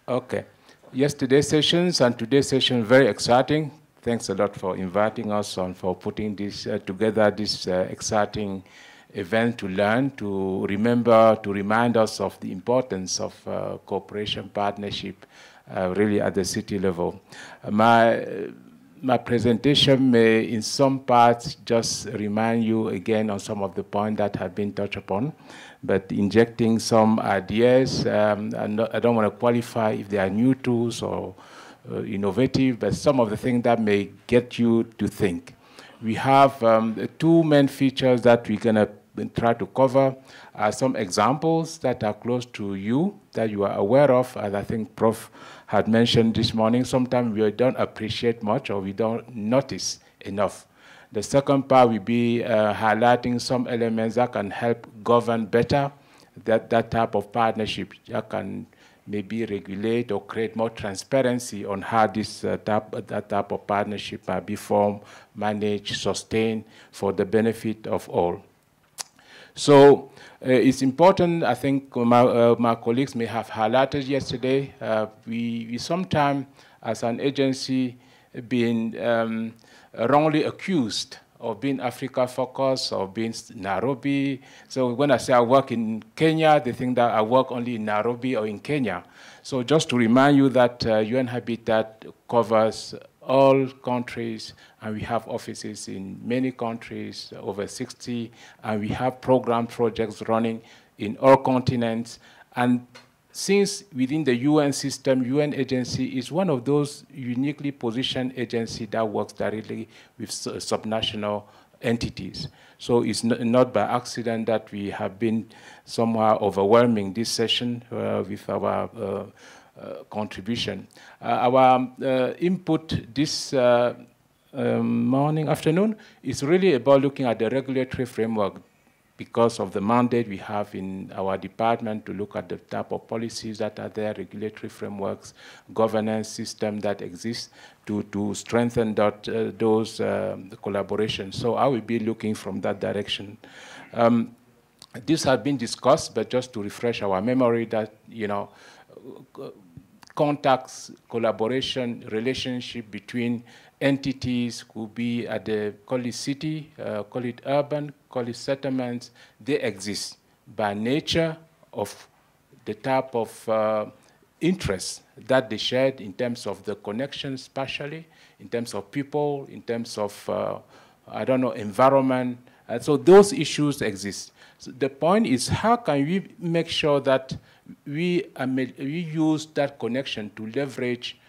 S12: Okay. Yesterday's sessions and today's session, very exciting. Thanks a lot for inviting us and for putting this together, this exciting event to learn, to remember, to remind us of the importance of cooperation, partnership, really at the city level. My presentation may, in some parts, just remind you again on some of the points that have been touched upon, but injecting some ideas. I don't want to qualify if they are new tools or innovative, but some of the things that may get you to think. We have two main features that we're going to try to cover. Some examples that are close to you, that you are aware of, as I think Prof had mentioned this morning. Sometimes we don't appreciate much or we don't notice enough. The second part will be highlighting some elements that can help govern better that type of partnership, that can maybe regulate or create more transparency on how this that type of partnership might be formed, managed, sustained for the benefit of all. So it's important, I think my colleagues may have highlighted yesterday, we sometimes as an agency been wrongly accused of being Africa-focused or being Nairobi. So when I say I work in Kenya, they think that I work only in Nairobi or in Kenya. So just to remind you that UN Habitat covers all countries, and we have offices in many countries, over 60, and we have program projects running in all continents. And since within the UN system, UN agency is one of those uniquely positioned agencies that works directly with subnational entities. So it's not by accident that we have been somehow overwhelming this session with our contribution. Our input this afternoon is really about looking at the regulatory framework, because of the mandate we have in our department to look at the type of policies that are there, regulatory frameworks, governance system that exists to strengthen those collaborations. So I will be looking from that direction. This has been discussed, but just to refresh our memory that, you know, contacts, collaboration, relationship between entities could be at the, call it city, call it urban, call it settlements. They exist by nature of the type of interests that they shared in terms of the connections spatially, in terms of people, in terms of, I don't know, environment. And so those issues exist. So the point is, how can we make sure that we use that connection to leverage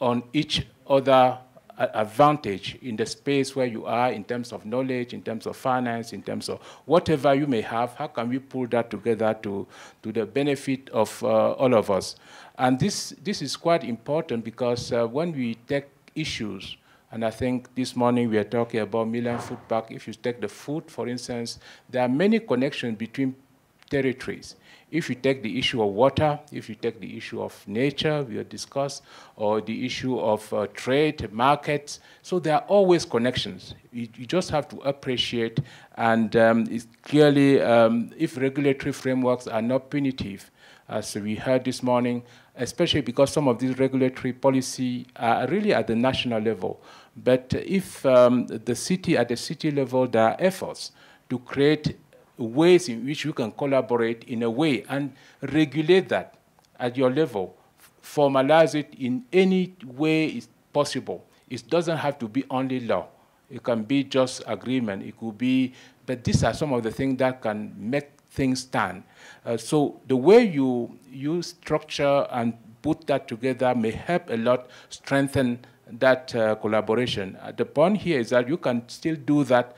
S12: on each other advantage in the space where you are in terms of knowledge, in terms of finance, in terms of whatever you may have. How can we pull that together to the benefit of all of us? And this is quite important because when we take issues, and I think this morning we are talking about Million Food Pact. If you take the food, for instance, there are many connections between territories. If you take the issue of water, if you take the issue of nature, we have discussed, or the issue of trade, markets, so there are always connections. You just have to appreciate, and it's clearly, if regulatory frameworks are not punitive, as we heard this morning, especially because some of these regulatory policy are really at the national level. But if at the city level, there are efforts to create ways in which you can collaborate in a way and regulate that at your level, formalize it in any way is possible. It doesn't have to be only law. It can be just agreement. It could be, but these are some of the things that can make things stand. So the way you structure and put that together may help a lot strengthen that collaboration. The point here is that you can still do that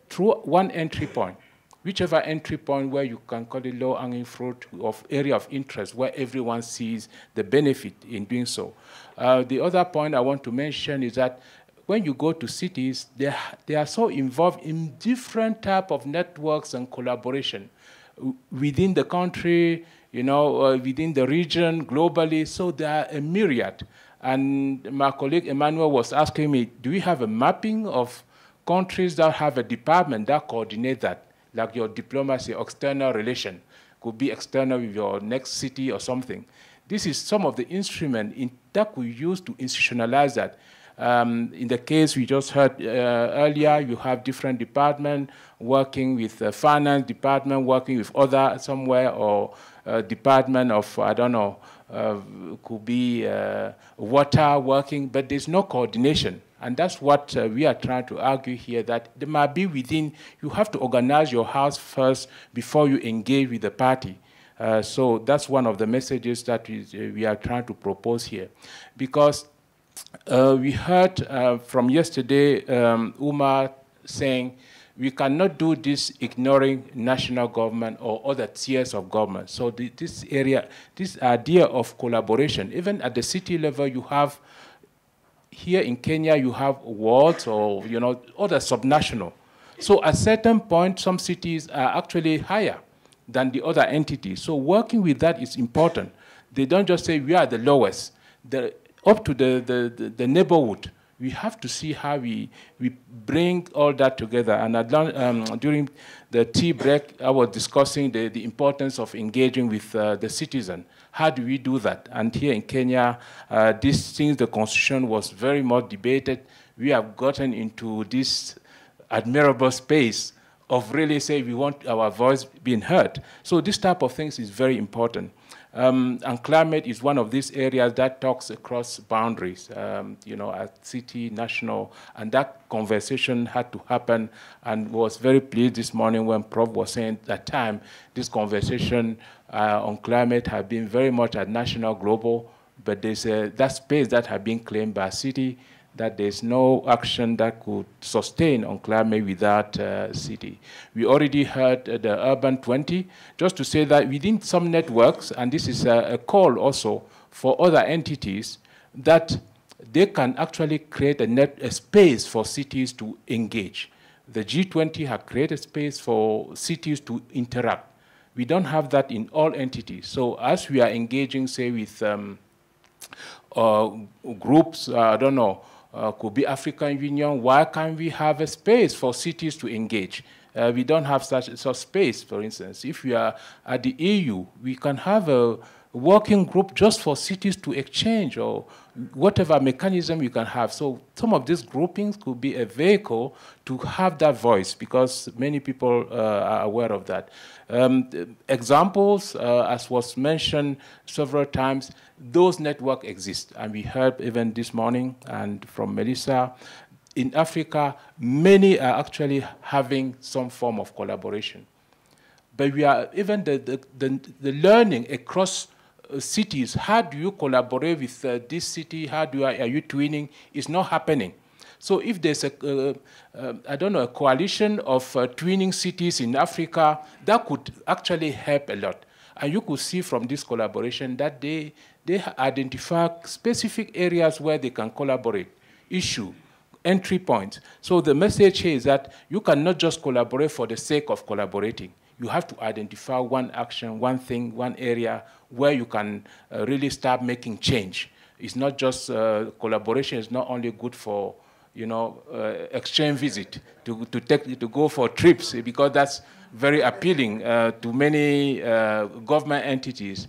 S12: through one entry point, whichever entry point where you can call it low-hanging fruit of area of interest where everyone sees the benefit in doing so. The other point I want to mention is that when you go to cities, they are so involved in different type of networks and collaboration within the country, within the region, globally, so there are a myriad. And my colleague Emmanuel was asking me, do we have a mapping of countries that have a department that coordinate that, like your diplomacy, external relation, could be external with your next city or something. This is some of the instruments that we use to institutionalize that. In the case we just heard earlier, you have different departments working with the finance department, working with other somewhere, or department of, I don't know, could be water working, but there's no coordination. And that's what we are trying to argue here, that there might be within, you have to organize your house first before you engage with the party. So that's one of the messages that we are trying to propose here. Because we heard from yesterday, Umar saying, we cannot do this ignoring national government or other tiers of government. So this idea of collaboration, even at the city level, you have, here in Kenya, you have wards or other subnational. So at a certain point, some cities are actually higher than the other entities. So working with that is important. They don't just say we are the lowest. Up to the neighborhood, we have to see how we bring all that together. And during the tea break, I was discussing the importance of engaging with the citizen. How do we do that? And here in Kenya, since the Constitution was very much debated, we have gotten into this admirable space of really saying we want our voice being heard. So this type of things is very important. And climate is one of these areas that talks across boundaries, at city, national, and that conversation had to happen, and was very pleased this morning when Prof was saying at that time, this conversation on climate had been very much at national, global, but there's that space that had been claimed by city, that there's no action that could sustain on climate without city. We already heard the Urban 20, just to say that within some networks, and this is a call also for other entities, that they can actually create a space for cities to engage. The G20 have created space for cities to interact. We don't have that in all entities. So as we are engaging, say, with groups, I don't know, could be African Union, why can't we have a space for cities to engage? We don't have such space, for instance. If we are at the EU, we can have a working group just for cities to exchange, or whatever mechanism you can have. So some of these groupings could be a vehicle to have that voice, because many people are aware of that. Examples, as was mentioned several times, those networks exist. And we heard even this morning, and from Melissa, in Africa, many are actually having some form of collaboration. But we are, even the learning across cities. How do you collaborate with this city? How are you twinning? It's not happening. So if there's I don't know, a coalition of twinning cities in Africa, that could actually help a lot. And you could see from this collaboration that they identify specific areas where they can collaborate, issue, entry points. So the message here is that you cannot just collaborate for the sake of collaborating. You have to identify one action, one thing, one area where you can really start making change. It's not just collaboration is not only good for exchange visit, to go for trips, because that's very appealing to many government entities.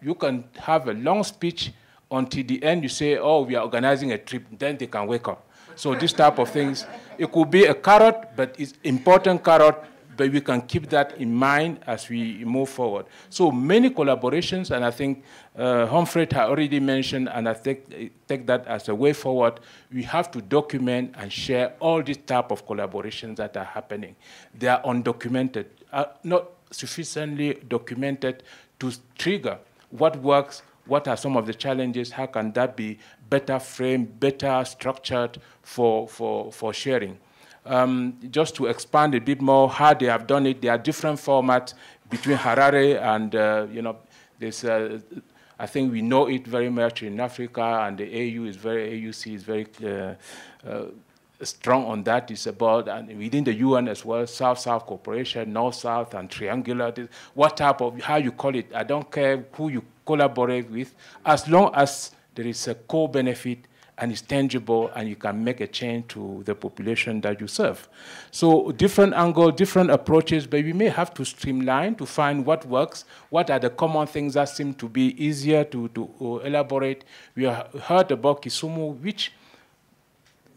S12: You can have a long speech until the end. You say, oh, we are organizing a trip, then they can wake up. So this type of things, it could be a carrot, but it's important carrot, but we can keep that in mind as we move forward. So many collaborations, and I think Humphrey had already mentioned, and I take that as a way forward. We have to document and share all these type of collaborations that are happening. They are undocumented, not sufficiently documented to trigger what works, what are some of the challenges, how can that be better framed, better structured for sharing. Just to expand a bit more how they have done it, there are different formats between Harare and, there's, I think we know it very much in Africa, and the AUC is very strong on that. It's about, and within the UN as well, South-South cooperation, North-South and triangular, what type of, how you call it, I don't care who you collaborate with, as long as there is a co-benefit and it's tangible and you can make a change to the population that you serve. So different angles, different approaches, but we may have to streamline to find what works, what are the common things that seem to be easier to elaborate. We have heard about Kisumu, which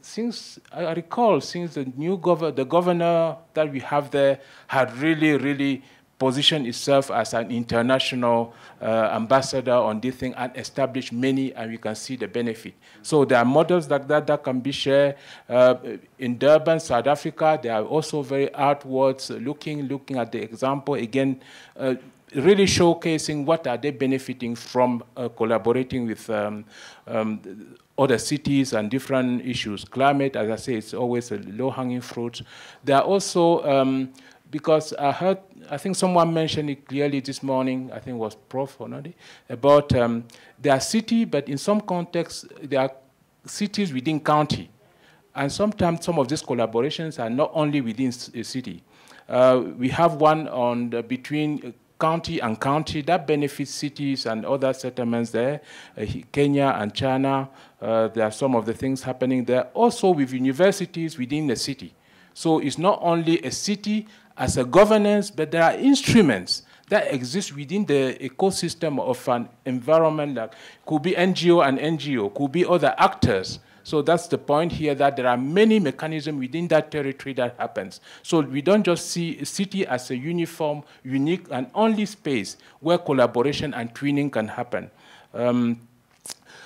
S12: since I recall, since the new the governor that we have there had really positioned itself as an international ambassador on this thing and established many, and we can see the benefit. So there are models like that can be shared. In Durban, South Africa, they are also very outwards looking at the example, again, really showcasing what are they benefiting from collaborating with other cities and different issues. Climate, as I say, it's always a low-hanging fruit. There are also, because I think someone mentioned it clearly this morning, I think it was Prof. Honadi, about there are cities, but in some contexts, there are cities within county. And sometimes some of these collaborations are not only within a city. We have one between county and county that benefits cities and other settlements there, Kenya and China. There are some of the things happening there. Also with universities within the city. So it's not only a city as a governance, but there are instruments that exist within the ecosystem of an environment that could be NGO and NGO, could be other actors. So that's the point here, that there are many mechanisms within that territory that happens. So we don't just see a city as a uniform, unique, and only space where collaboration and twinning can happen.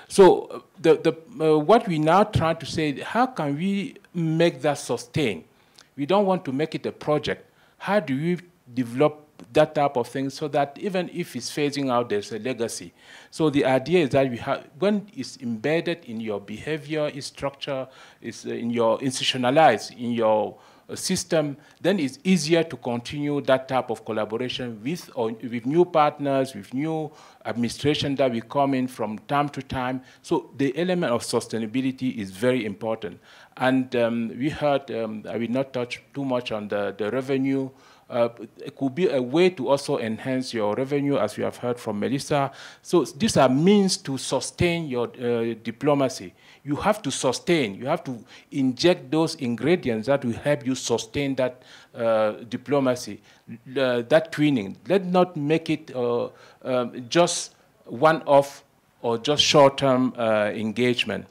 S12: So what we now try to say, how can we make that sustain? We don't want to make it a project. How do we develop that type of thing so that even if it's phasing out, there's a legacy? So the idea is that we have, when it's embedded in your behavior, its structure, it's in your institutionalized, in your system, then it's easier to continue that type of collaboration with new partners, with new administration that will come in from time to time. So the element of sustainability is very important. And we heard, I will not touch too much on the revenue. It could be a way to also enhance your revenue, as we have heard from Melissa. So these are means to sustain your diplomacy. You have to sustain, you have to inject those ingredients that will help you sustain that diplomacy, that twinning. Let's not make it just one-off or just short-term engagement.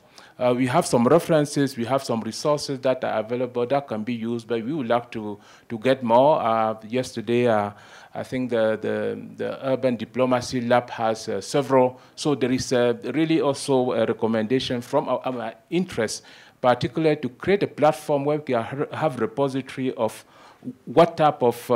S12: We have some references, we have some resources that are available that can be used, but we would like to get more. Yesterday, I think the Urban Diplomacy Lab has several. So there is really also a recommendation from our interest, particularly to create a platform where we can have repository of what type of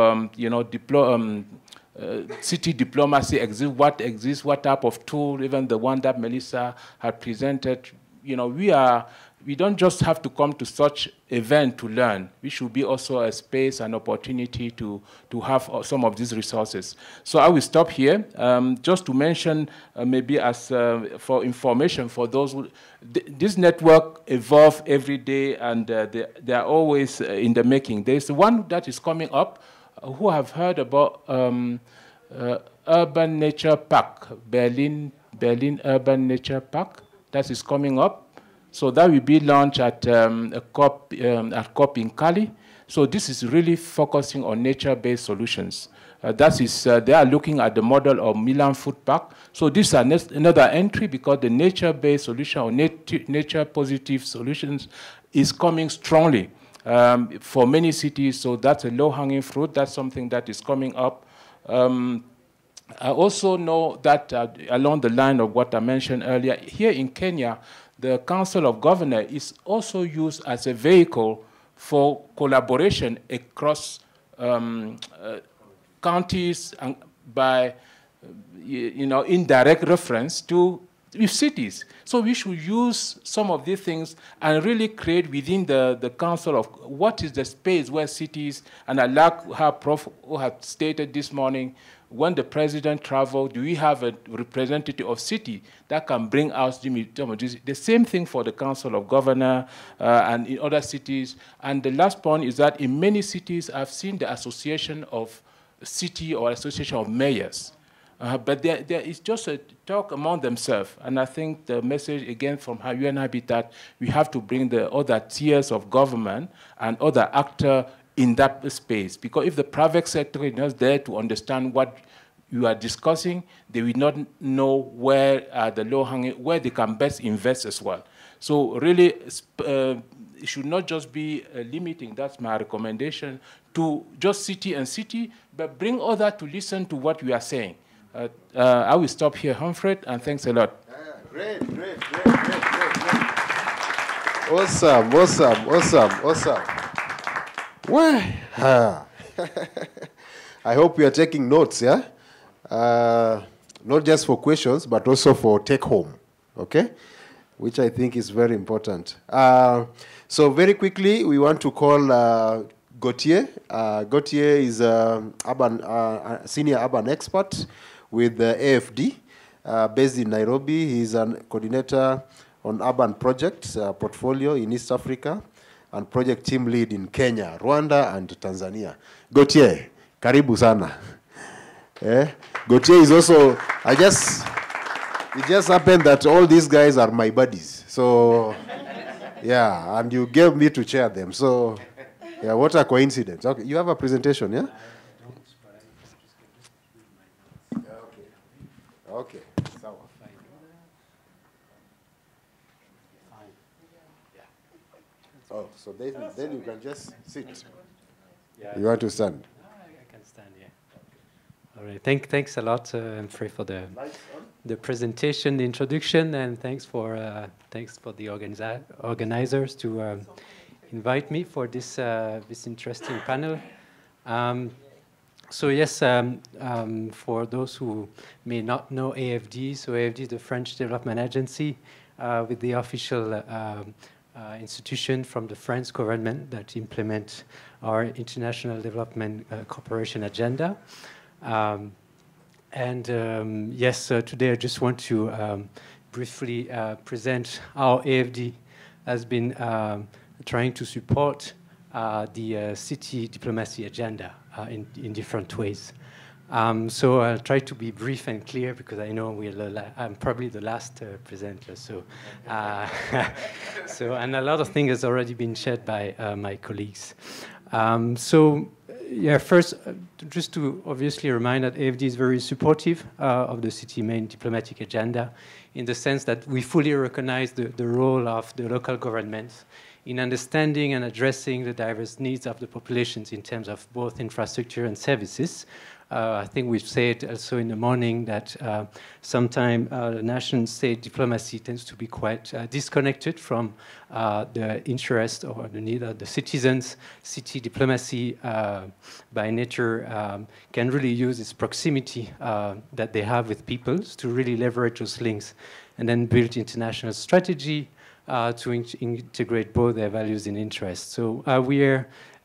S12: city diplomacy exists, what type of tool, even the one that Melissa had presented. You know, we don't just have to come to such event to learn. We should be also a space and opportunity to have some of these resources. So I will stop here. Just to mention, maybe as for information for those who, this network evolves every day, and they are always in the making. There's one that is coming up, who have heard about Urban Nature Park, Berlin Urban Nature Park, that is coming up. So that will be launched at a COP in Cali. So this is really focusing on nature-based solutions. They are looking at the model of Milan Food Park. So this is another entry, because the nature-based solution or nature-positive solutions is coming strongly for many cities. So that's a low-hanging fruit. That's something that is coming up. I also know that along the line of what I mentioned earlier, here in Kenya, the Council of Governors is also used as a vehicle for collaboration across counties and by indirect reference to cities. So we should use some of these things and really create within the Council of what is the space where cities, and I like how Prof had stated this morning, when the president traveled, do we have a representative of city that can bring out the same thing for the Council of Governors and in other cities? And the last point is that in many cities, I've seen the association of city or association of mayors. But there is just a talk among themselves. And I think the message, again, from UN Habitat, we have to bring the other tiers of government and other actors in that space. Because if the private sector is not there to understand what you are discussing, they will not know where the low-hanging, where they can best invest as well. So really, it should not just be limiting, that's my recommendation, to just city, but bring others to listen to what we are saying. I will stop here, Humphrey, and thanks a lot.
S10: Great. Awesome. Well, I hope you are taking notes, yeah? Not just for questions, but also for take home, okay? Which I think is very important. So very quickly, we want to call Gautier. Gautier is a senior urban expert with the AFD, based in Nairobi. He's a coordinator on urban projects portfolio in East Africa, and project team lead in Kenya, Rwanda, and Tanzania. Gautier, karibu sana. Gautier is also, it just happened that all these guys are my buddies. So, yeah, and you gave me to chair them. So, yeah, what a coincidence. Okay, you have a presentation, yeah? Okay. Oh, so then you can just sit. Yeah, you want to stand?
S13: I can stand, yeah. All right. Thanks a lot, Ifri, for the presentation, the introduction, and thanks for the organizers to invite me for this interesting panel. So yes, for those who may not know AFD, so AFD is the French Development Agency with the official institution from the French government that implement our international development cooperation agenda. Yes, today I just want to briefly present how AFD has been trying to support the city diplomacy agenda in different ways. So I'll try to be brief and clear because I know I'm probably the last presenter. So, and a lot of things has already been shared by my colleagues. Yeah, first, just to obviously remind that AFD is very supportive of the city main diplomatic agenda in the sense that we fully recognize the role of the local governments in understanding and addressing the diverse needs of the populations in terms of both infrastructure and services, I think we've said also in the morning that sometimes nation-state diplomacy tends to be quite disconnected from the interest or the need of the citizens. City diplomacy, by nature, can really use its proximity that they have with peoples to really leverage those links and then build international strategy to integrate both their values and interests. So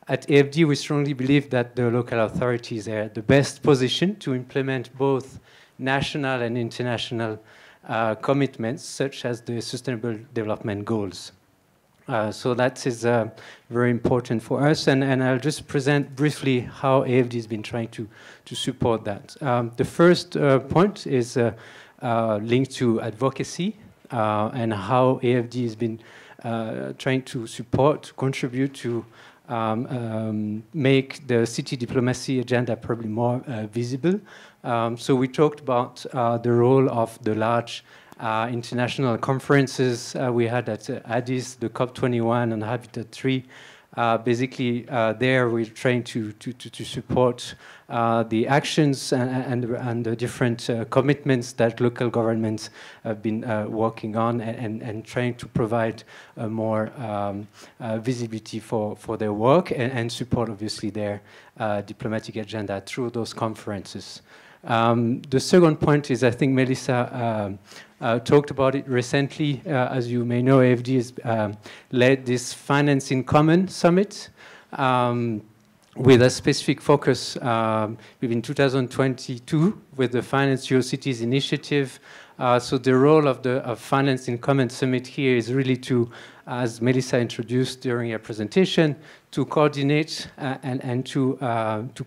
S13: at AFD, we strongly believe that the local authorities are the best position to implement both national and international commitments, such as the Sustainable Development Goals. So that is very important for us, and I'll just present briefly how AFD has been trying to support that. The first point is linked to advocacy and how AFD has been trying to support, contribute to make the city diplomacy agenda probably more visible. So we talked about the role of the large international conferences we had at Addis, the COP21 and Habitat 3. Basically, there we're trying to support the actions and the different commitments that local governments have been working on and trying to provide more visibility for their work and support, obviously, their diplomatic agenda through those conferences. The second point is, I think Melissa talked about it recently. As you may know, AFD has led this Finance in Common Summit with a specific focus within 2022 with the Finance Your Cities initiative. So the role of the Finance in Common Summit here is really to, as Melissa introduced during her presentation, to coordinate and to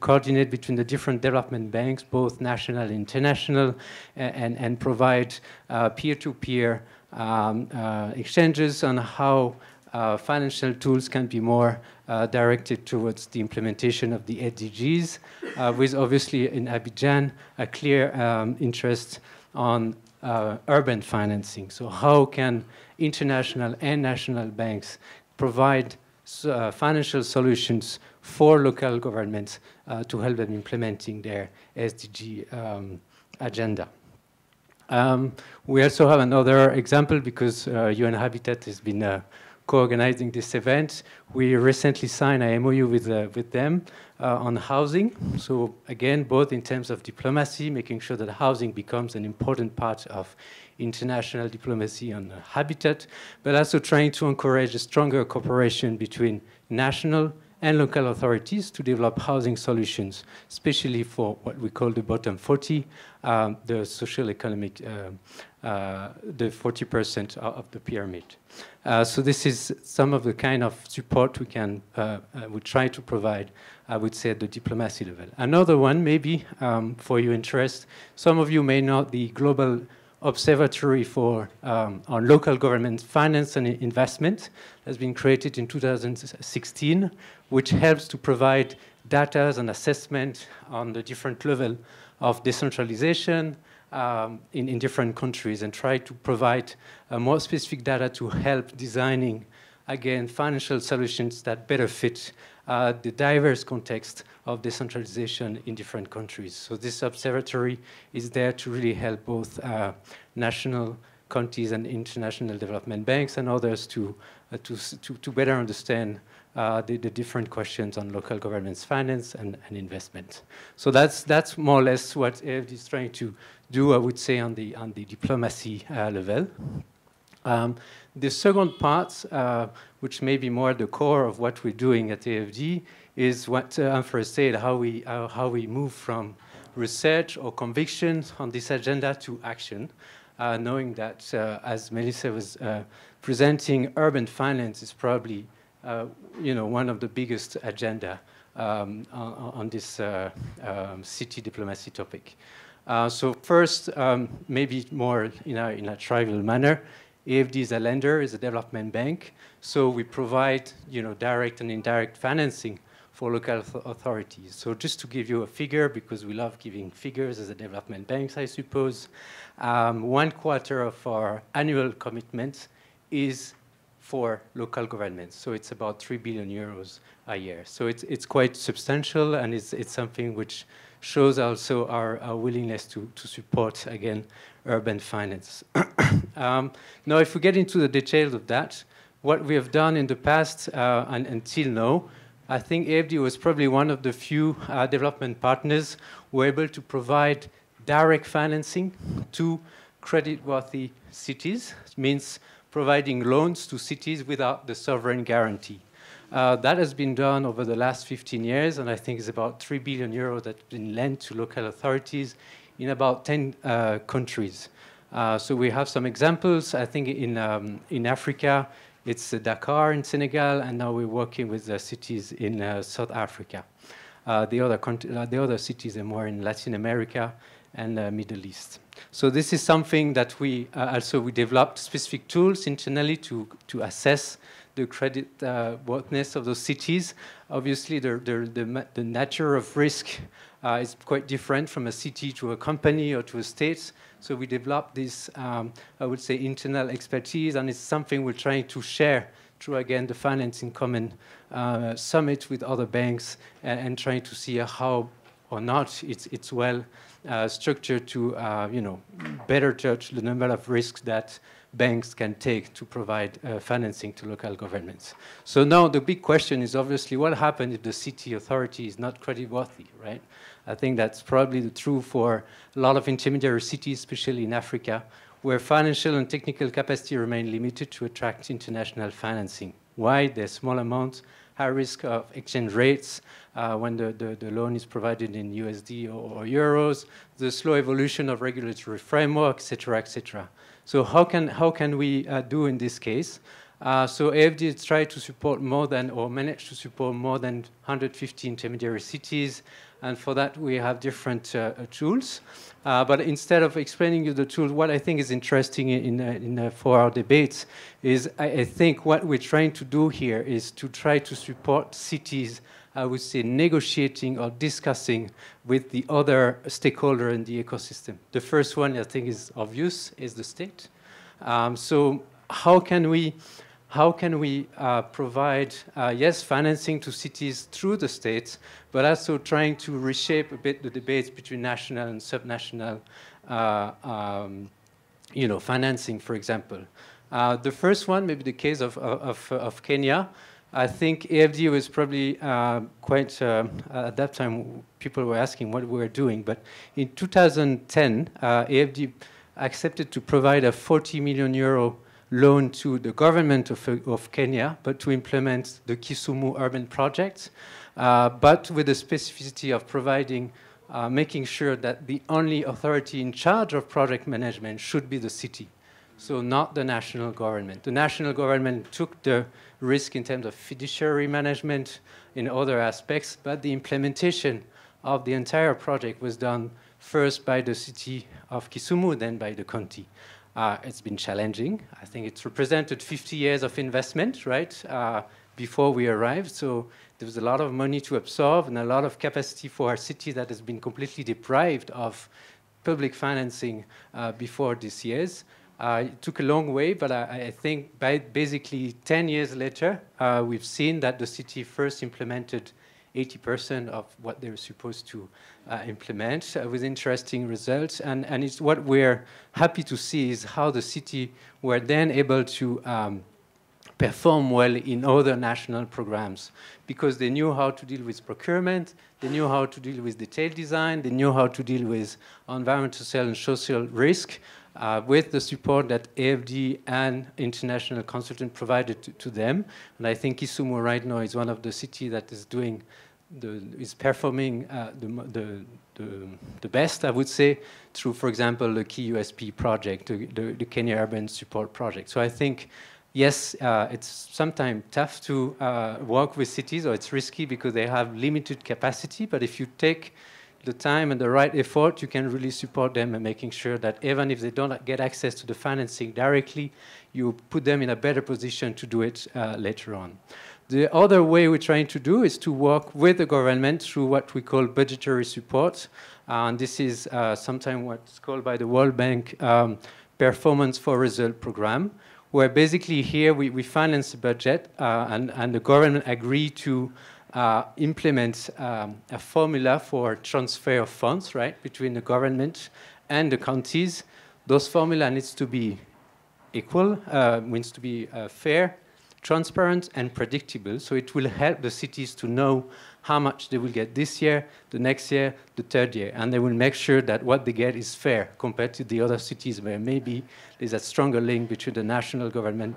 S13: coordinate between the different development banks, both national and international, and provide peer-to-peer exchanges on how financial tools can be more directed towards the implementation of the SDGs, with obviously in Abidjan a clear interest on urban financing. So how can international and national banks provide financial solutions for local governments to help them implementing their SDG agenda? We also have another example because UN Habitat has been co-organizing this event. We recently signed a MOU with them on housing. So again, both in terms of diplomacy, making sure that housing becomes an important part of international diplomacy on habitat, but also trying to encourage a stronger cooperation between national and local authorities to develop housing solutions, especially for what we call the bottom 40, the social economic, the 40% of the pyramid. So this is some of the kind of support we can we try to provide, I would say, at the diplomacy level. Another one, maybe for your interest, some of you may know the Global Observatory for on local government finance and investment has been created in 2016, which helps to provide data and assessment on the different level of decentralization in different countries and try to provide more specific data to help designing, again, financial solutions that better fit the diverse context of decentralization in different countries. So this observatory is there to really help both national, countries, and international development banks and others to better understand the different questions on local government's finance and investment. So that's more or less what AFD is trying to do, I would say, on the diplomacy level. The second part, which may be more the core of what we're doing at AFD, is what Ifri said, how we move from research or convictions on this agenda to action, knowing that, as Melissa was presenting, urban finance is probably one of the biggest agenda on this city diplomacy topic. So first, maybe more in a trivial manner, AFD is a lender, is a development bank, so we provide direct and indirect financing for local authorities. So just to give you a figure, because we love giving figures as a development banks, I suppose, 1/4 of our annual commitments is for local governments. So it's about 3 billion euros a year. So it's quite substantial, and it's something which shows also our willingness to support, again, urban finance. Now, if we get into the details of that, what we have done in the past and until now, I think AFD was probably one of the few development partners who were able to provide direct financing to credit-worthy cities. It means providing loans to cities without the sovereign guarantee. That has been done over the last 15 years, and I think it's about 3 billion euros that's been lent to local authorities in about 10 countries. So we have some examples. I think in Africa, it's Dakar in Senegal, and now we're working with the cities in South Africa. The other cities are more in Latin America and Middle East. So this is something that we developed specific tools internally to assess the credit worthiness of those cities. Obviously, the nature of risk is quite different from a city to a company or to a state. So we developed this, I would say, internal expertise, and it's something we're trying to share through, again, the Finance in Common summit with other banks and trying to see how or not it's well structured to, better judge the number of risks that banks can take to provide financing to local governments. So now the big question is obviously what happens if the city authority is not creditworthy, right? I think that's probably the truth for a lot of intermediary cities, especially in Africa, where financial and technical capacity remain limited to attract international financing. Why? There's small amounts, high risk of exchange rates when the loan is provided in USD or euros, the slow evolution of regulatory framework, et cetera, et cetera. So how can we do in this case? So AFD has tried to support more than, or managed to support more than 150 intermediary cities, and for that we have different tools. But instead of explaining you the tools, what I think is interesting for our debates is I think what we're trying to do here is to try to support cities, I would say, negotiating or discussing with the other stakeholder in the ecosystem. The first one, I think, is obvious, is the state. So how can we provide, yes, financing to cities through the states, but also trying to reshape a bit the debates between national and subnational, financing, for example. The first one, maybe the case of Kenya. I think AFD was probably quite, at that time, people were asking what we were doing. But in 2010, AFD accepted to provide a 40 million euro loan to the government of Kenya, but to implement the Kisumu urban project, but with the specificity of providing, making sure that the only authority in charge of project management should be the city. So not the national government. The national government took the risk in terms of fiduciary management in other aspects, but the implementation of the entire project was done first by the city of Kisumu, then by the county. It's been challenging. I think it's represented 50 years of investment, right, before we arrived. So there was a lot of money to absorb and a lot of capacity for our city that has been completely deprived of public financing before these years. It took a long way, but I think by basically 10 years later, we've seen that the city first implemented 80% of what they were supposed to implement with interesting results. And it's what we're happy to see is how the city were then able to perform well in other national programs because they knew how to deal with procurement, they knew how to deal with detailed design, they knew how to deal with environmental and social risk, with the support that AFD and international consultant provided to them. And I think Kisumu right now is one of the cities that is doing, is performing the best, I would say, through, for example, the key USP project, the Kenya Urban Support Project. So I think, yes, it's sometimes tough to work with cities, or it's risky because they have limited capacity, but if you take the time and the right effort, you can really support them and making sure that even if they don't get access to the financing directly, you put them in a better position to do it later on. The other way we're trying to do is to work with the government through what we call budgetary support. And this is sometimes what's called by the World Bank Performance for Result program, where basically here we finance the budget and the government agree to implement a formula for transfer of funds, right, between the government and the counties. Those formula needs to be equal, needs to be fair, transparent, and predictable. So it will help the cities to know how much they will get this year, the next year, the third year. And they will make sure that what they get is fair compared to the other cities where maybe there's a stronger link between the national government,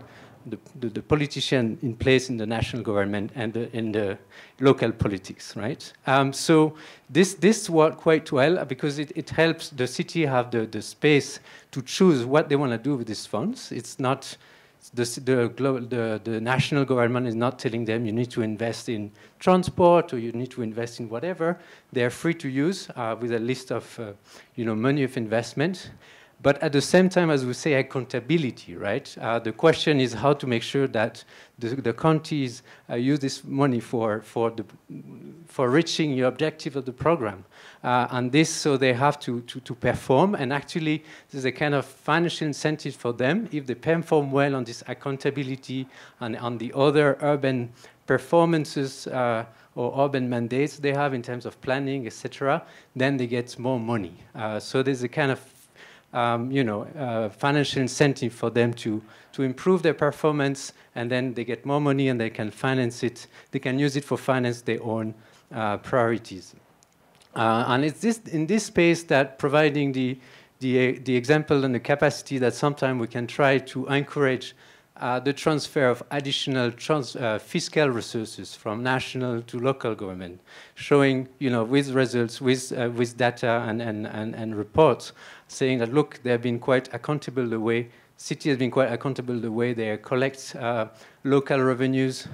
S13: the politician in place in the national government, and the local politics, right? So this worked quite well because it helps the city have the space to choose what they want to do with these funds. It's not the national government is not telling them you need to invest in transport or you need to invest in whatever. They're free to use with a list of money of investment. But at the same time, as we say, accountability, right? The question is how to make sure that the counties use this money for reaching the objective of the program. And this, so they have to perform. And actually, there's a kind of financial incentive for them. If they perform well on this accountability and on the other urban performances or urban mandates they have in terms of planning, etc., then they get more money. So there's a kind of financial incentive for them to improve their performance, and then they get more money and they can finance it. They can use it for finance their own priorities. And it's in this space that providing the example and the capacity that sometimes we can try to encourage the transfer of additional fiscal resources from national to local government, showing, with results, with data and reports, saying that, look, they have been quite accountable the way, city has been quite accountable the way they collect local revenues.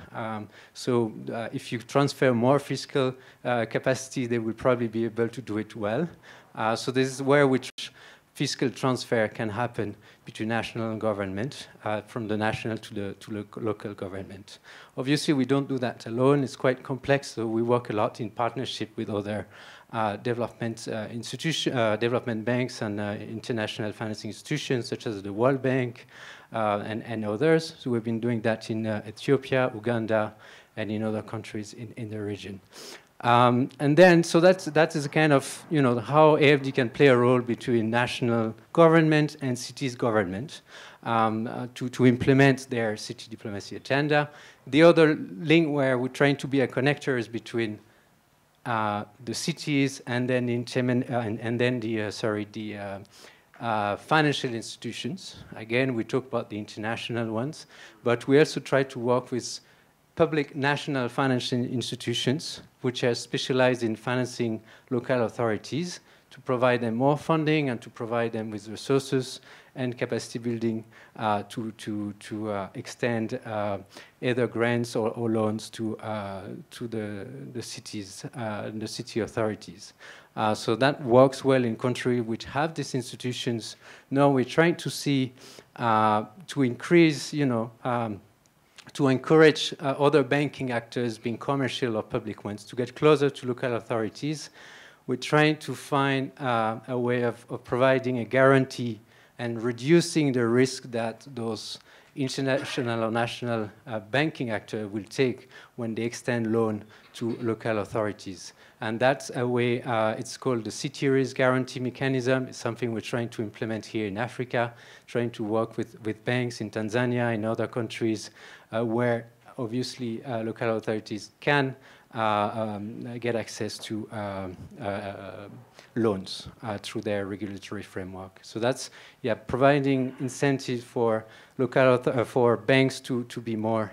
S13: So if you transfer more fiscal capacity, they will probably be able to do it well. So this is where fiscal transfer can happen between national government, from the national to the local government. Obviously, we don't do that alone. It's quite complex, so we work a lot in partnership with other development development banks and international financing institutions, such as the World Bank and others. So we've been doing that in Ethiopia, Uganda, and in other countries in the region. And then, so that is kind of, how AFD can play a role between national government and cities government to implement their city diplomacy agenda. The other link where we're trying to be a connector is between the cities and then the financial institutions. Again, we talk about the international ones, but we also try to work with public national financial institutions, which are specialized in financing local authorities, to provide them more funding and to provide them with resources and capacity building to extend either grants or loans to the cities, the city authorities. So that works well in countries which have these institutions. Now we're trying to see to increase, to encourage other banking actors, being commercial or public ones, to get closer to local authorities. We're trying to find a way of providing a guarantee and reducing the risk that those international or national banking actors will take when they extend loan to local authorities. And that's a way, it's called the City Risk Guarantee Mechanism. It's something we're trying to implement here in Africa, trying to work with banks in Tanzania, in other countries, where obviously local authorities can get access to loans through their regulatory framework. So that's providing incentives for local for banks to be more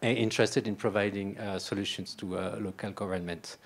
S13: interested in providing solutions to local government.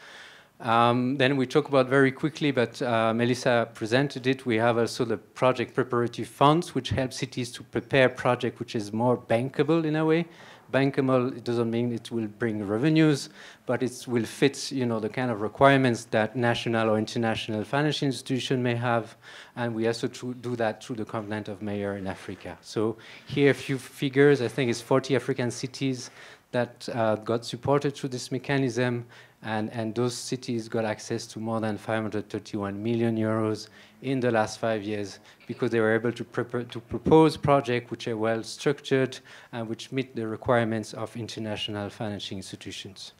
S13: Then we talk about very quickly, but Melissa presented it. We have also the project preparatory funds, which help cities to prepare project which is more bankable in a way. Bankable, it doesn't mean it will bring revenues, but it will fit, the kind of requirements that national or international financial institution may have. And we also do that through the Covenant of Mayors in Africa. So here a few figures. I think it's 40 African cities that got supported through this mechanism, And those cities got access to more than 531 million euros in the last 5 years because they were able to propose projects which are well structured and which meet the requirements of international financial institutions.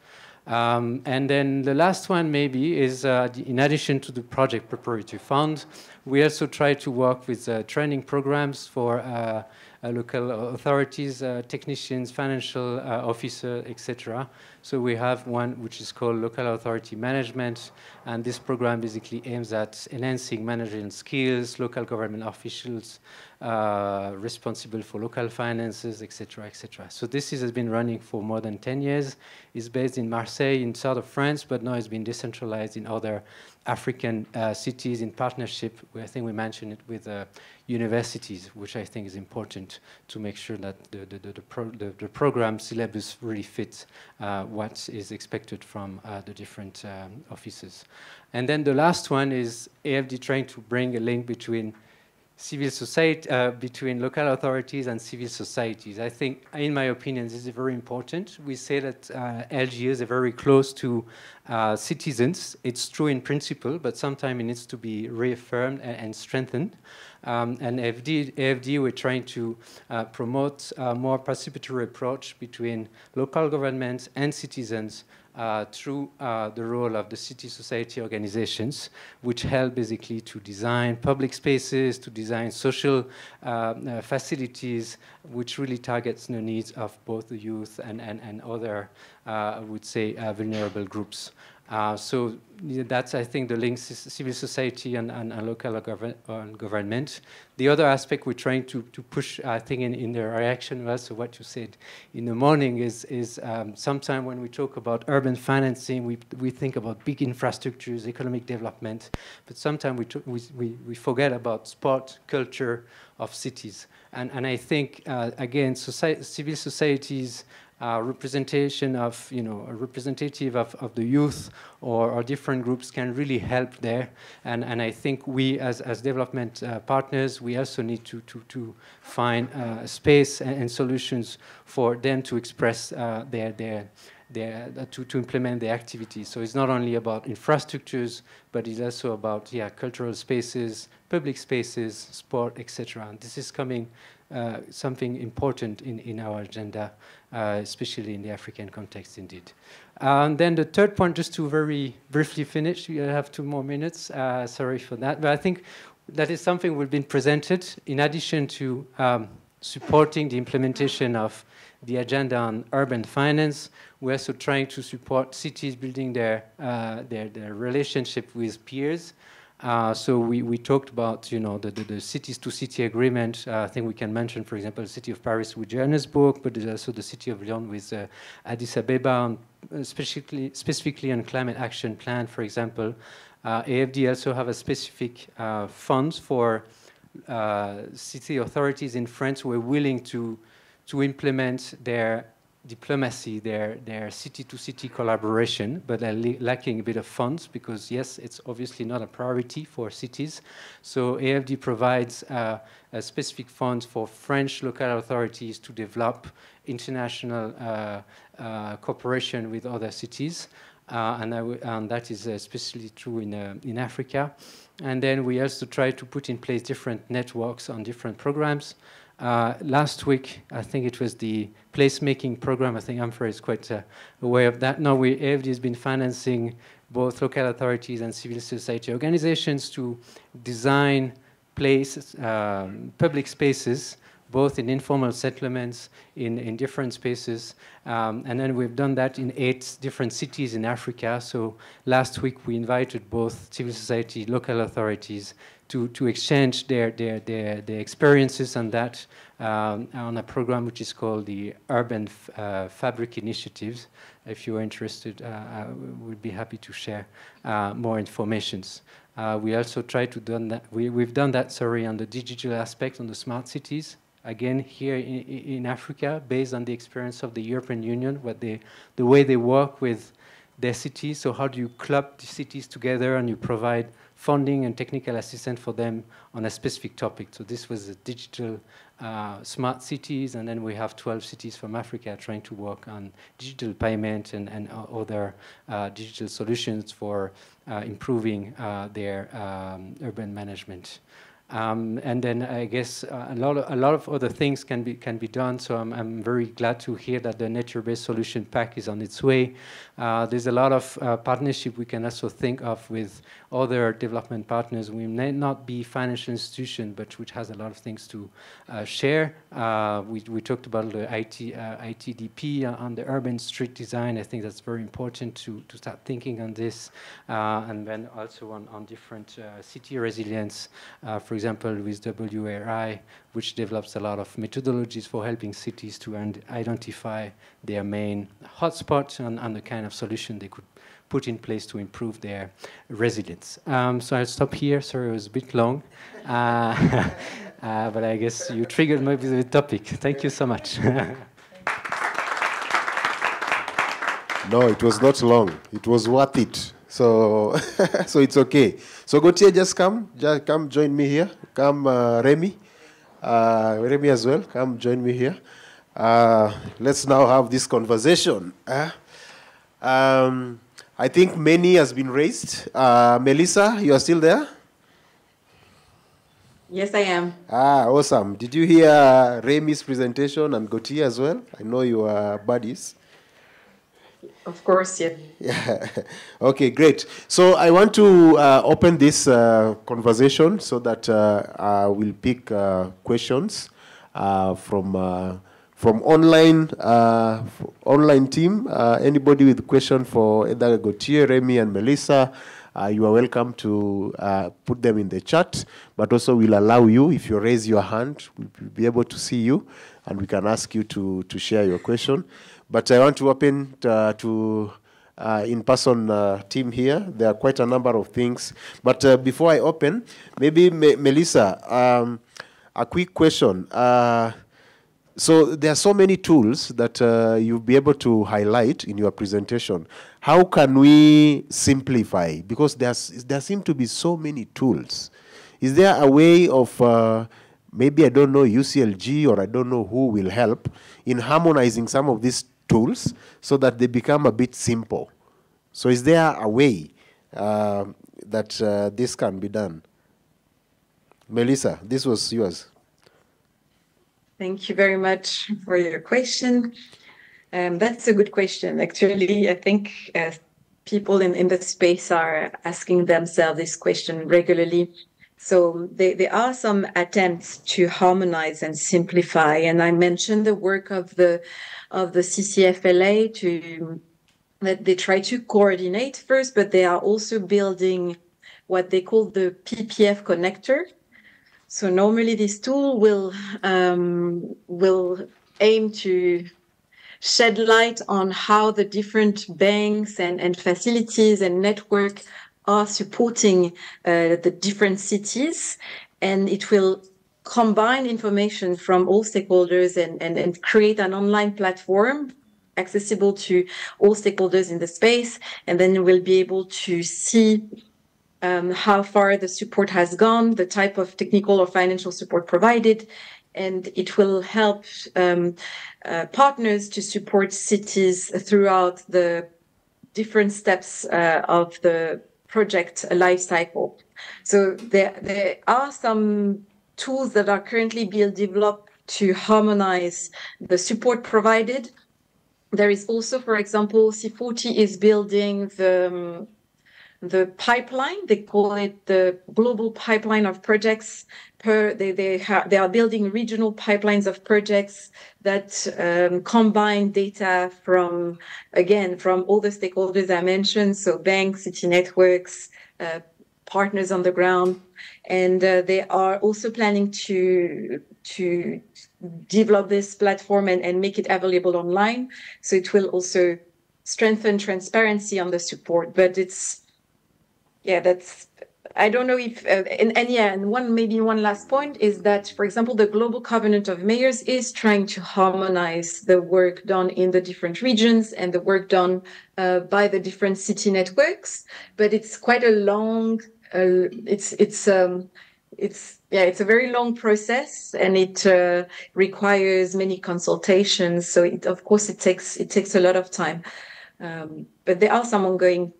S13: And then the last one maybe is, in addition to the project preparatory fund, we also try to work with training programs for local authorities, technicians, financial officers, etc. So we have one which is called Local Authority Management, and this program basically aims at enhancing managerial skills, local government officials responsible for local finances, etc., etc. So this has been running for more than 10 years. It's based in Marseille, in south of France, but now it's been decentralized in other African cities in partnership. I think we mentioned it with universities, which I think is important to make sure that the program syllabus really fits what is expected from the different offices. And then the last one is AFD trying to bring a link between civil society, between local authorities and civil societies. I think, in my opinion, this is very important. We say that LGUs are very close to citizens. It's true in principle, but sometimes it needs to be reaffirmed and strengthened. And AFD, we're trying to promote a more participatory approach between local governments and citizens through the role of the city society organizations, which help basically to design public spaces, to design social facilities, which really targets the needs of both the youth and other, I would say, vulnerable groups. So that's, I think, the links civil society and local government. The other aspect we're trying to push, I think, in the reaction also what you said in the morning is sometimes when we talk about urban financing, we think about big infrastructures, economic development, but sometimes we forget about sport, culture of cities. And I think, again, civil societies, representation of, a representative of the youth or different groups can really help there. And I think we, as development partners, we also need to find space and solutions for them to express to implement their activities. So it's not only about infrastructures, but it's also about cultural spaces, public spaces, sport, etc. And this is coming something important in our agenda, especially in the African context, indeed. And then the third point, just to very briefly finish, we have 2 more minutes. Sorry for that, but I think that is something we've been presented in addition to supporting the implementation of the agenda on urban finance. We're also trying to support cities building their relationship with peers. So we talked about, the cities-to-city agreement. I think we can mention, for example, the city of Paris with Johannesburg, but there's also the city of Lyon with Addis Abeba, specifically on climate action plan, for example. AFD also have a specific funds for city authorities in France who are willing to implement their diplomacy, their city-to-city collaboration, but they're lacking a bit of funds because, yes, it's obviously not a priority for cities. So AFD provides a specific funds for French local authorities to develop international cooperation with other cities, and that is especially true in Africa. And then we also try to put in place different networks on different programs. Last week, I think it was the placemaking program. I think Ifri is quite aware of that. Now, AFD has been financing both local authorities and civil society organizations to design places, public spaces, both in informal settlements, in different spaces. And then we've done that in 8 different cities in Africa. So last week, we invited both civil society, local authorities, to exchange their experiences on that on a program which is called the Urban Fabric Initiatives. If you're interested, we'd be happy to share more informations. We also try to do that. We've done that, on the digital aspect, on the smart cities. Again, here in Africa, based on the experience of the European Union, the way they work with their cities. So how do you club the cities together and you provide funding and technical assistance for them on a specific topic? So this was a digital smart cities, and then we have 12 cities from Africa trying to work on digital payment and other digital solutions for improving their urban management. And then I guess a lot of other things can be done. So I'm very glad to hear that the nature-based solution pack is on its way. There's a lot of partnership we can also think of with other development partners. We may not be financial institution, but which has a lot of things to share. We talked about the ITDP on the urban street design. I think that's very important to start thinking on this, and then also on different city resilience. For example, with WRI, which develops a lot of methodologies for helping cities to identify their main hotspots and the kind of solution they could put in place to improve their resilience. So I'll stop here. Sorry, it was a bit long. But I guess you triggered maybe the topic. Thank you so much.
S10: No, it was not long. It was worth it. So, so it's okay. So Gauthier, just come join me here. Come, Remy. Remy as well, come join me here. Let's now have this conversation. I think many has been raised. Melissa, you are still there?
S11: Yes, I am.
S10: Awesome. Did you hear Remy's presentation and Gauthier as well? I know you are buddies.
S11: Of course, yeah.
S10: Yeah. Okay, great. So I want to open this conversation so that we'll pick questions from online online team. Anybody with a question for either Gauthier, Remy, and Melissa, you are welcome to put them in the chat. But also, we'll allow you, if you raise your hand, we'll be able to see you, and we can ask you to share your question. But I want to open to in-person team here. There are quite a number of things. But before I open, maybe Melissa, a quick question. So there are so many tools that you'll be able to highlight in your presentation. How can we simplify? Because there seem to be so many tools. Is there a way of maybe, I don't know, UCLG or I don't know who will help in harmonizing some of these tools so that they become a bit simple? So is there a way that this can be done? Melissa, this was yours.
S11: Thank you very much for your question. That's a good question. Actually, I think people in the space are asking themselves this question regularly. So there are some attempts to harmonize and simplify, and I mentioned the work of the CCFLA that they try to coordinate first, but they are also building what they call the PPF connector. So normally this tool will aim to shed light on how the different banks and facilities and network are supporting the different cities, and it will combine information from all stakeholders and create an online platform accessible to all stakeholders in the space, and then we'll be able to see how far the support has gone, the type of technical or financial support provided, and it will help partners to support cities throughout the different steps of the project life cycle. So there are some tools that are currently being developed to harmonize the support provided. There is also, for example, C40 is building the pipeline. They call it the global pipeline of projects. They are building regional pipelines of projects that combine data from all the stakeholders I mentioned, so banks, city networks, partners on the ground, and they are also planning to develop this platform and make it available online. So it will also strengthen transparency on the support, but that's I don't know if, and maybe one last point is that, for example, the Global Covenant of Mayors is trying to harmonize the work done in the different regions and the work done by the different city networks. But it's quite a long, it's a very long process, and it requires many consultations. So of course it takes a lot of time. But there are some ongoing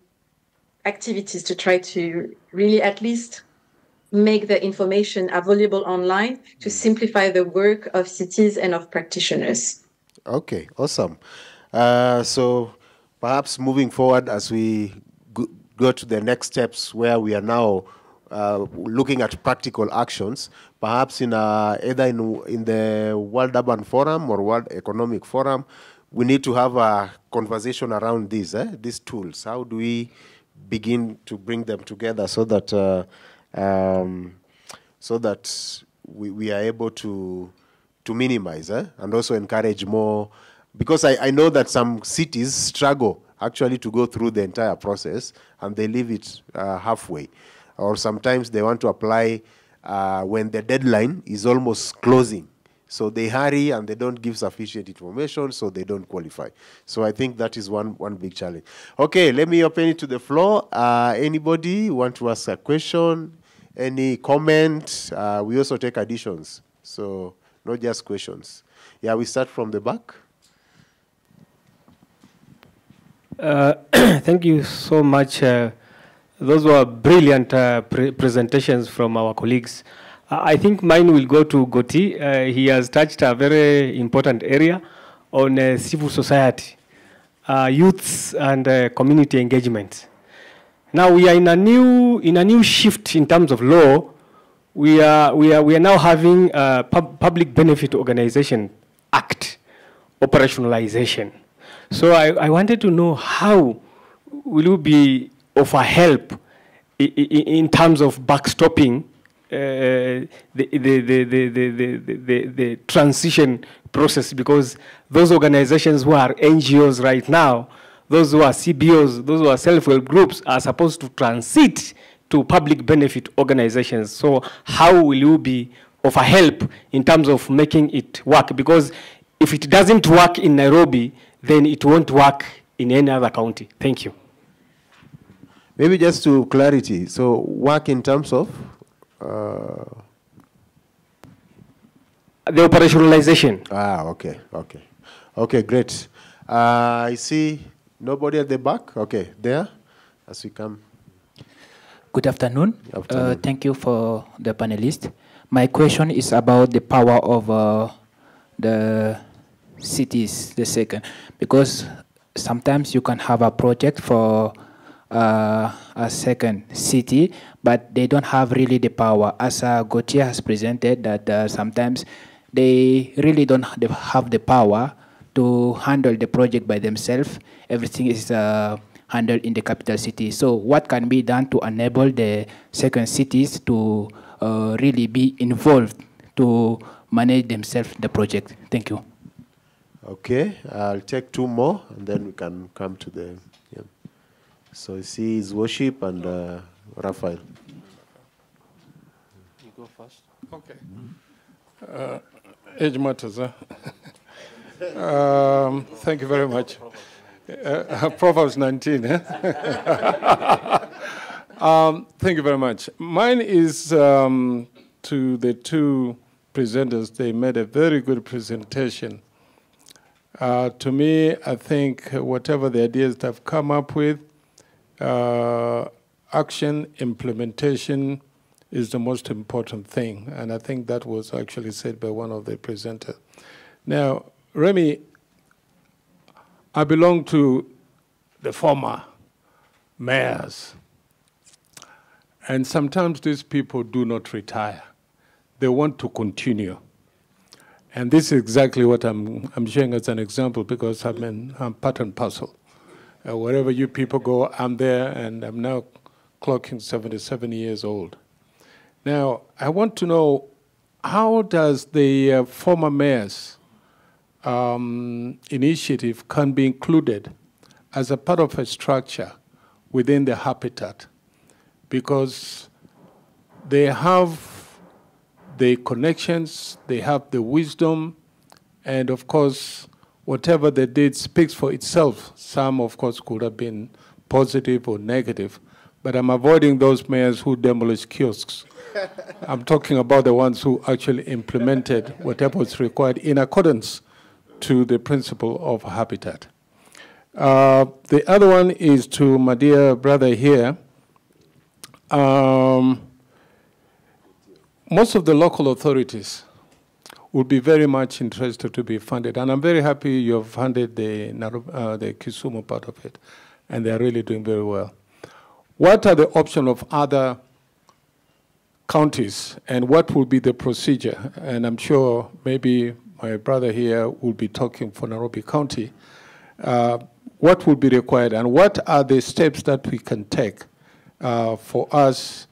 S11: activities to try to really at least make the information available online to simplify the work of cities and of practitioners.
S10: Okay, awesome. So perhaps moving forward as we go to the next steps where we are now looking at practical actions, perhaps in either in the World Urban Forum or World Economic Forum, we need to have a conversation around these tools. How do we begin to bring them together so that we are able to minimize and also encourage more, because I know that some cities struggle actually to go through the entire process and they leave it halfway, or sometimes they want to apply when the deadline is almost closing. So they hurry and they don't give sufficient information, so they don't qualify. So I think that is one big challenge. Okay, let me open it to the floor. Anybody want to ask a question? Any comment? We also take additions, so not just questions. Yeah, we start from the back.
S8: Thank you so much. Those were brilliant presentations from our colleagues. I think mine will go to Goti. He has touched a very important area on civil society, youths, and community engagement. Now we are in a new shift in terms of law. We are now having a Public Benefit Organization Act operationalization. So I wanted to know how will you be of a help in terms of backstopping the transition process, because those organizations who are NGOs right now, those who are CBOs, those who are self-help groups, are supposed to transit to public benefit organizations. So how will you be of a help in terms of making it work? Because if it doesn't work in Nairobi, then it won't work in any other county. Thank you.
S10: Maybe just to clarity, so work in terms of?
S8: The operationalization.
S10: Okay, great. I see nobody at the back. Okay, there, as we come.
S14: Good afternoon. Thank you for the panelists. My question is about the power of the cities, the second, because sometimes you can have a project for a second city, but they don't have really the power. As Gauthier has presented, that sometimes they really don't have the power to handle the project by themselves. Everything is handled in the capital city. So what can be done to enable the second cities to really be involved to manage themselves the project? Thank you.
S10: Okay, I'll take two more and then we can come to the... Yeah. So I see his worship and Raphael.
S9: You go first. Okay. Age matters, huh? Thank you very much. Proverbs 19. Thank you very much. Mine is to the two presenters. They made a very good presentation. To me, I think whatever the ideas that have come up with, action, implementation is the most important thing. And I think that was actually said by one of the presenters. Now, Remy, I belong to the former mayors. And sometimes these people do not retire. They want to continue. And this is exactly what I'm sharing as an example, because I'm part and parcel. Wherever you people go, I'm there, and I'm now clocking 77 years old. Now, I want to know, how does the former mayors initiative can be included as a part of a structure within the habitat? Because they have the connections, they have the wisdom, and of course, whatever they did speaks for itself. Some, of course, could have been positive or negative, but I'm avoiding those mayors who demolished kiosks. I'm talking about the ones who actually implemented whatever was required in accordance to the principle of habitat. The other one is to my dear brother here. Most of the local authorities would be very much interested to be funded, and I'm very happy you've funded the Kisumu part of it, and they're really doing very well. What are the options of other counties, and what will be the procedure? And I'm sure maybe my brother here will be talking for Nairobi County. What will be required, and what are the steps that we can take for us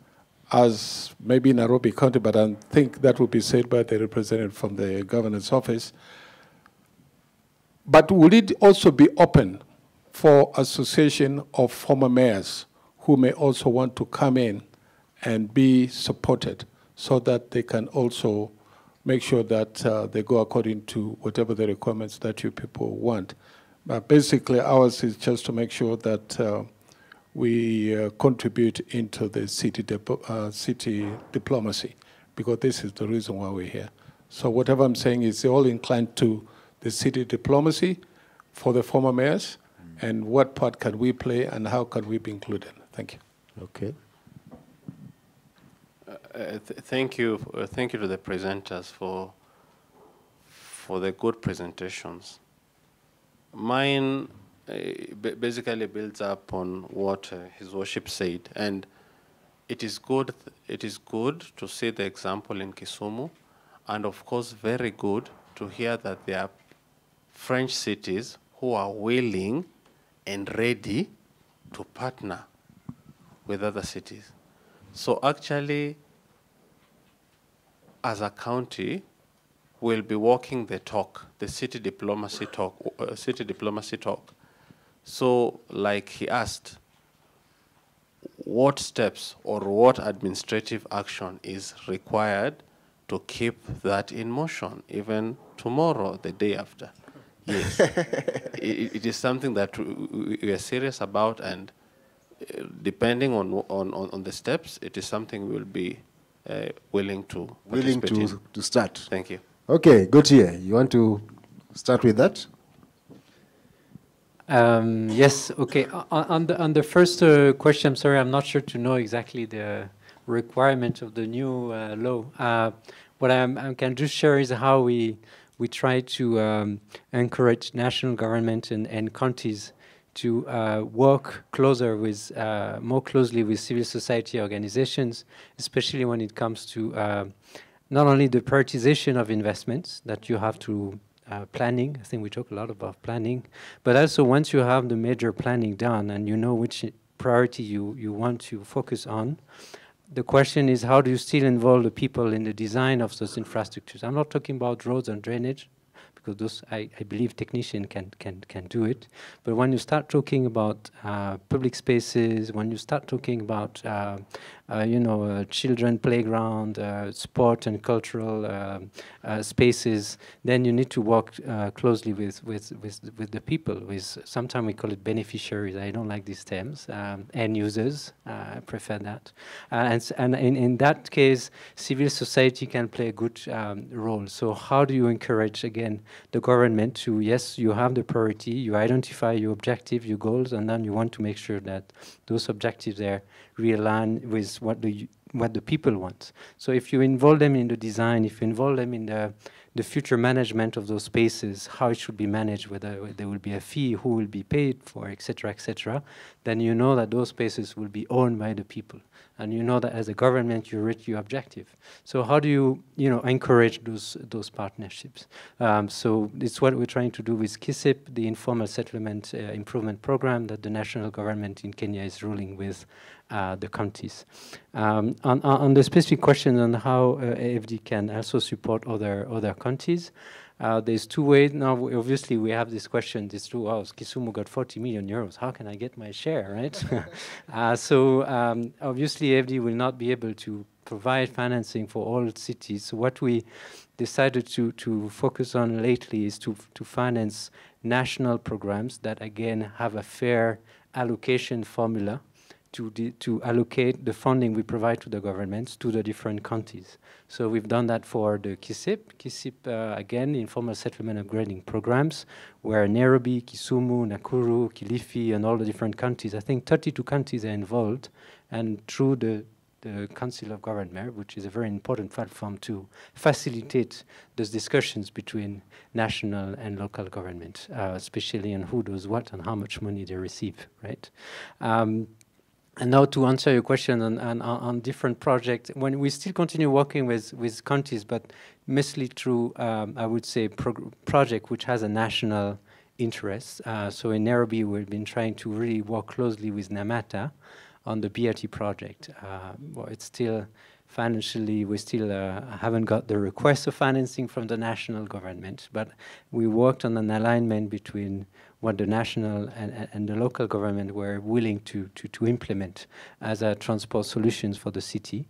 S9: as maybe Nairobi County, but I think that will be said by the representative from the governor's office. But will it also be open for association of former mayors who may also want to come in and be supported so that they can also make sure that they go according to whatever the requirements that you people want? But basically, ours is just to make sure that we contribute into the city diplomacy, because this is the reason why we're here. So whatever I'm saying is they're all inclined to the city diplomacy for the former mayors, and what part can we play and how can we be included? Thank you.
S10: Okay.
S15: Thank you to the presenters for the good presentations. Mine basically builds up on what His Worship said, and it is good to see the example in Kisumu, and of course very good to hear that there are French cities who are willing and ready to partner with other cities. So actually, as a county, we'll be walking the talk, the city diplomacy talk. So, like he asked, what steps or what administrative action is required to keep that in motion, even tomorrow, the day after? Yes, it is something that we are serious about, and depending on the steps, it is something we'll be willing to
S10: start.
S15: Thank you.
S10: Okay, go to you. You want to start with that?
S13: Yes, okay. On the first question, I'm sorry, I'm not sure to know exactly the requirement of the new law. What I can just share is how we try to encourage national government and counties to work more closely with civil society organizations, especially when it comes to not only the prioritization of investments that you have to planning. I think we talk a lot about planning, but also once you have the major planning done and you know which priority you want to focus on, the question is how do you still involve the people in the design of those infrastructures? I'm not talking about roads and drainage, because those I believe technicians can do it. But when you start talking about public spaces, when you start talking about children playground, sport and cultural spaces, then you need to work closely with the people. Sometimes we call it beneficiaries. I don't like these terms. End users, I prefer that. And in that case, civil society can play a good role. So how do you encourage again the government to, yes, you have the priority, you identify your objective, your goals, and then you want to make sure that those objectives are realign with what the people want. So if you involve them in the design, if you involve them in the future management of those spaces, how it should be managed, whether there will be a fee, who will be paid for, etc., then you know that those spaces will be owned by the people. And you know that as a government, you reach your objective. So how do you encourage those partnerships? So it's what we're trying to do with KISIP, the informal settlement improvement program that the national government in Kenya is ruling with the counties. On the specific question on how AFD can also support other counties, There's two ways. Now, obviously, we have this question, this two, oh, Kisumu got 40 million euros. How can I get my share, right? So obviously, AFD will not be able to provide financing for all cities. So what we decided to focus on lately is to finance national programs that, again, have a fair allocation formula to allocate the funding we provide to the governments to the different counties. So we've done that for the KISIP, again, informal settlement upgrading programs, where Nairobi, Kisumu, Nakuru, Kilifi, and all the different counties, I think 32 counties are involved, and through the Council of Government, which is a very important platform to facilitate those discussions between national and local government, especially on who does what and how much money they receive, right? And now to answer your question on different projects, when we still continue working with counties, but mostly through, I would say, project which has a national interest. So in Nairobi, we've been trying to really work closely with Namata on the BRT project. Well, it's still financially, we still haven't got the request of financing from the national government, but we worked on an alignment between what the national and the local government were willing to implement as a transport solutions for the city.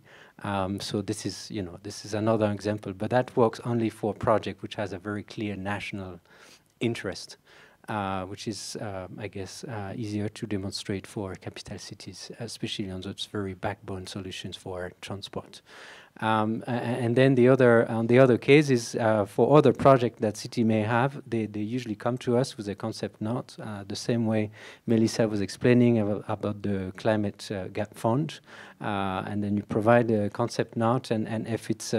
S13: So this is another example, but that works only for a project which has a very clear national interest, which is, I guess, easier to demonstrate for capital cities, especially on those very backbone solutions for transport. And then the other case is for other projects that city may have, they usually come to us with a concept note, the same way Melissa was explaining about the climate gap fund. And then you provide a concept note, and if it's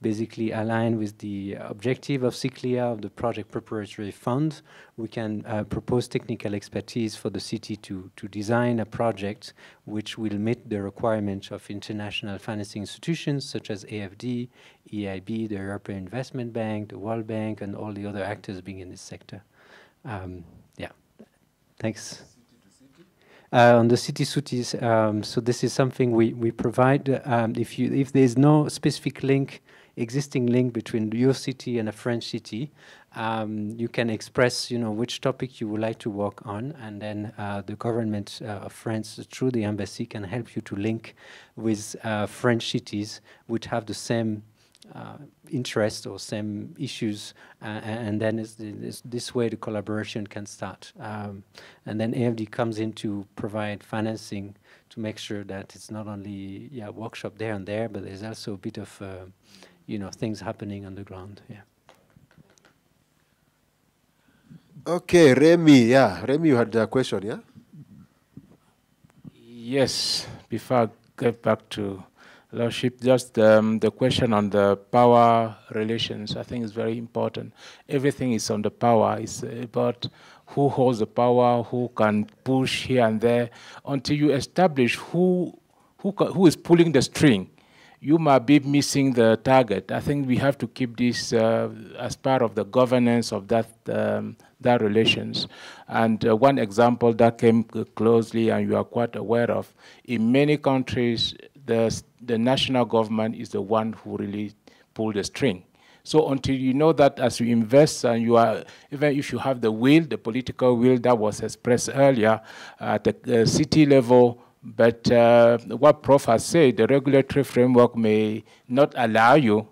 S13: basically aligned with the objective of CICLIA, of the project preparatory fund, we can propose technical expertise for the city to design a project which will meet the requirements of international financing institutions such as AFD, EIB, the European Investment Bank, the World Bank, and all the other actors being in this sector. Yeah, thanks. On the city-cities, so this is something we provide. If there's no specific link, existing link between your city and a French city, you can express, which topic you would like to work on, and then the government of France, through the embassy, can help you to link with French cities which have the same interest or same issues, and then this way the collaboration can start. And then AFD comes in to provide financing to make sure that it's not only workshop there and there, but there's also a bit of things happening on the ground. Yeah.
S10: Okay, Remy. Yeah, Remy, you had a question, yeah?
S12: Yes. Before I get back to Lordship, just the question on the power relations, I think is very important. Everything is on the power. It's about who holds the power, who can push here and there. Until you establish who is pulling the string, you might be missing the target. I think we have to keep this as part of the governance of that relations. And one example that came closely and you are quite aware of, in many countries, the national government is the one who really pull the string. So until you know that as you invest and you are, even if you have the will, the political will that was expressed earlier at the city level, but what Prof has said, the regulatory framework may not allow you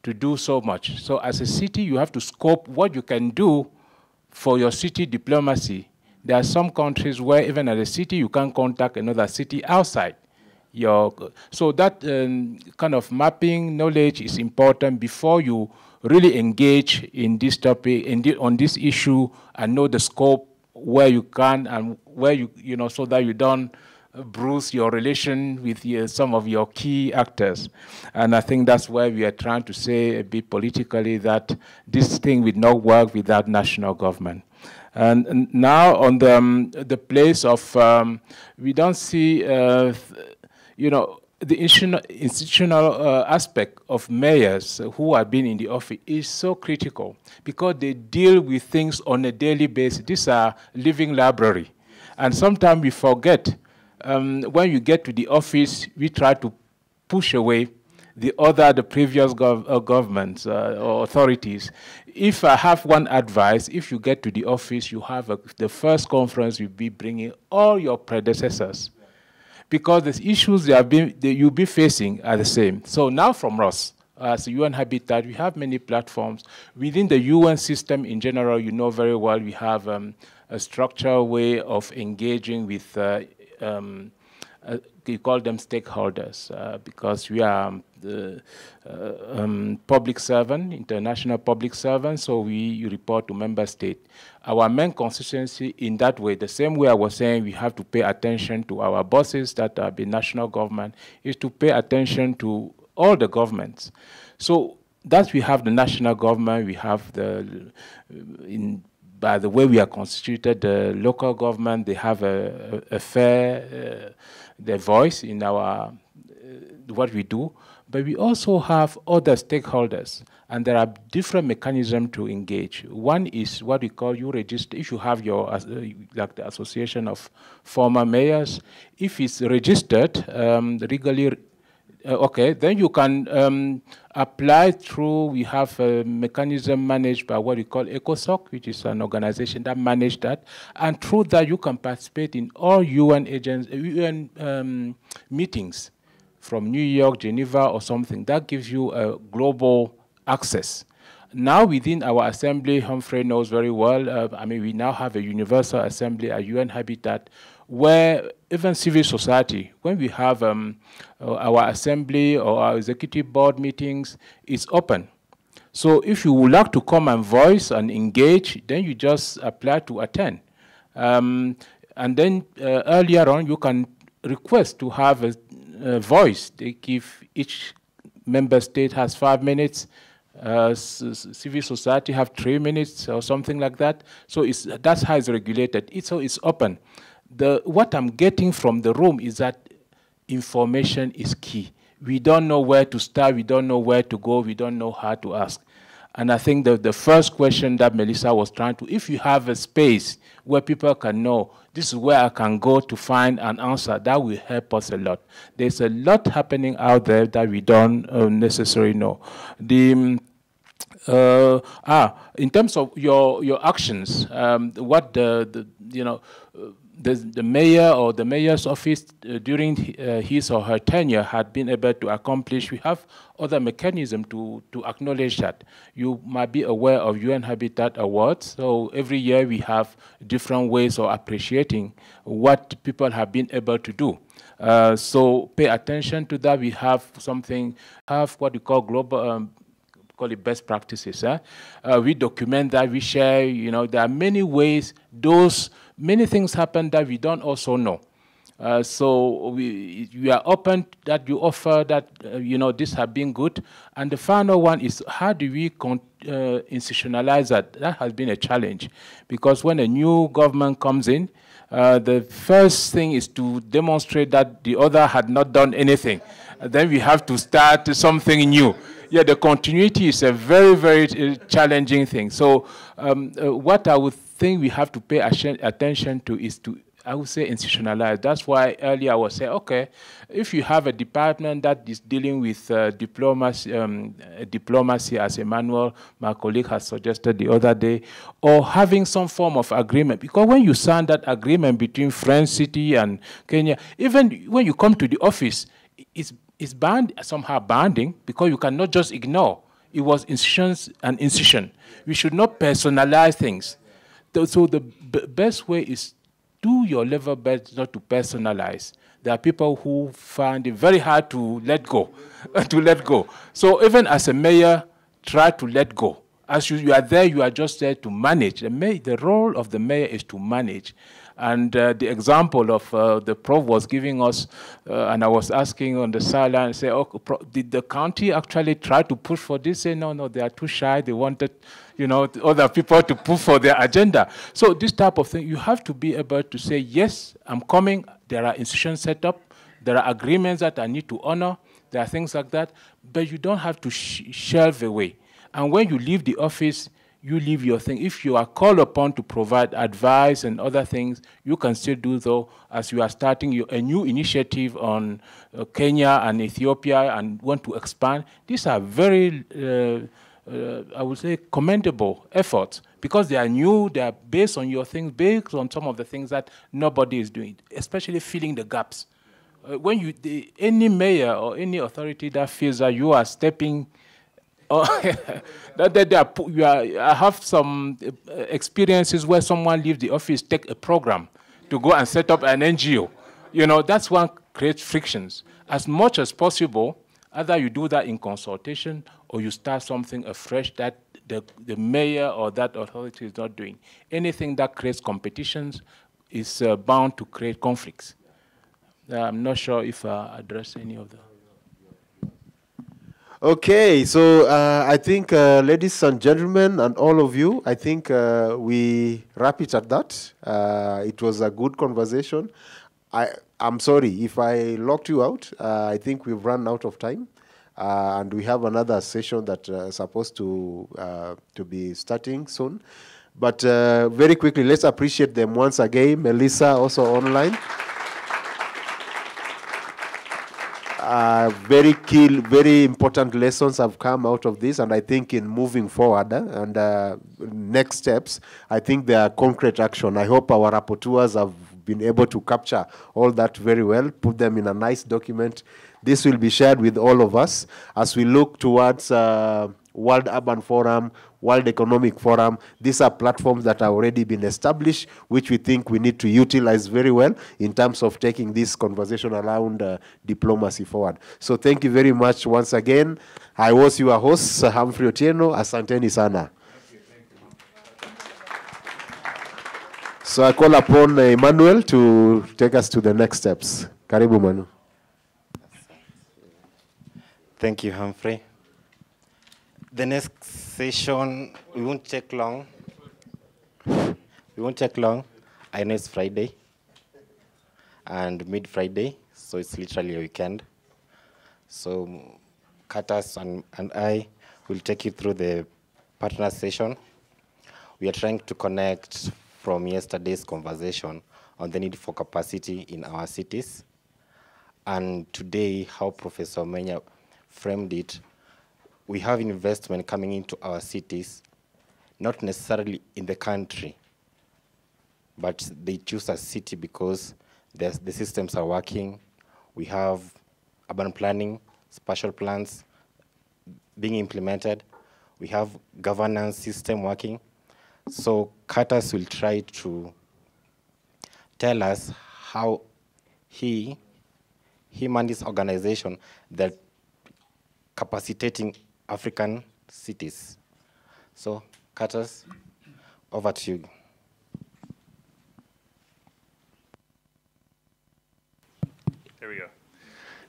S12: to do so much. So as a city, you have to scope what you can do for your city diplomacy. There are some countries where even as a city, you can't contact another city outside. So that kind of mapping knowledge is important before you really engage in this topic, on this issue, and know the scope where you can and where so that you don't bruise your relation with some of your key actors. And I think that's why we are trying to say a bit politically that this thing will not work without national government. And now on the place of, we don't see, the institutional aspect of mayors who have been in the office is so critical because they deal with things on a daily basis. These are living library. And sometimes we forget, when you get to the office, we try to push away the previous governments or authorities. If I have one advice, if you get to the office, you have the first conference, you'll be bringing all your predecessors, because the issues you'll be facing are the same. So now from us, as UN Habitat, we have many platforms. Within the UN system in general, you know very well, we have a structural way of engaging with, we call them stakeholders, because we are the public servant, international public servant, so we report to member state. Our main constituency in that way, the same way I was saying we have to pay attention to our bosses that are the national government, is to pay attention to all the governments. So that we have the national government, we have by the way we are constituted, the local government, they have a fair their voice in our what we do, but we also have other stakeholders, and there are different mechanisms to engage. One is what we call you register. If you have your like the association of former mayors, if it's registered legally, okay, then you can apply through. We have a mechanism managed by what we call ECOSOC, which is an organization that manages that, and through that you can participate in all UN meetings from New York, Geneva, or something. That gives you a global access. Now within our assembly, Humphrey knows very well, I mean, we now have a universal assembly, a UN Habitat, where even civil society, when we have our assembly or our executive board meetings, it's open. So if you would like to come and voice and engage, then you just apply to attend. And then earlier on, you can request to have a voice. They give each member state has 5 minutes, civil society have 3 minutes or something like that. So that's how it's regulated. It's open. What I'm getting from the room is that information is key. We don't know where to start, we don't know where to go, we don't know how to ask. And I think the first question that Melissa was trying to, if you have a space where people can know, this is where I can go to find an answer, that will help us a lot. There's a lot happening out there that we don't necessarily know. In terms of your actions, what the mayor or the mayor's office during his or her tenure had been able to accomplish, we have other mechanisms to acknowledge that. You might be aware of UN Habitat Awards. So every year we have different ways of appreciating what people have been able to do. So pay attention to that. We have what we call global, call it best practices. We document that, we share, there are many ways, many things happen that we don't also know. So we are open that you offer that, this have been good. And the final one is, how do we institutionalize that? That has been a challenge, because when a new government comes in, the first thing is to demonstrate that the other had not done anything. Then we have to start something new. Yeah, the continuity is a very, very challenging thing. So what I would think we have to pay attention to is to, I would say, institutionalize. That's why earlier I was saying, okay, if you have a department that is dealing with diplomacy, as Emmanuel, my colleague, has suggested the other day, or having some form of agreement, because when you sign that agreement between French City and Kenya, even when you come to the office, it's somehow binding, because you cannot just ignore. It was incision. We should not personalize things. So the best way is do your level best not to personalize. There are people who find it very hard to let go, So even as a mayor, try to let go. As you are there, you are just there to manage. The role of the mayor is to manage. And the example of the prof was giving us, and I was asking on the sideline, say, oh, did the county actually try to push for this? Say, no, they are too shy. They wanted, other people to push for their agenda. So this type of thing, you have to be able to say, yes, I'm coming. There are institutions set up. There are agreements that I need to honor. There are things like that. But you don't have to shelve away. And when you leave the office, you leave your thing. If you are called upon to provide advice and other things, you can still do so as you are starting a new initiative on Kenya and Ethiopia and want to expand. These are very, I would say, commendable efforts because they are new, they are based on your things, based on some of the things that nobody is doing, especially filling the gaps. When any mayor or any authority that feels that you are stepping I have some experiences where someone leaves the office, take a program to go and set up an NGO. You know, that's one creates frictions. As much as possible, either you do that in consultation or you start something afresh that the mayor or that authority is not doing. Anything that creates competitions is bound to create conflicts. I'm not sure if I address any of them.
S10: Okay, so I think, ladies and gentlemen, and all of you, I think we wrap it at that. It was a good conversation. I'm sorry if I locked you out. I think we've run out of time, and we have another session that is supposed to be starting soon. But very quickly, let's appreciate them once again. Melissa, also online. Very key, very important lessons have come out of this, and I think in moving forward and next steps, I think there are concrete action. I hope our rapporteurs have been able to capture all that very well, put them in a nice document. This will be shared with all of us as we look towards World Urban Forum, World Economic Forum. These are platforms that have already been established, which we think we need to utilize very well in terms of taking this conversation around diplomacy forward. So thank you very much once again. I was your host, Humphrey Otieno. Asanteni sana. So I call upon Emmanuel to take us to the next steps. Karibu Manu.
S1: Thank you, Humphrey. The next session, we won't take long. We won't take long. I know it's Friday and mid-Friday, so it's literally a weekend. So Kurtis and I will take you through the partner session. We are trying to connect from yesterday's conversation on the need for capacity in our cities. And today, how Professor Menya framed it, we have investment coming into our cities, not necessarily in the country, but they choose a city because the systems are working. We have urban planning, spatial plans being implemented. We have governance system working. So Kurtis will try to tell us how he and his organization that capacitating African cities. So, Kurtis, over to you.
S16: There we go.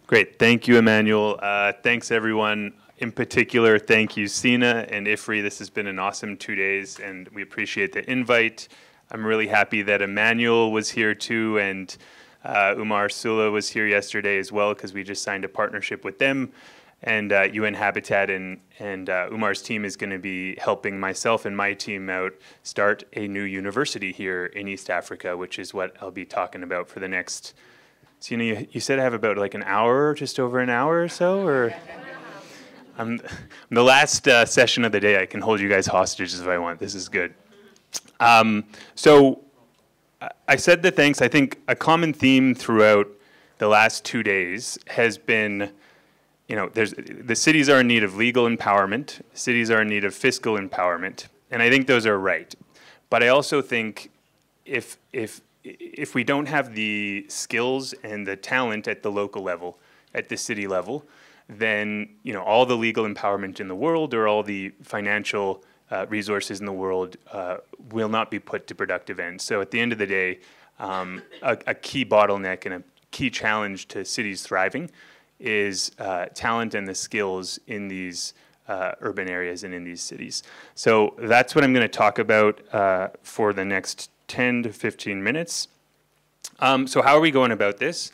S16: Great. Thank you, Emmanuel. Thanks, everyone. In particular, thank you, Sina and Ifri. This has been an awesome 2 days, and we appreciate the invite. I'm really happy that Emmanuel was here, too, and Umar Sula was here yesterday as well, because we just signed a partnership with them. And UN Habitat and Umar's team is going to be helping myself and my team out start a new university here in East Africa, which is what I'll be talking about for the next, Sina, you said I have about like an hour, just over an hour or so? Or I'm the last session of the day. I can hold you guys hostage if I want. This is good. So I said the thanks. I think a common theme throughout the last 2 days has been, you know, the cities are in need of legal empowerment, cities are in need of fiscal empowerment, and I think those are right. But I also think if we don't have the skills and the talent at the local level, at the city level, then, you know, all the legal empowerment in the world or all the financial resources in the world will not be put to productive ends. So at the end of the day, a key bottleneck and a key challenge to cities thriving is talent and the skills in these urban areas and in these cities. So that's what I'm going to talk about for the next 10 to 15 minutes. So how are we going about this?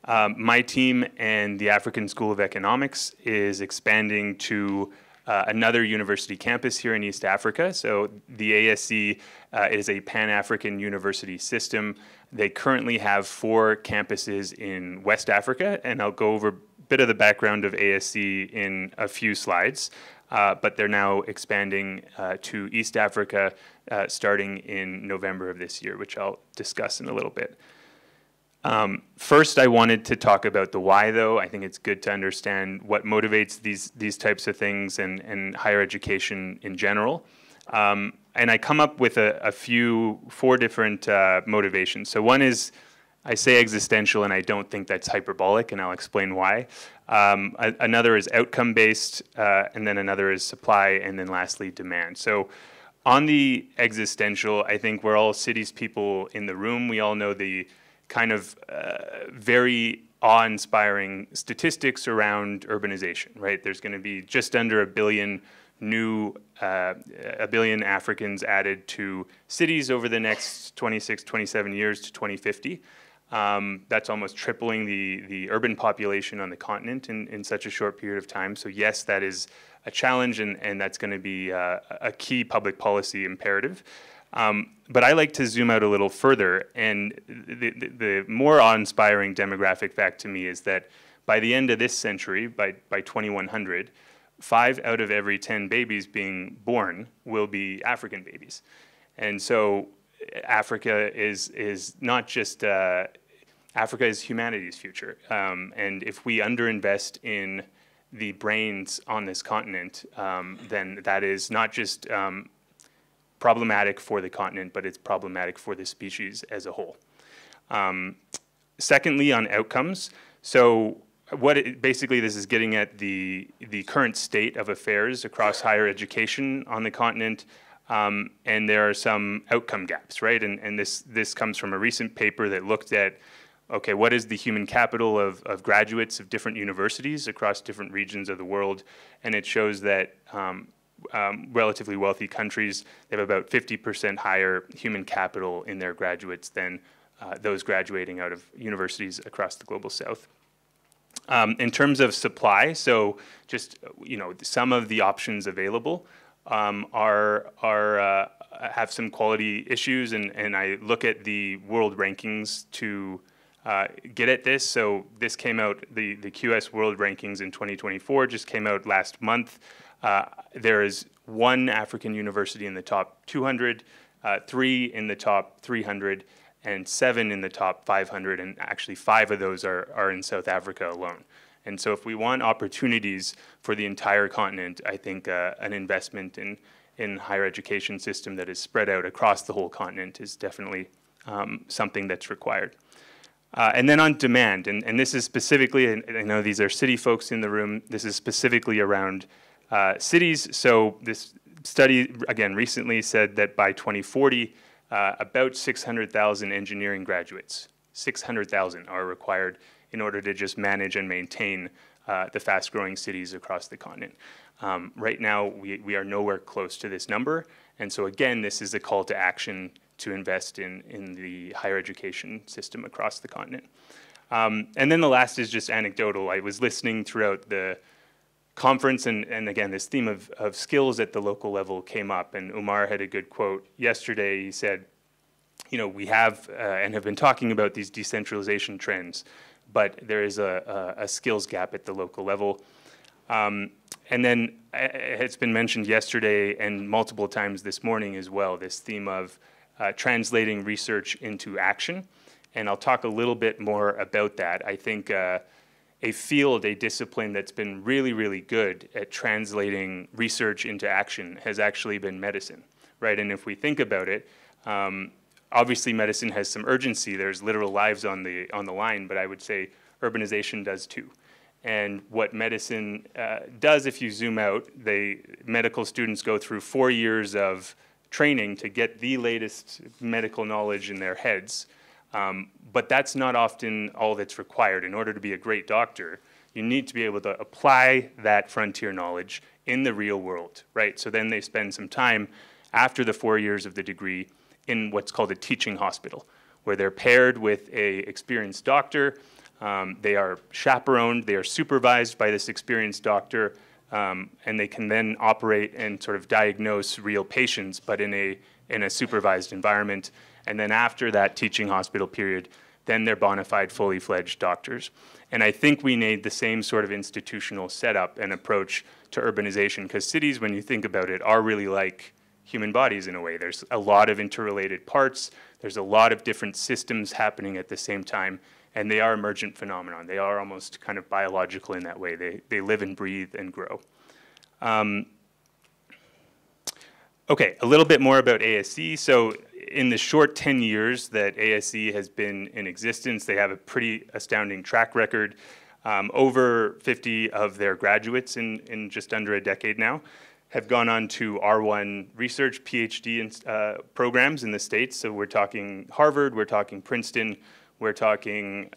S16: My team and the African School of Economics is expanding to another university campus here in East Africa. So the ASC is a Pan-African university system. They currently have 4 campuses in West Africa, and I'll go over a bit of the background of ASC in a few slides. But they're now expanding to East Africa starting in November of this year, which I'll discuss in a little bit. First, I wanted to talk about the why, though. I think it's good to understand what motivates these types of things and higher education in general. And I come up with four different motivations. So one is, I say existential, and I don't think that's hyperbolic, and I'll explain why. Another is outcome-based, and then another is supply, and then lastly, demand. So on the existential, I think we're all cities people in the room. We all know the kind of very awe-inspiring statistics around urbanization, right? There's going to be just under a billion Africans added to cities over the next 26, 27 years to 2050. That's almost tripling the urban population on the continent in such a short period of time. So yes, that is a challenge, and that's going to be a key public policy imperative. But I like to zoom out a little further, and the more awe-inspiring demographic fact to me is that by the end of this century, by 2100, 5 out of every 10 babies being born will be African babies. And so Africa is not just, Africa is humanity's future. And if we underinvest in the brains on this continent, then that is not just problematic for the continent, but it's problematic for the species as a whole. Secondly, on outcomes, so basically this is getting at the current state of affairs across higher education on the continent, and there are some outcome gaps, right? And this comes from a recent paper that looked at, okay, what is the human capital of graduates of different universities across different regions of the world? And it shows that relatively wealthy countries, they have about 50% higher human capital in their graduates than those graduating out of universities across the global south. In terms of supply, so just some of the options available have some quality issues, and I look at the world rankings to get at this. So this came out, the QS World Rankings in 2024 just came out last month. There is 1 African university in the top 200, 3 in the top 300, and 7 in the top 500, and actually 5 of those are in South Africa alone. And so if we want opportunities for the entire continent, I think an investment in higher education system that is spread out across the whole continent is definitely something that's required. And then on demand, and this is specifically, and I know these are city folks in the room, this is specifically around cities. So this study, again, recently said that by 2040, about 600,000 engineering graduates, 600,000 are required in order to just manage and maintain the fast-growing cities across the continent. Right now, we are nowhere close to this number. And so again, this is a call to action to invest in the higher education system across the continent. And then the last is just anecdotal. I was listening throughout the conference, and again, this theme of skills at the local level came up, and Umar had a good quote yesterday. He said, we have and have been talking about these decentralization trends, but there is a skills gap at the local level. And then it's been mentioned yesterday and multiple times this morning as well, this theme of translating research into action. And I'll talk a little bit more about that. I think a discipline that's been really, really good at translating research into action has actually been medicine, right? And if we think about it, obviously medicine has some urgency. There's literal lives on the line, but I would say urbanization does too. And what medicine does, if you zoom out, medical students go through 4 years of training to get the latest medical knowledge in their heads. But that's not often all that's required. In order to be a great doctor, you need to be able to apply that frontier knowledge in the real world, right? So then they spend some time after the 4 years of the degree in what's called a teaching hospital, where they're paired with an experienced doctor. They are chaperoned, they are supervised by this experienced doctor. and they can then operate and sort of diagnose real patients, but in a supervised environment. And then after that teaching hospital period, then they're bona fide, fully fledged doctors. And I think we need the same sort of institutional setup and approach to urbanization, because cities, when you think about it, are really like human bodies in a way. There's a lot of interrelated parts. There's a lot of different systems happening at the same time, and they are emergent phenomenon. They are almost kind of biological in that way. They live and breathe and grow. Okay, a little bit more about ASE. So in the short 10 years that ASE has been in existence, they have a pretty astounding track record. Over 50 of their graduates in just under a decade now have gone on to R1 research PhD programs in the States. So we're talking Harvard, we're talking Princeton, we're talking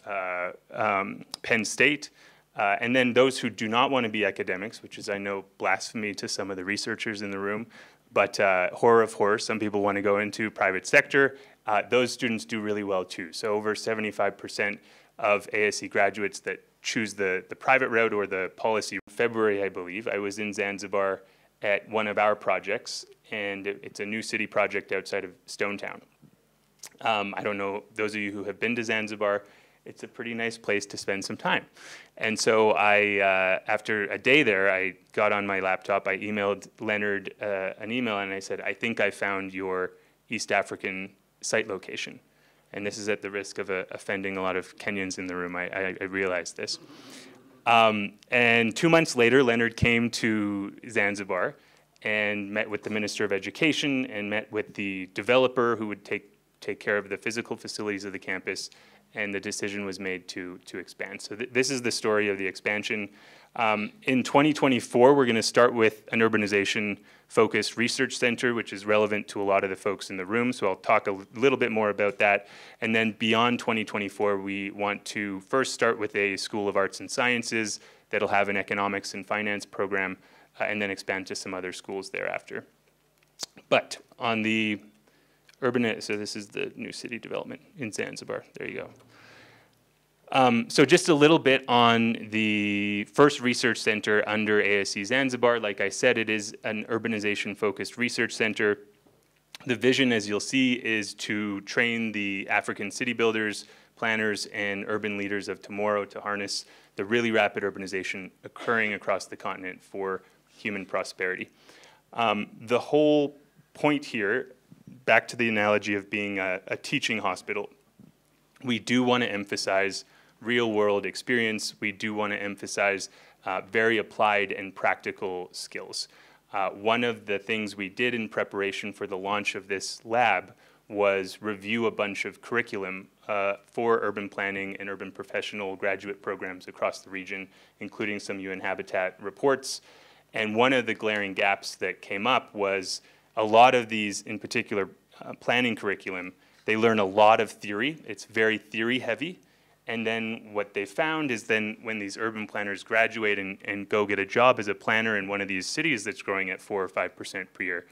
S16: Penn State. And then those who do not want to be academics, which is, I know, blasphemy to some of the researchers in the room, but horror of horrors, some people want to go into private sector. Those students do really well too. So over 75% of ASE graduates that choose the private route or the policy. In February, I believe, I was in Zanzibar at one of our projects, and it's a new city project outside of Stonetown. I don't know, those of you who have been to Zanzibar, it's a pretty nice place to spend some time. And so after a day there, I got on my laptop, I emailed Leonard an email, and I said, I think I found your East African site location. And this is at the risk of offending a lot of Kenyans in the room, I realized this. And 2 months later, Leonard came to Zanzibar and met with the Minister of Education and met with the developer who would take care of the physical facilities of the campus, and the decision was made to expand. So this is the story of the expansion. In 2024, we're going to start with an urbanization-focused research center, which is relevant to a lot of the folks in the room, so I'll talk a little bit more about that. And then beyond 2024, we want to first start with a School of Arts and Sciences that'll have an economics and finance program, and then expand to some other schools thereafter. But on the urban, so this is the new city development in Zanzibar. There you go. So just a little bit on the first research center under ASE Zanzibar. Like I said, it is an urbanization-focused research center. The vision, as you'll see, is to train the African city builders, planners, and urban leaders of tomorrow to harness the really rapid urbanization occurring across the continent for human prosperity. The whole point here, back to the analogy of being a teaching hospital, we do want to emphasize real-world experience. We do want to emphasize very applied and practical skills. One of the things we did in preparation for the launch of this lab was review a bunch of curriculum for urban planning and urban professional graduate programs across the region, including some UN Habitat reports. And one of the glaring gaps that came up was a lot of these, in particular, planning curriculum, they learn a lot of theory. It's very theory heavy. And then what they found is then when these urban planners graduate and go get a job as a planner in one of these cities that's growing at 4 or 5% per year,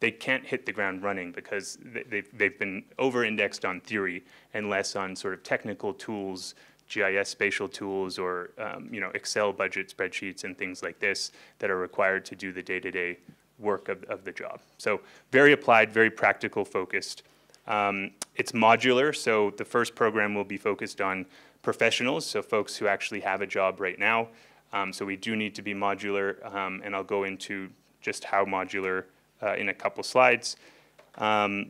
S16: they can't hit the ground running because they've been over-indexed on theory and less on sort of technical tools, GIS spatial tools, or Excel budget spreadsheets and things like this that are required to do the day-to-day work of the job. So very applied, very practical focused. It's modular, so the first program will be focused on professionals, so folks who actually have a job right now. So we do need to be modular, and I'll go into just how modular in a couple slides. As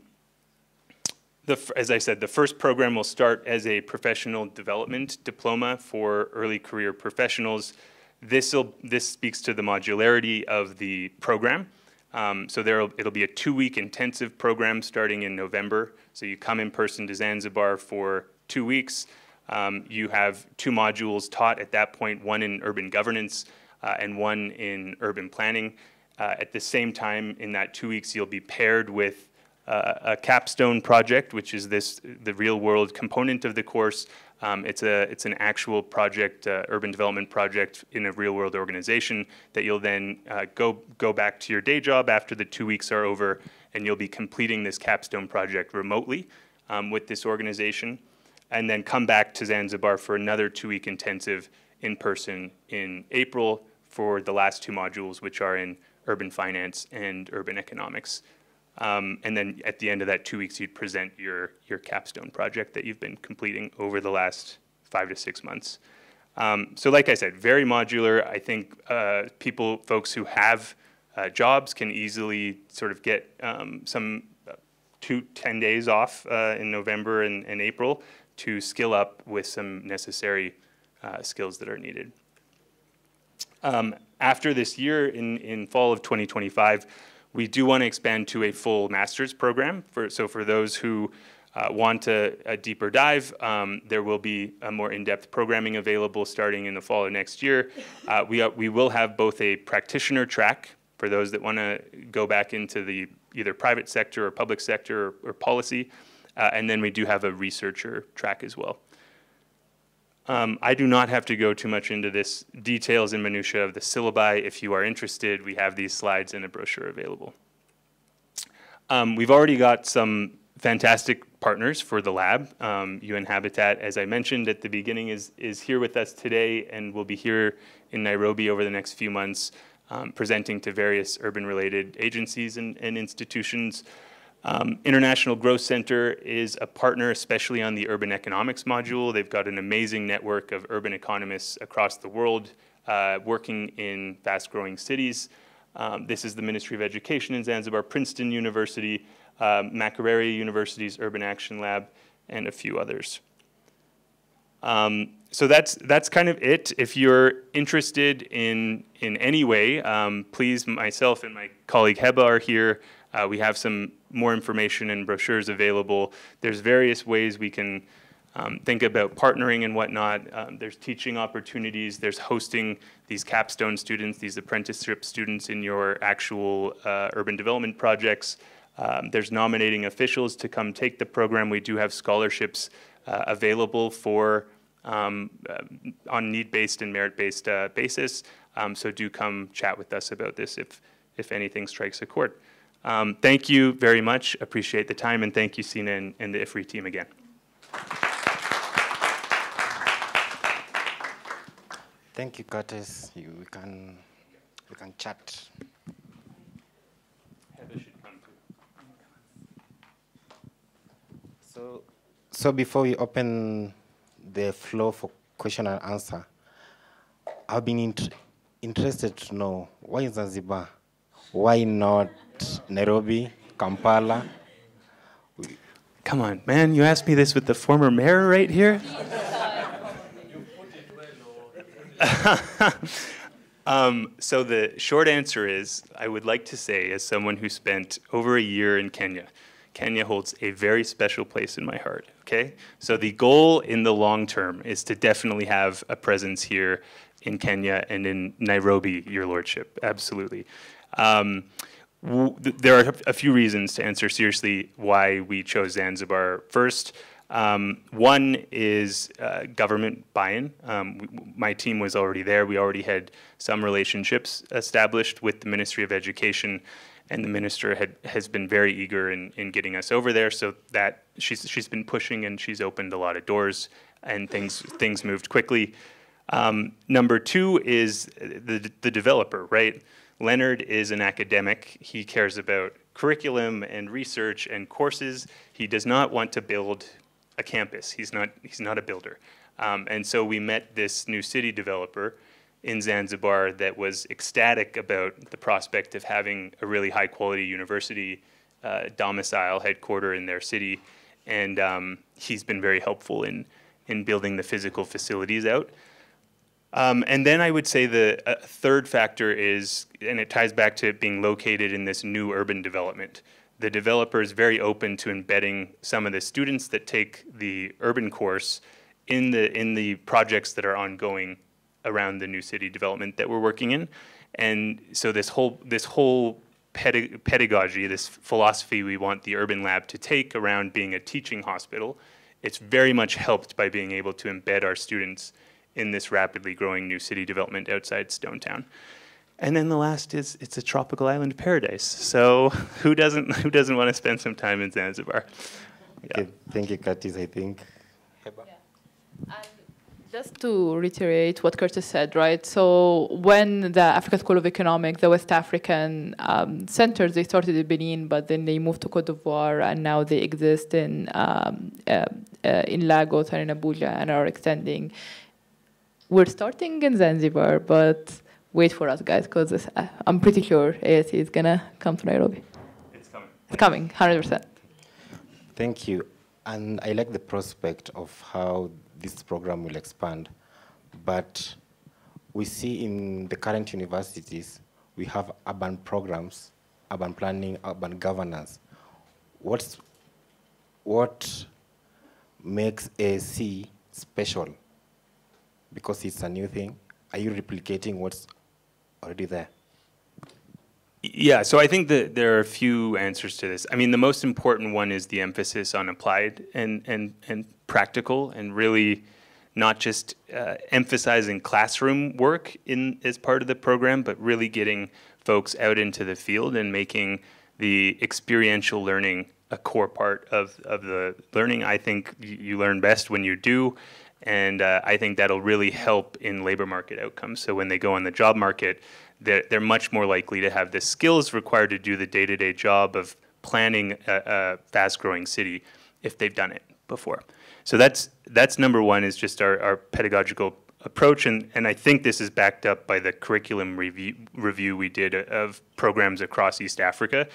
S16: I said, the first program will start as a professional development diploma for early career professionals. This speaks to the modularity of the program. So it'll be a 2-week intensive program starting in November. So you come in person to Zanzibar for 2 weeks. You have 2 modules taught at that point, one in urban governance and one in urban planning. At the same time, in that 2 weeks, you'll be paired with a capstone project, which is the real world component of the course. It's an actual project, urban development project in a real world organization that you'll then go back to your day job after the 2 weeks are over, and you'll be completing this capstone project remotely with this organization, and then come back to Zanzibar for another 2-week intensive in person in April for the last two modules, which are in urban finance and urban economics. And then at the end of that 2 weeks, you'd present your capstone project that you've been completing over the last 5 to 6 months. So like I said, very modular. I think folks who have jobs can easily sort of get some 10 days off in November and April to skill up with some necessary skills that are needed. After this year, in fall of 2025, we do want to expand to a full master's program. So for those who want a deeper dive, there will be a more in-depth programming available starting in the fall of next year. We will have both a practitioner track for those that want to go back into the either private sector or public sector or policy, and then we do have a researcher track as well. I do not have to go too much into this details and minutiae of the syllabi. If you are interested, we have these slides in a brochure available. We've already got some fantastic partners for the lab. UN Habitat, as I mentioned at the beginning, is here with us today and will be here in Nairobi over the next few months, presenting to various urban-related agencies and institutions. International Growth Center is a partner, especially on the urban economics module. They've got an amazing network of urban economists across the world working in fast-growing cities. This is the Ministry of Education in Zanzibar, Princeton University, Makerere University's Urban Action Lab, and a few others. So that's kind of it. If you're interested in any way, please, myself and my colleague Heba are here. We have some more information and brochures available. There's various ways we can think about partnering and whatnot. There's teaching opportunities. There's hosting these capstone students, these apprenticeship students in your actual urban development projects. There's nominating officials to come take the program. We do have scholarships available for on need-based and merit-based basis. So do come chat with us about this if anything strikes a chord. Thank you very much. Appreciate the time, and thank you, Sina and the Ifri team again.
S1: Thank you, Kurtis. We can chat. So before we open the floor for question and answer, I've been interested to know, why Zanzibar? Why not Nairobi, Kampala?
S16: Come on, man, you asked me this with the former mayor right here? So the short answer is, I would like to say, as someone who spent over a year in Kenya, Kenya holds a very special place in my heart, okay? So the goal in the long term is to definitely have a presence here in Kenya and in Nairobi, Your Lordship, absolutely. There are a few reasons to answer seriously why we chose Zanzibar. First, one is government buy-in. My team was already there. We already had some relationships established with the Ministry of Education, and the minister has been very eager in getting us over there. So that she's been pushing, and she's opened a lot of doors, and things moved quickly. Number two is the developer, right? Leonard is an academic. He cares about curriculum and research and courses. He does not want to build a campus. He's not a builder. And so we met this new city developer in Zanzibar that was ecstatic about the prospect of having a really high quality university domicile headquarter in their city. And he's been very helpful in building the physical facilities out. And then I would say the third factor is, and it ties back to it being located in this new urban development. The developer is very open to embedding some of the students that take the urban course in the projects that are ongoing around the new city development that we're working in. And so this whole pedagogy, this philosophy we want the urban lab to take around being a teaching hospital, it's very much helped by being able to embed our students in this rapidly growing new city development outside Stone Town. And then the last is, it's a tropical island paradise. So who doesn't want to spend some time in Zanzibar? Yeah.
S1: Okay, thank you, Kurtis, I think.
S2: Yeah.
S17: Just to reiterate what Kurtis said, right? So when the African School of Economics, the West African centers, they started in Benin, but then they moved to Cote d'Ivoire, and now they exist in Lagos and in Abuja and are extending. We're starting in Zanzibar, but wait for us, guys, because I'm pretty sure ASE is going to come to Nairobi.
S16: It's coming.
S17: It's coming, 100%.
S1: Thank you. And I like the prospect of how this program will expand. But we see in the current universities, we have urban programs, urban planning, urban governance. What makes AC special? Because it's a new thing. Are you replicating what's already there?
S16: Yeah, so I think that there are a few answers to this. I mean, the most important one is the emphasis on applied and practical, and really not just emphasizing classroom work as part of the program, but really getting folks out into the field and making the experiential learning a core part of the learning. I think you learn best when you do, and I think that'll really help in labor market outcomes. So when they go on the job market, they're much more likely to have the skills required to do the day-to-day job of planning a fast-growing city if they've done it before. So that's number one, is just our pedagogical approach, and I think this is backed up by the curriculum review we did of programs across East Africa.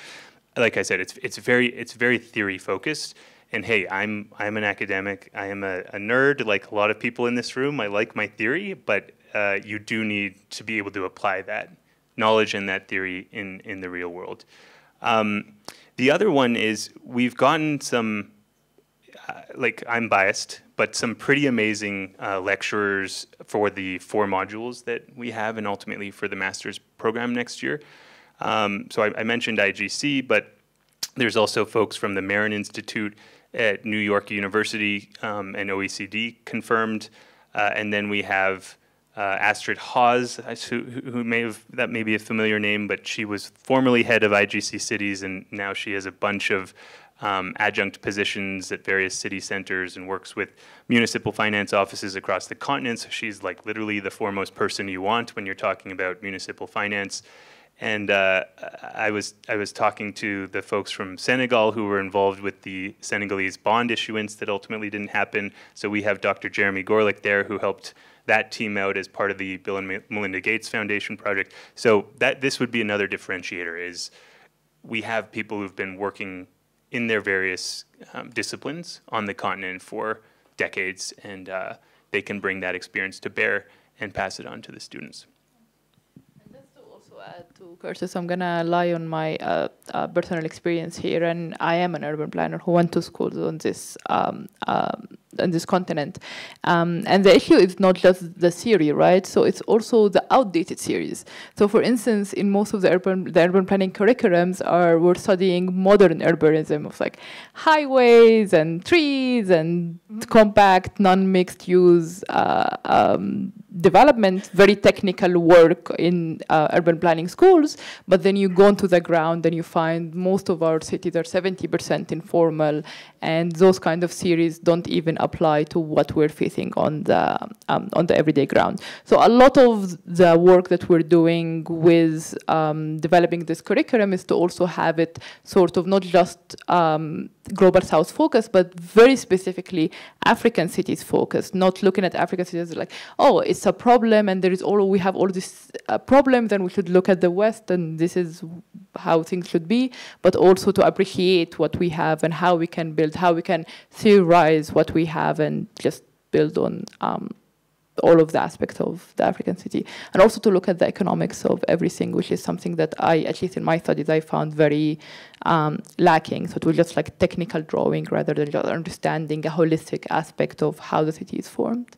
S16: Like I said, it's very theory-focused. And hey, I'm an academic. I am a nerd, like a lot of people in this room. I like my theory, but you do need to be able to apply that knowledge and that theory in the real world. The other one is we've gotten some, like I'm biased, but some pretty amazing lecturers for the 4 modules that we have, and ultimately for the master's program next year. So I mentioned IGC, but there's also folks from the Marin Institute at New York University and OECD confirmed. And then we have Astrid Hawes, who that may be a familiar name, but she was formerly head of IGC cities, and now she has a bunch of adjunct positions at various city centers and works with municipal finance offices across the continent. So she's like literally the foremost person you want when you're talking about municipal finance. And I was talking to the folks from Senegal who were involved with the Senegalese bond issuance that ultimately didn't happen. So we have Dr. Jeremy Gorlick there, who helped that team out as part of the Bill and Melinda Gates Foundation project. So this would be another differentiator, is we have people who've been working in their various disciplines on the continent for decades, and they can bring that experience to bear and pass it on to the students.
S17: Add to Kurtis, I'm gonna lie on my personal experience here, and I am an urban planner who went to schools on this continent, and the issue is not just the theory, right? So it's also the outdated theories. So, for instance, in most of the urban planning curriculums, we're studying modern urbanism of like highways and trees and compact, non-mixed use development, very technical work in urban planning schools, but then you go into the ground and you find most of our cities are 70% informal, and those kind of theories don't even apply to what we're facing on the everyday ground. So a lot of the work that we're doing with developing this curriculum is to also have it sort of not just global South focused, but very specifically African cities focused, not looking at African cities like, oh, it's a problem and we have all these problems and we should look at the West and this is how things should be, but also to appreciate what we have and how we can build, how we can theorize what we have and just build on all of the aspects of the African city. And also to look at the economics of everything, which is something that at least in my studies, I found very lacking. So it was just like technical drawing rather than just understanding a holistic aspect of how the city is formed.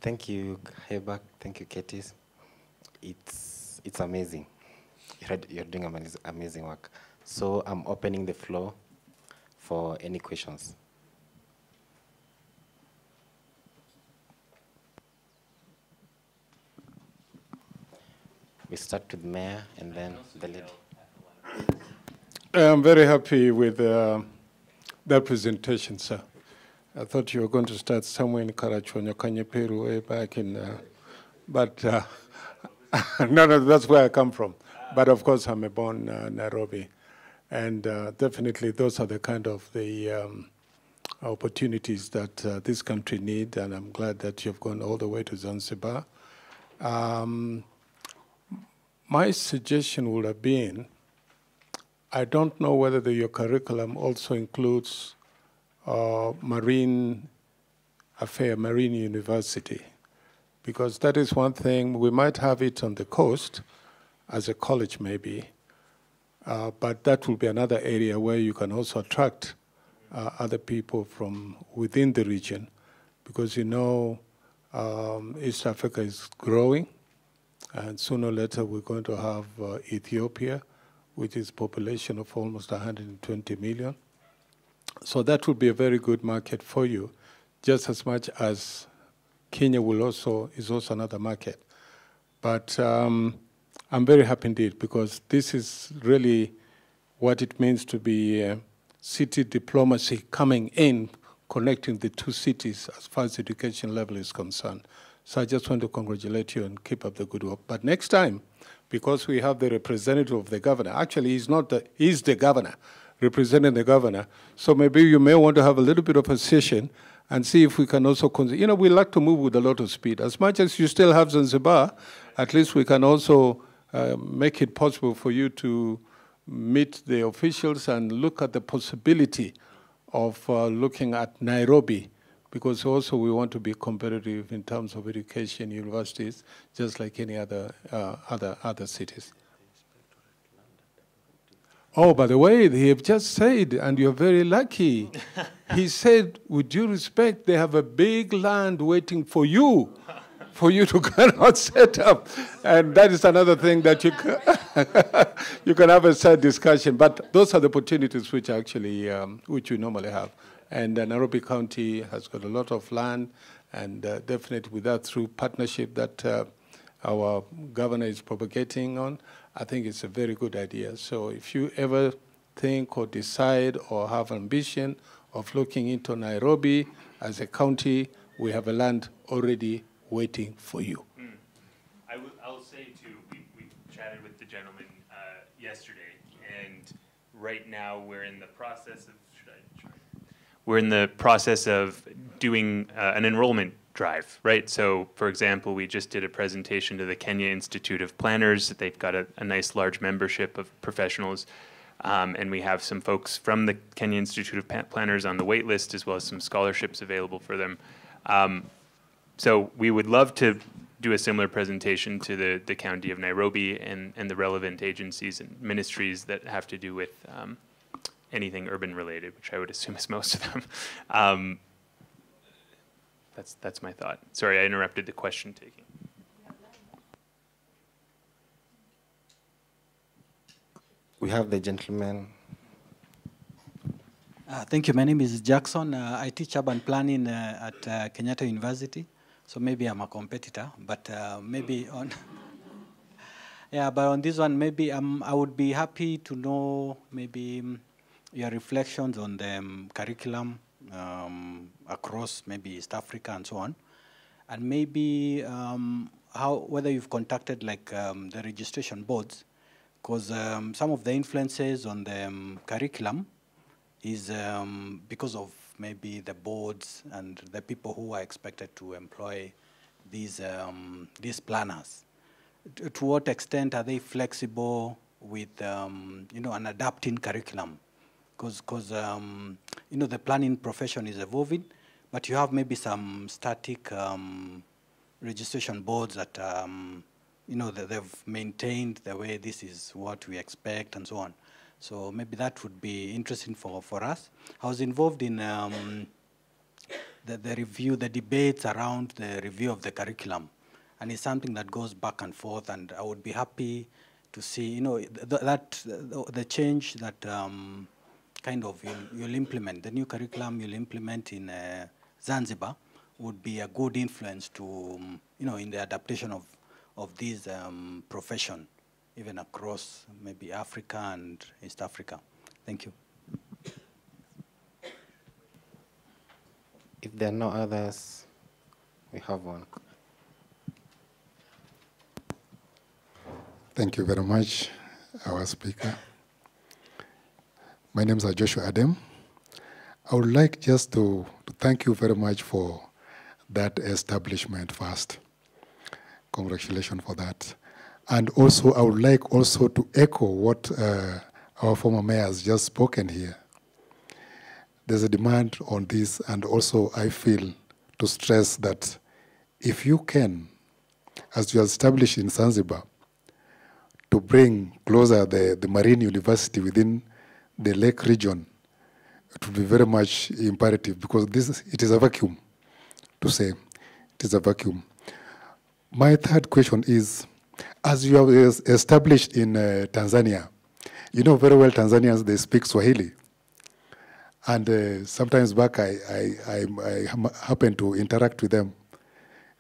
S1: Thank you, Heba. Thank you, Kurtis. It's amazing. You're doing amazing work. So I'm opening the floor for any questions. We start with Mayor and then the lady.
S9: I'm very happy with that presentation, sir. I thought you were going to start somewhere in Karachuonyo, Kanyeperu, way back in, but no, that's where I come from. But of course, I'm born Nairobi. And definitely those are the kind of the opportunities that this country needs, and I'm glad that you've gone all the way to Zanzibar. My suggestion would have been, I don't know whether your curriculum also includes marine affair, marine university, because that is one thing. We might have it on the coast as a college maybe, but that will be another area where you can also attract other people from within the region, because you know East Africa is growing, and sooner or later we're going to have Ethiopia, which is a population of almost 120 million. So that would be a very good market for you, just as much as Kenya is also another market. But I'm very happy indeed, because this is really what it means to be city diplomacy coming in, connecting the two cities as far as education level is concerned. So I just want to congratulate you and keep up the good work. But next time, because we have the representative of the governor, actually he's the governor, representing the governor, so maybe you may want to have a little bit of a session and see if we can also, you know, we like to move with a lot of speed. As much as you still have Zanzibar, at least we can also make it possible for you to meet the officials and look at the possibility of looking at Nairobi, because also we want to be competitive in terms of education, universities, just like any other cities. Oh, by the way, they have just said, and you're very lucky, he said, with due respect, they have a big land waiting for you to cannot set up. And that is another thing that you can have a sad discussion. But those are the opportunities which actually, which we normally have. And Nairobi County has got a lot of land, and definitely with that, through partnership that our governor is propagating on, I think it's a very good idea. So if you ever think or decide or have ambition of looking into Nairobi as a county, we have a land already waiting for you.
S16: I'll say too, we chatted with the gentleman yesterday, and right now we're in the process of doing an enrollment drive, right? So, for example, we just did a presentation to the Kenya Institute of Planners. They've got a nice large membership of professionals, and we have some folks from the Kenya Institute of Planners on the wait list, as well as some scholarships available for them. So we would love to do a similar presentation to the County of Nairobi and the relevant agencies and ministries that have to do with anything urban related, which I would assume is most of them. That's my thought. Sorry, I interrupted the question taking.
S1: We have the gentleman.
S6: Thank you. My name is Jackson. I teach urban planning at Kenyatta University. So maybe I'm a competitor, but maybe on yeah, but on this one, maybe I would be happy to know maybe your reflections on the curriculum across maybe East Africa and so on, and maybe whether you've contacted like the registration boards, because some of the influences on the curriculum is because of maybe the boards and the people who are expected to employ these planners. To what extent are they flexible with you know, an adapting curriculum? Because you know, the planning profession is evolving, but you have maybe some static registration boards that you know, that they've maintained the way this is what we expect and so on. So maybe that would be interesting for us. I was involved in the review, the debates around the review of the curriculum, and it's something that goes back and forth. And I would be happy to see, you know, the change that kind of you'll implement, the new curriculum you'll implement in Zanzibar would be a good influence to, you know, in the adaptation of this profession, even across maybe Africa and East Africa. Thank you.
S1: If there are no others, we have one.
S18: Thank you very much, our speaker. My name is Joshua Adam. I would like just to thank you very much for that establishment first. Congratulations for that. And also, I would like also to echo what our former mayor has just spoken here. There's a demand on this, and also I feel to stress that if you can, as you established in Zanzibar, to bring closer the marine university within the lake region, it would be very much imperative, because it is a vacuum, to say. It is a vacuum. My third question is, as you have established in Tanzania, you know very well Tanzanians, they speak Swahili. And sometimes back I happen to interact with them.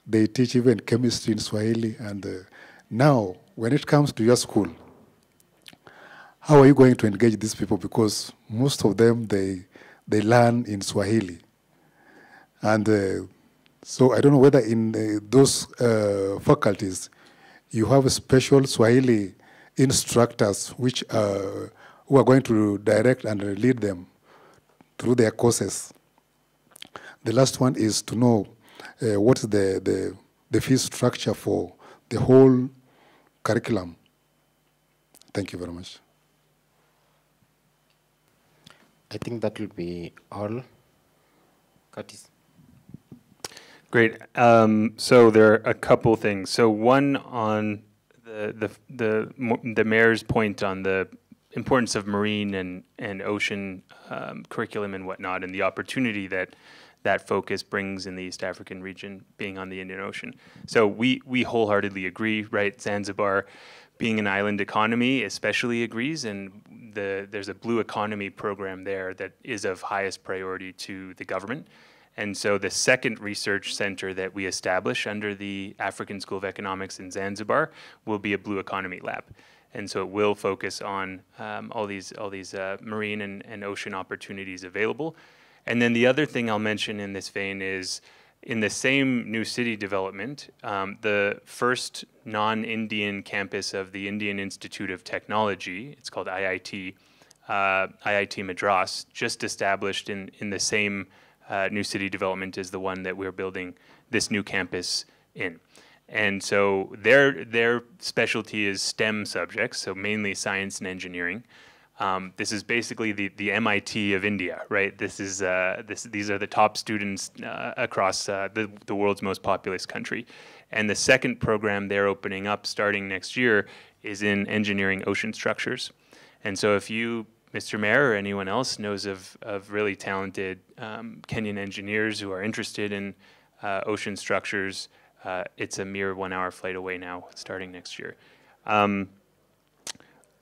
S18: They teach even chemistry in Swahili. And now, when it comes to your school, how are you going to engage these people? Because most of them, they learn in Swahili. And so I don't know whether in those faculties, you have special Swahili instructors who are going to direct and lead them through their courses. The last one is to know what is the fee structure for the whole curriculum. Thank you very much.
S1: I think that will be all. Kurtis.
S16: Great. So there are a couple things. So one on the mayor's point on the importance of marine and ocean curriculum and whatnot, and the opportunity that focus brings in the East African region, being on the Indian Ocean. So we wholeheartedly agree, right? Zanzibar, being an island economy, especially agrees, and there's a blue economy program there that is of highest priority to the government. And so the second research center that we establish under the African School of Economics in Zanzibar will be a blue economy lab. And so it will focus on all these marine and ocean opportunities available. And then the other thing I'll mention in this vein is, in the same new city development, the first non-Indian campus of the Indian Institute of Technology, it's called IIT, IIT Madras, just established in the same new city development as the one that we're building this new campus in. And so their specialty is STEM subjects, so mainly science and engineering. This is basically the MIT of India, right? These are the top students across the world's most populous country. And the second program they're opening up starting next year is in engineering ocean structures. And so if you, Mr. Mayor, or anyone else knows of really talented Kenyan engineers who are interested in ocean structures, it's a mere 1 hour flight away now, starting next year.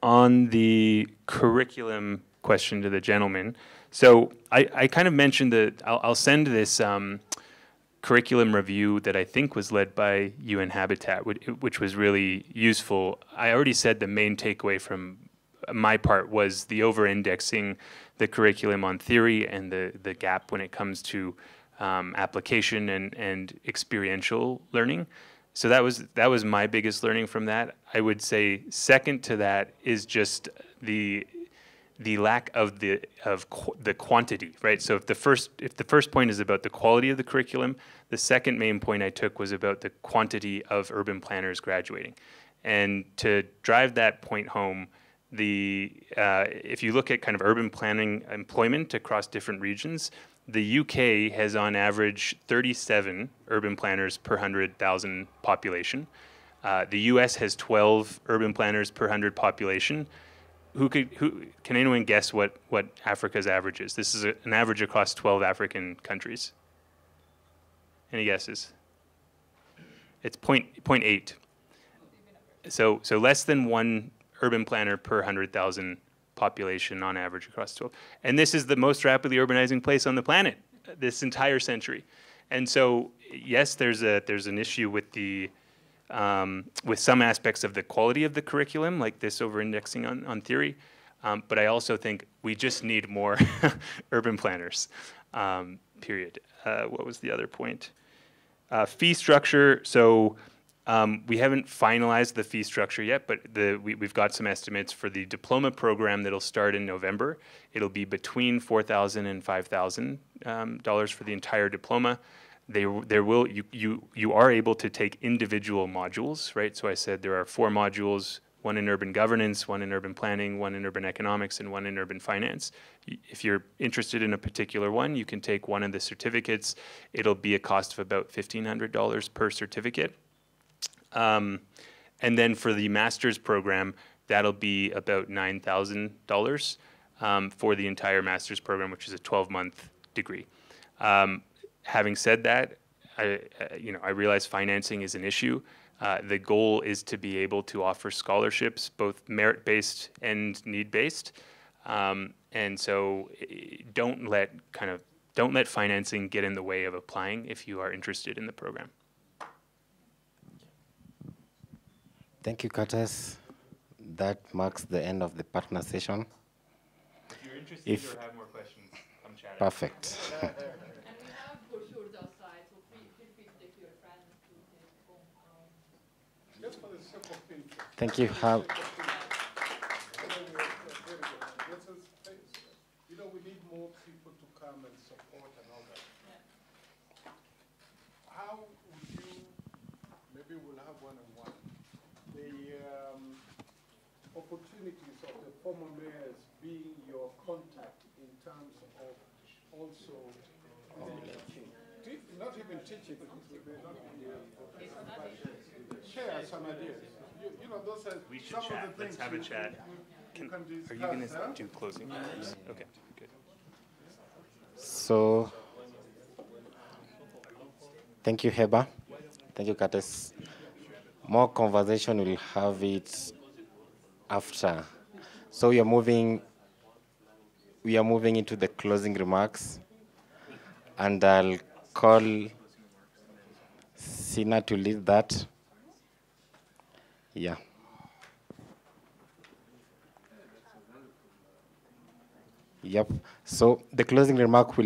S16: On the curriculum question to the gentleman, so I kind of mentioned that I'll send this curriculum review that I think was led by UN Habitat, which was really useful. I already said the main takeaway from my part was the over-indexing the curriculum on theory and the gap when it comes to application and experiential learning. So that was my biggest learning from that. I would say second to that is just the lack of the quantity, right? So if the first point is about the quality of the curriculum, the second main point I took was about the quantity of urban planners graduating. And to drive that point home, if you look at kind of urban planning employment across different regions, the UK has on average 37 urban planners per 100,000 population. The US has 12 urban planners per 100 population. Can anyone guess what Africa's average is? This is an average across 12 African countries. Any guesses? It's 0.8. So less than one urban planner per 100,000 population on average across 12. And this is the most rapidly urbanizing place on the planet this entire century. And so, yes, there's an issue with with some aspects of the quality of the curriculum, like this over-indexing on theory. But I also think we just need more urban planners. period. What was the other point? Fee structure. So we haven't finalized the fee structure yet, but we've got some estimates for the diploma program that'll start in November. It'll be between $4,000 and $5,000 for the entire diploma. You are able to take individual modules, right? So I said there are 4 modules, one in urban governance, one in urban planning, one in urban economics, and one in urban finance. If you're interested in a particular one, you can take one of the certificates. It'll be a cost of about $1,500 per certificate. And then for the master's program, that'll be about $9,000 for the entire master's program, which is a 12-month degree. Having said that, I realize financing is an issue. The goal is to be able to offer scholarships, both merit-based and need-based. And so don't let financing get in the way of applying if you are interested in the program.
S1: Thank you, Kurtis. That marks the end of the partner session.
S16: If you're interested or have more questions, come chat.
S1: Perfect. Thank you.
S9: You know, we need more people to come and support and all that. How would you, maybe we'll have one-on-one, the opportunities of the former mayors being your contact in terms of also not even teaching, because they may not be share some ideas. You know, those are
S16: we should
S9: some
S16: chat.
S9: of the things.
S16: Let's have a chat. Are you going to do closing remarks? Okay, good.
S1: So, thank you, Heba. Thank you, Kurtis. More conversation, we'll have it after. So we are moving into the closing remarks, and I'll call Sina to lead that. Yeah. Yep. So the closing remark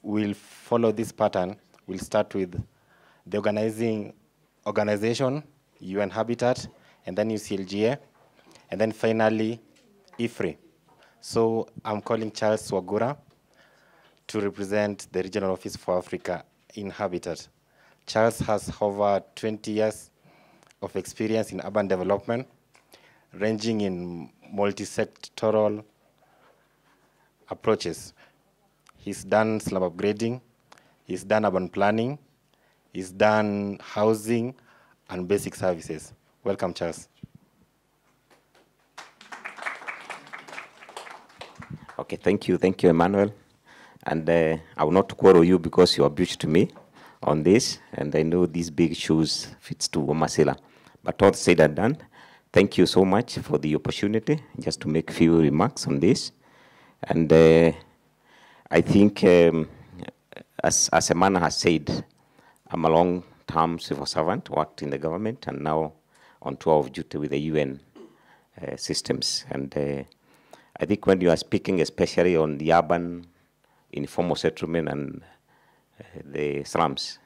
S1: will follow this pattern. We'll start with the organization, UN Habitat, and then UCLG, and then finally Ifri. So I'm calling Charles Wagura to represent the Regional Office for Africa in Habitat. Charles has over 20 years of experience in urban development, ranging in multi-sectoral approaches. He's done slum upgrading, he's done urban planning, he's done housing and basic services. Welcome, Charles.
S19: Okay, thank you, Emmanuel. And I will not quarrel you because you are beautiful to me on this, and I know these big shoes fits to Masila. But all said and done, thank you so much for the opportunity just to make a few remarks on this. And I think, as Emmanuel has said, I'm a long-term civil servant, worked in the government, and now on tour of duty with the UN systems. And I think when you are speaking especially on the urban informal settlement and the slums,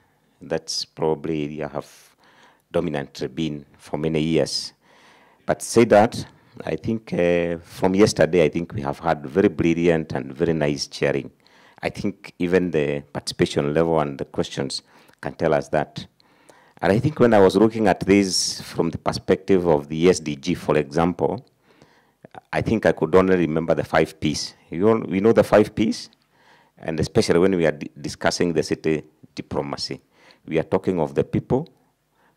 S19: that's probably you have dominantly been for many years. But say that, I think from yesterday, I think we have had very brilliant and very nice sharing. I think even the participation level and the questions can tell us that. And I think when I was looking at this from the perspective of the SDG, for example, I think I could only remember the 5 Ps. We know the 5 Ps, and especially when we are discussing the city diplomacy. We are talking of the people,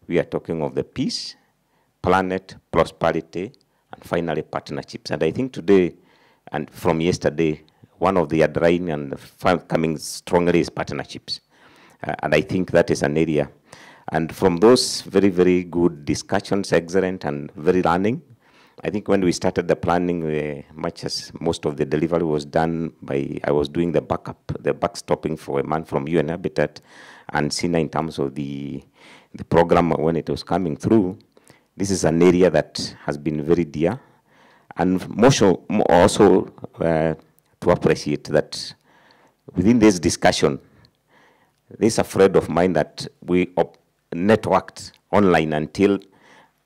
S19: we are talking of the peace, planet, prosperity, and finally partnerships. And I think today, and from yesterday, one of the underlying and coming strongly is partnerships. And I think that is an area. And from those very, very good discussions, excellent and very learning, I think when we started the planning, much as most of the delivery was done by, I was doing the backup, the backstopping for a man from UN Habitat and Sina in terms of the program when it was coming through. This is an area that has been very dear. And also to appreciate that within this discussion, this a friend of mine that we networked online until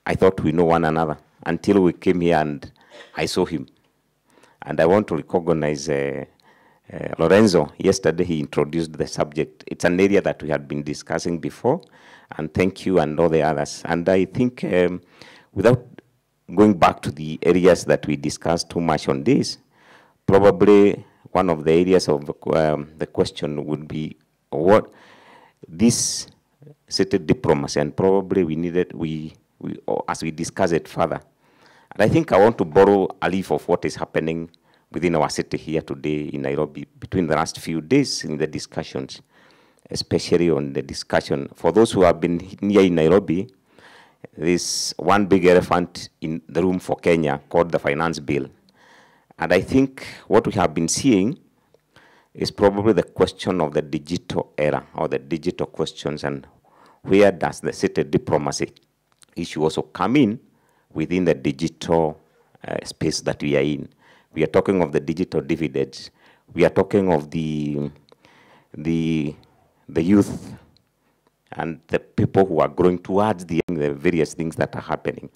S19: I thought we know one another, until we came here and I saw him. And I want to recognize Lorenzo. Yesterday he introduced the subject. It's an area that we had been discussing before, and thank you and all the others. And I think without going back to the areas that we discussed too much on this, probably one of the areas of the question would be what this city diplomacy, and probably we needed, as we discuss it further. And I think I want to borrow a leaf of what is happening within our city here today in Nairobi between the last few days in the discussions, especially on the discussion. For those who have been here in Nairobi, there's one big elephant in the room for Kenya called the finance bill. And I think what we have been seeing is probably the question of the digital era, or the digital questions, and where does the city diplomacy issue also come in within the digital space that we are in. We are talking of the digital dividends. We are talking of the youth and the people who are growing towards the various things that are happening,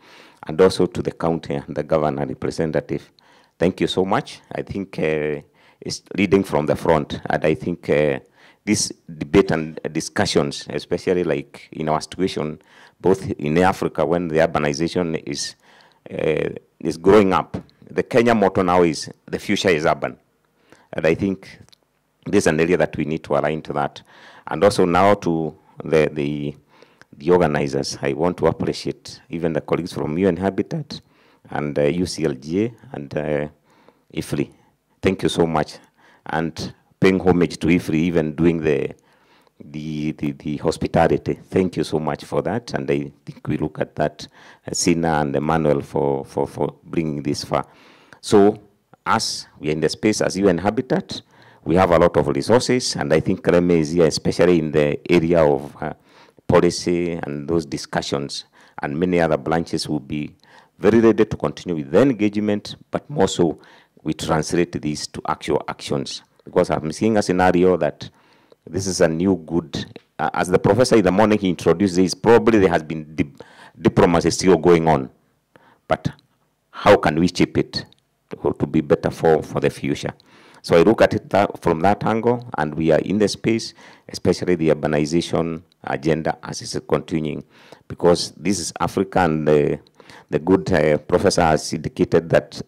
S19: and also to the county and the governor representative. Thank you so much. I think it's leading from the front, and I think this debate and discussions, especially like in our situation, both in Africa when the urbanization is growing up. The Kenya motto now is, the future is urban. And I think this is an area that we need to align to that. And also now to the organizers, I want to appreciate even the colleagues from UN Habitat and UCLG and Ifri. Thank you so much. And paying homage to Ifri, even doing the hospitality. Thank you so much for that. And I think we look at that, Sina and Emmanuel for bringing this far. So as we are in the space as UN Habitat, we have a lot of resources, and I think Reme is here, especially in the area of policy and those discussions, and many other branches will be very ready to continue with the engagement, but more so we translate these to actual actions. Because I'm seeing a scenario that this is a new good, as the professor in the morning he introduced this, probably there has been diplomacy still going on, but how can we shape it to be better for the future? So I look at it from that angle, and we are in the space, especially the urbanization agenda as it's continuing, because this is Africa, and the good professor has indicated that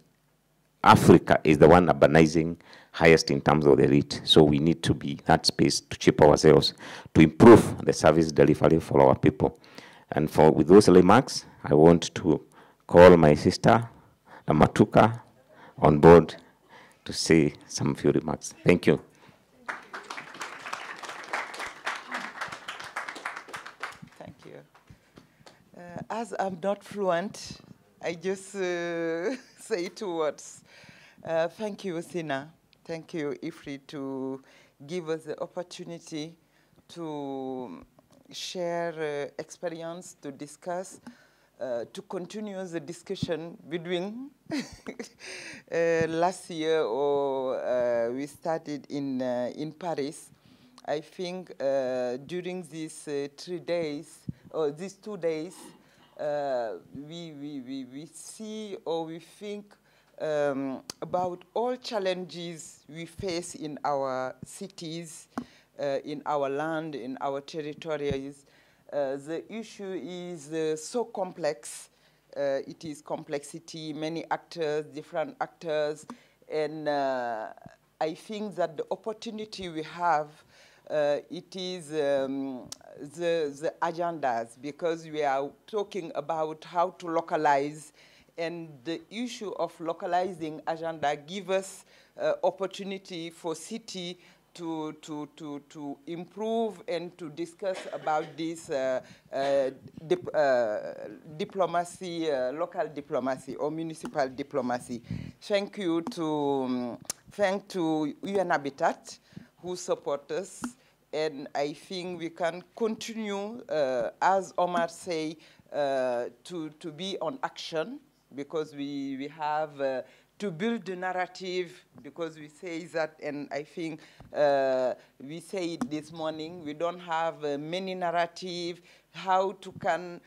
S19: Africa is the one urbanizing highest in terms of the rate. So we need to be that space to shape ourselves, to improve the service delivery for our people. And with those remarks, I want to call my sister, Rahmatouca, on board to say some few remarks. Thank you.
S3: Thank you. As I'm not fluent, I just say 2 words. Thank you, Sina. Thank you, Ifri, to give us the opportunity to share experience, to discuss, to continue the discussion between last year or we started in Paris. I think during these 3 days, or these 2 days, we see or we think about all challenges we face in our cities, in our land, in our territories. The issue is so complex. It is complexity, many actors, different actors, and I think that the opportunity we have, it is the agendas, because we are talking about how to localize, and the issue of localizing agenda gives us opportunity for city to improve and to discuss about this diplomacy, local diplomacy or municipal diplomacy. Thank you to UN Habitat who support us, and I think we can continue, as Omar say, to be on action, because we have to build the narrative, because we say that, and I think we say it this morning, we don't have many narrative, how to can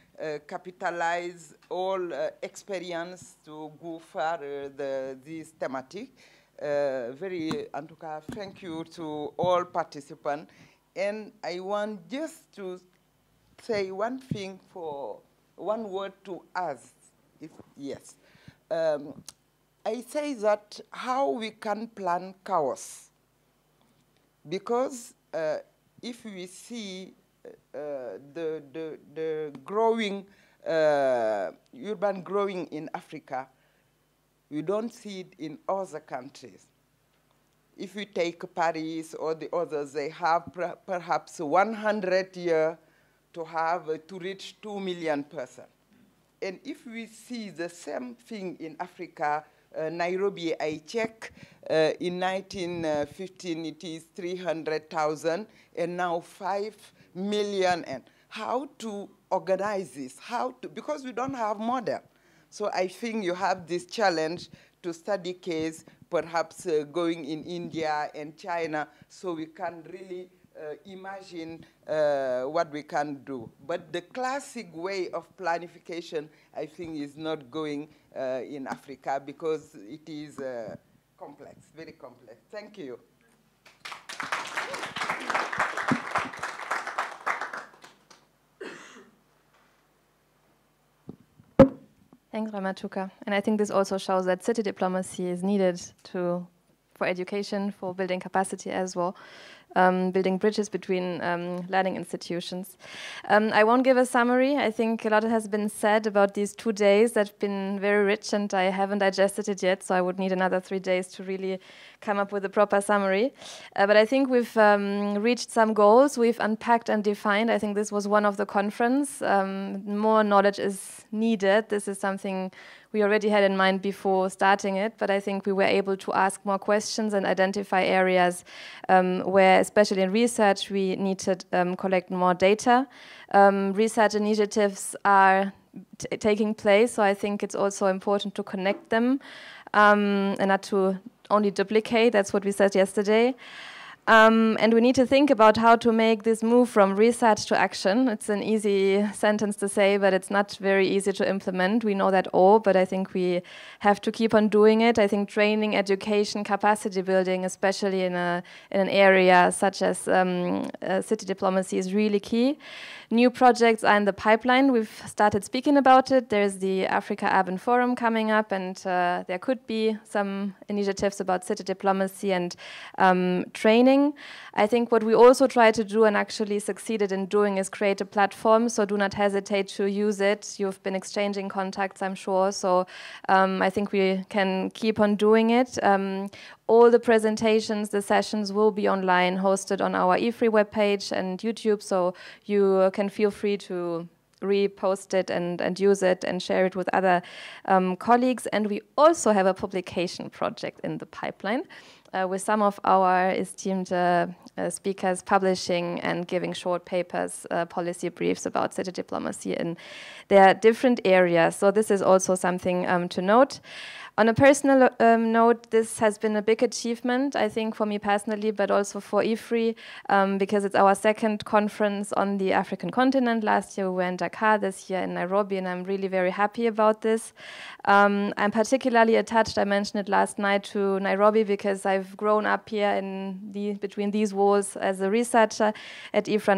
S3: capitalize all experience to go further this thematic. Antuka, thank you to all participants. And I want just to say one thing one word to us, if yes. I say that how we can plan chaos. Because if we see the growing, urban growing in Africa, we don't see it in other countries. If we take Paris or the others, they have perhaps 100 years to reach 2 million persons. And if we see the same thing in Africa, Nairobi, I check, in 1915 it is 300,000, and now 5 million. And how to organize this? Because we don't have model. So I think you have this challenge to study case, perhaps going in India and China, so we can really imagine what we can do. But the classic way of planification, I think, is not going in Africa because it is complex, very complex. Thank you.
S2: Thanks, Rahmatouca. And I think this also shows that city diplomacy is needed for education, for building capacity as well, building bridges between learning institutions. I won't give a summary. I think a lot has been said about these 2 days that have been very rich, and I haven't digested it yet, so I would need another 3 days to really come up with a proper summary. But I think we've reached some goals. We've unpacked and defined. I think this was one of the conference. More knowledge is needed. This is something we already had in mind before starting it, but I think we were able to ask more questions and identify areas where, especially in research, we need to collect more data. Research initiatives are taking place, so I think it's also important to connect them and not to only duplicate. That's what we said yesterday. And we need to think about how to make this move from research to action. It's an easy sentence to say, but it's not very easy to implement. We know that all, but I think we have to keep on doing it. I think training, education, capacity building, especially in an area such as city diplomacy, is really key. New projects are in the pipeline. We've started speaking about it. There's the Africa Urban Forum coming up, and there could be some initiatives about city diplomacy and training. I think what we also try to do and actually succeeded in doing is create a platform, so do not hesitate to use it. You've been exchanging contacts, I'm sure, so I think we can keep on doing it. All the presentations, the sessions will be online, hosted on our Ifri webpage and YouTube, so you can feel free to repost it and use it and share it with other colleagues. And we also have a publication project in the pipeline with some of our esteemed speakers publishing and giving short papers, policy briefs about city diplomacy in their different areas. So this is also something to note. On a personal note, this has been a big achievement, I think, for me personally, but also for Ifri, because it's our second conference on the African continent. Last year we were in Dakar, this year in Nairobi, and I'm really very happy about this. I'm particularly attached, I mentioned it last night, to Nairobi because I've grown up here between these walls as a researcher at Ifri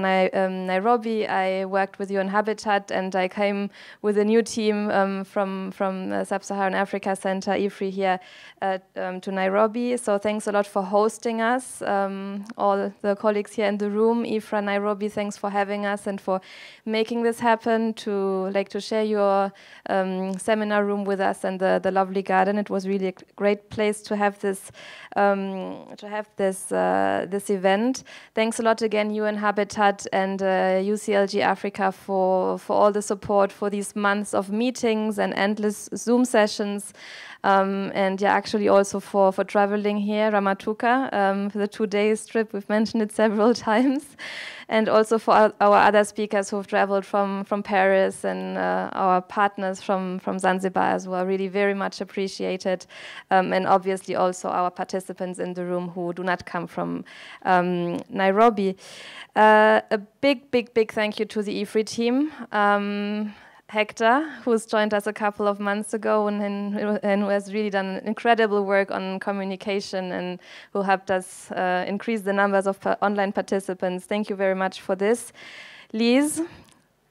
S2: Nairobi. I worked with UN Habitat, and I came with a new team from Sub-Saharan Africa Center, Ifri, here to Nairobi. So thanks a lot for hosting us, all the colleagues here in the room. Ifri Nairobi, thanks for having us and for making this happen, to share your seminar room with us and the lovely garden. It was really a great place to have this this event. Thanks a lot again, UN Habitat and UCLG Africa for all the support for these months of meetings and endless Zoom sessions. And yeah, actually also for traveling here, Rahmatouca, for the 2 days trip, we've mentioned it several times. And also for our other speakers who've traveled from Paris and our partners from Zanzibar as well, really very much appreciated. And obviously also our participants in the room who do not come from Nairobi. A big thank you to the Ifri team. Hector, who's joined us a couple of months ago and who has really done incredible work on communication and who helped us increase the numbers of online participants. Thank you very much for this. Liz,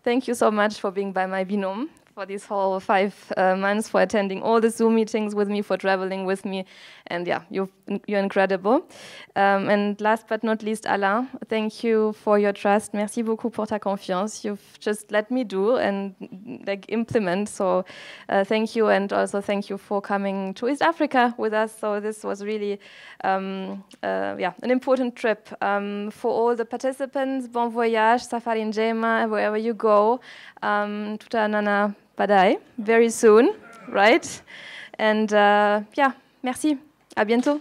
S2: thank you so much for being by my binôme for these whole 5 months, for attending all the Zoom meetings with me, for traveling with me. And yeah, you're incredible. And last but not least, Alain, thank you for your trust. Merci beaucoup pour ta confiance. You've just let me do and like implement. So thank you, and also thank you for coming to East Africa with us. So this was really yeah, an important trip. For all the participants, bon voyage, safari njema, wherever you go. Tutaonana baadaye, very soon, right? And yeah, merci. À bientôt.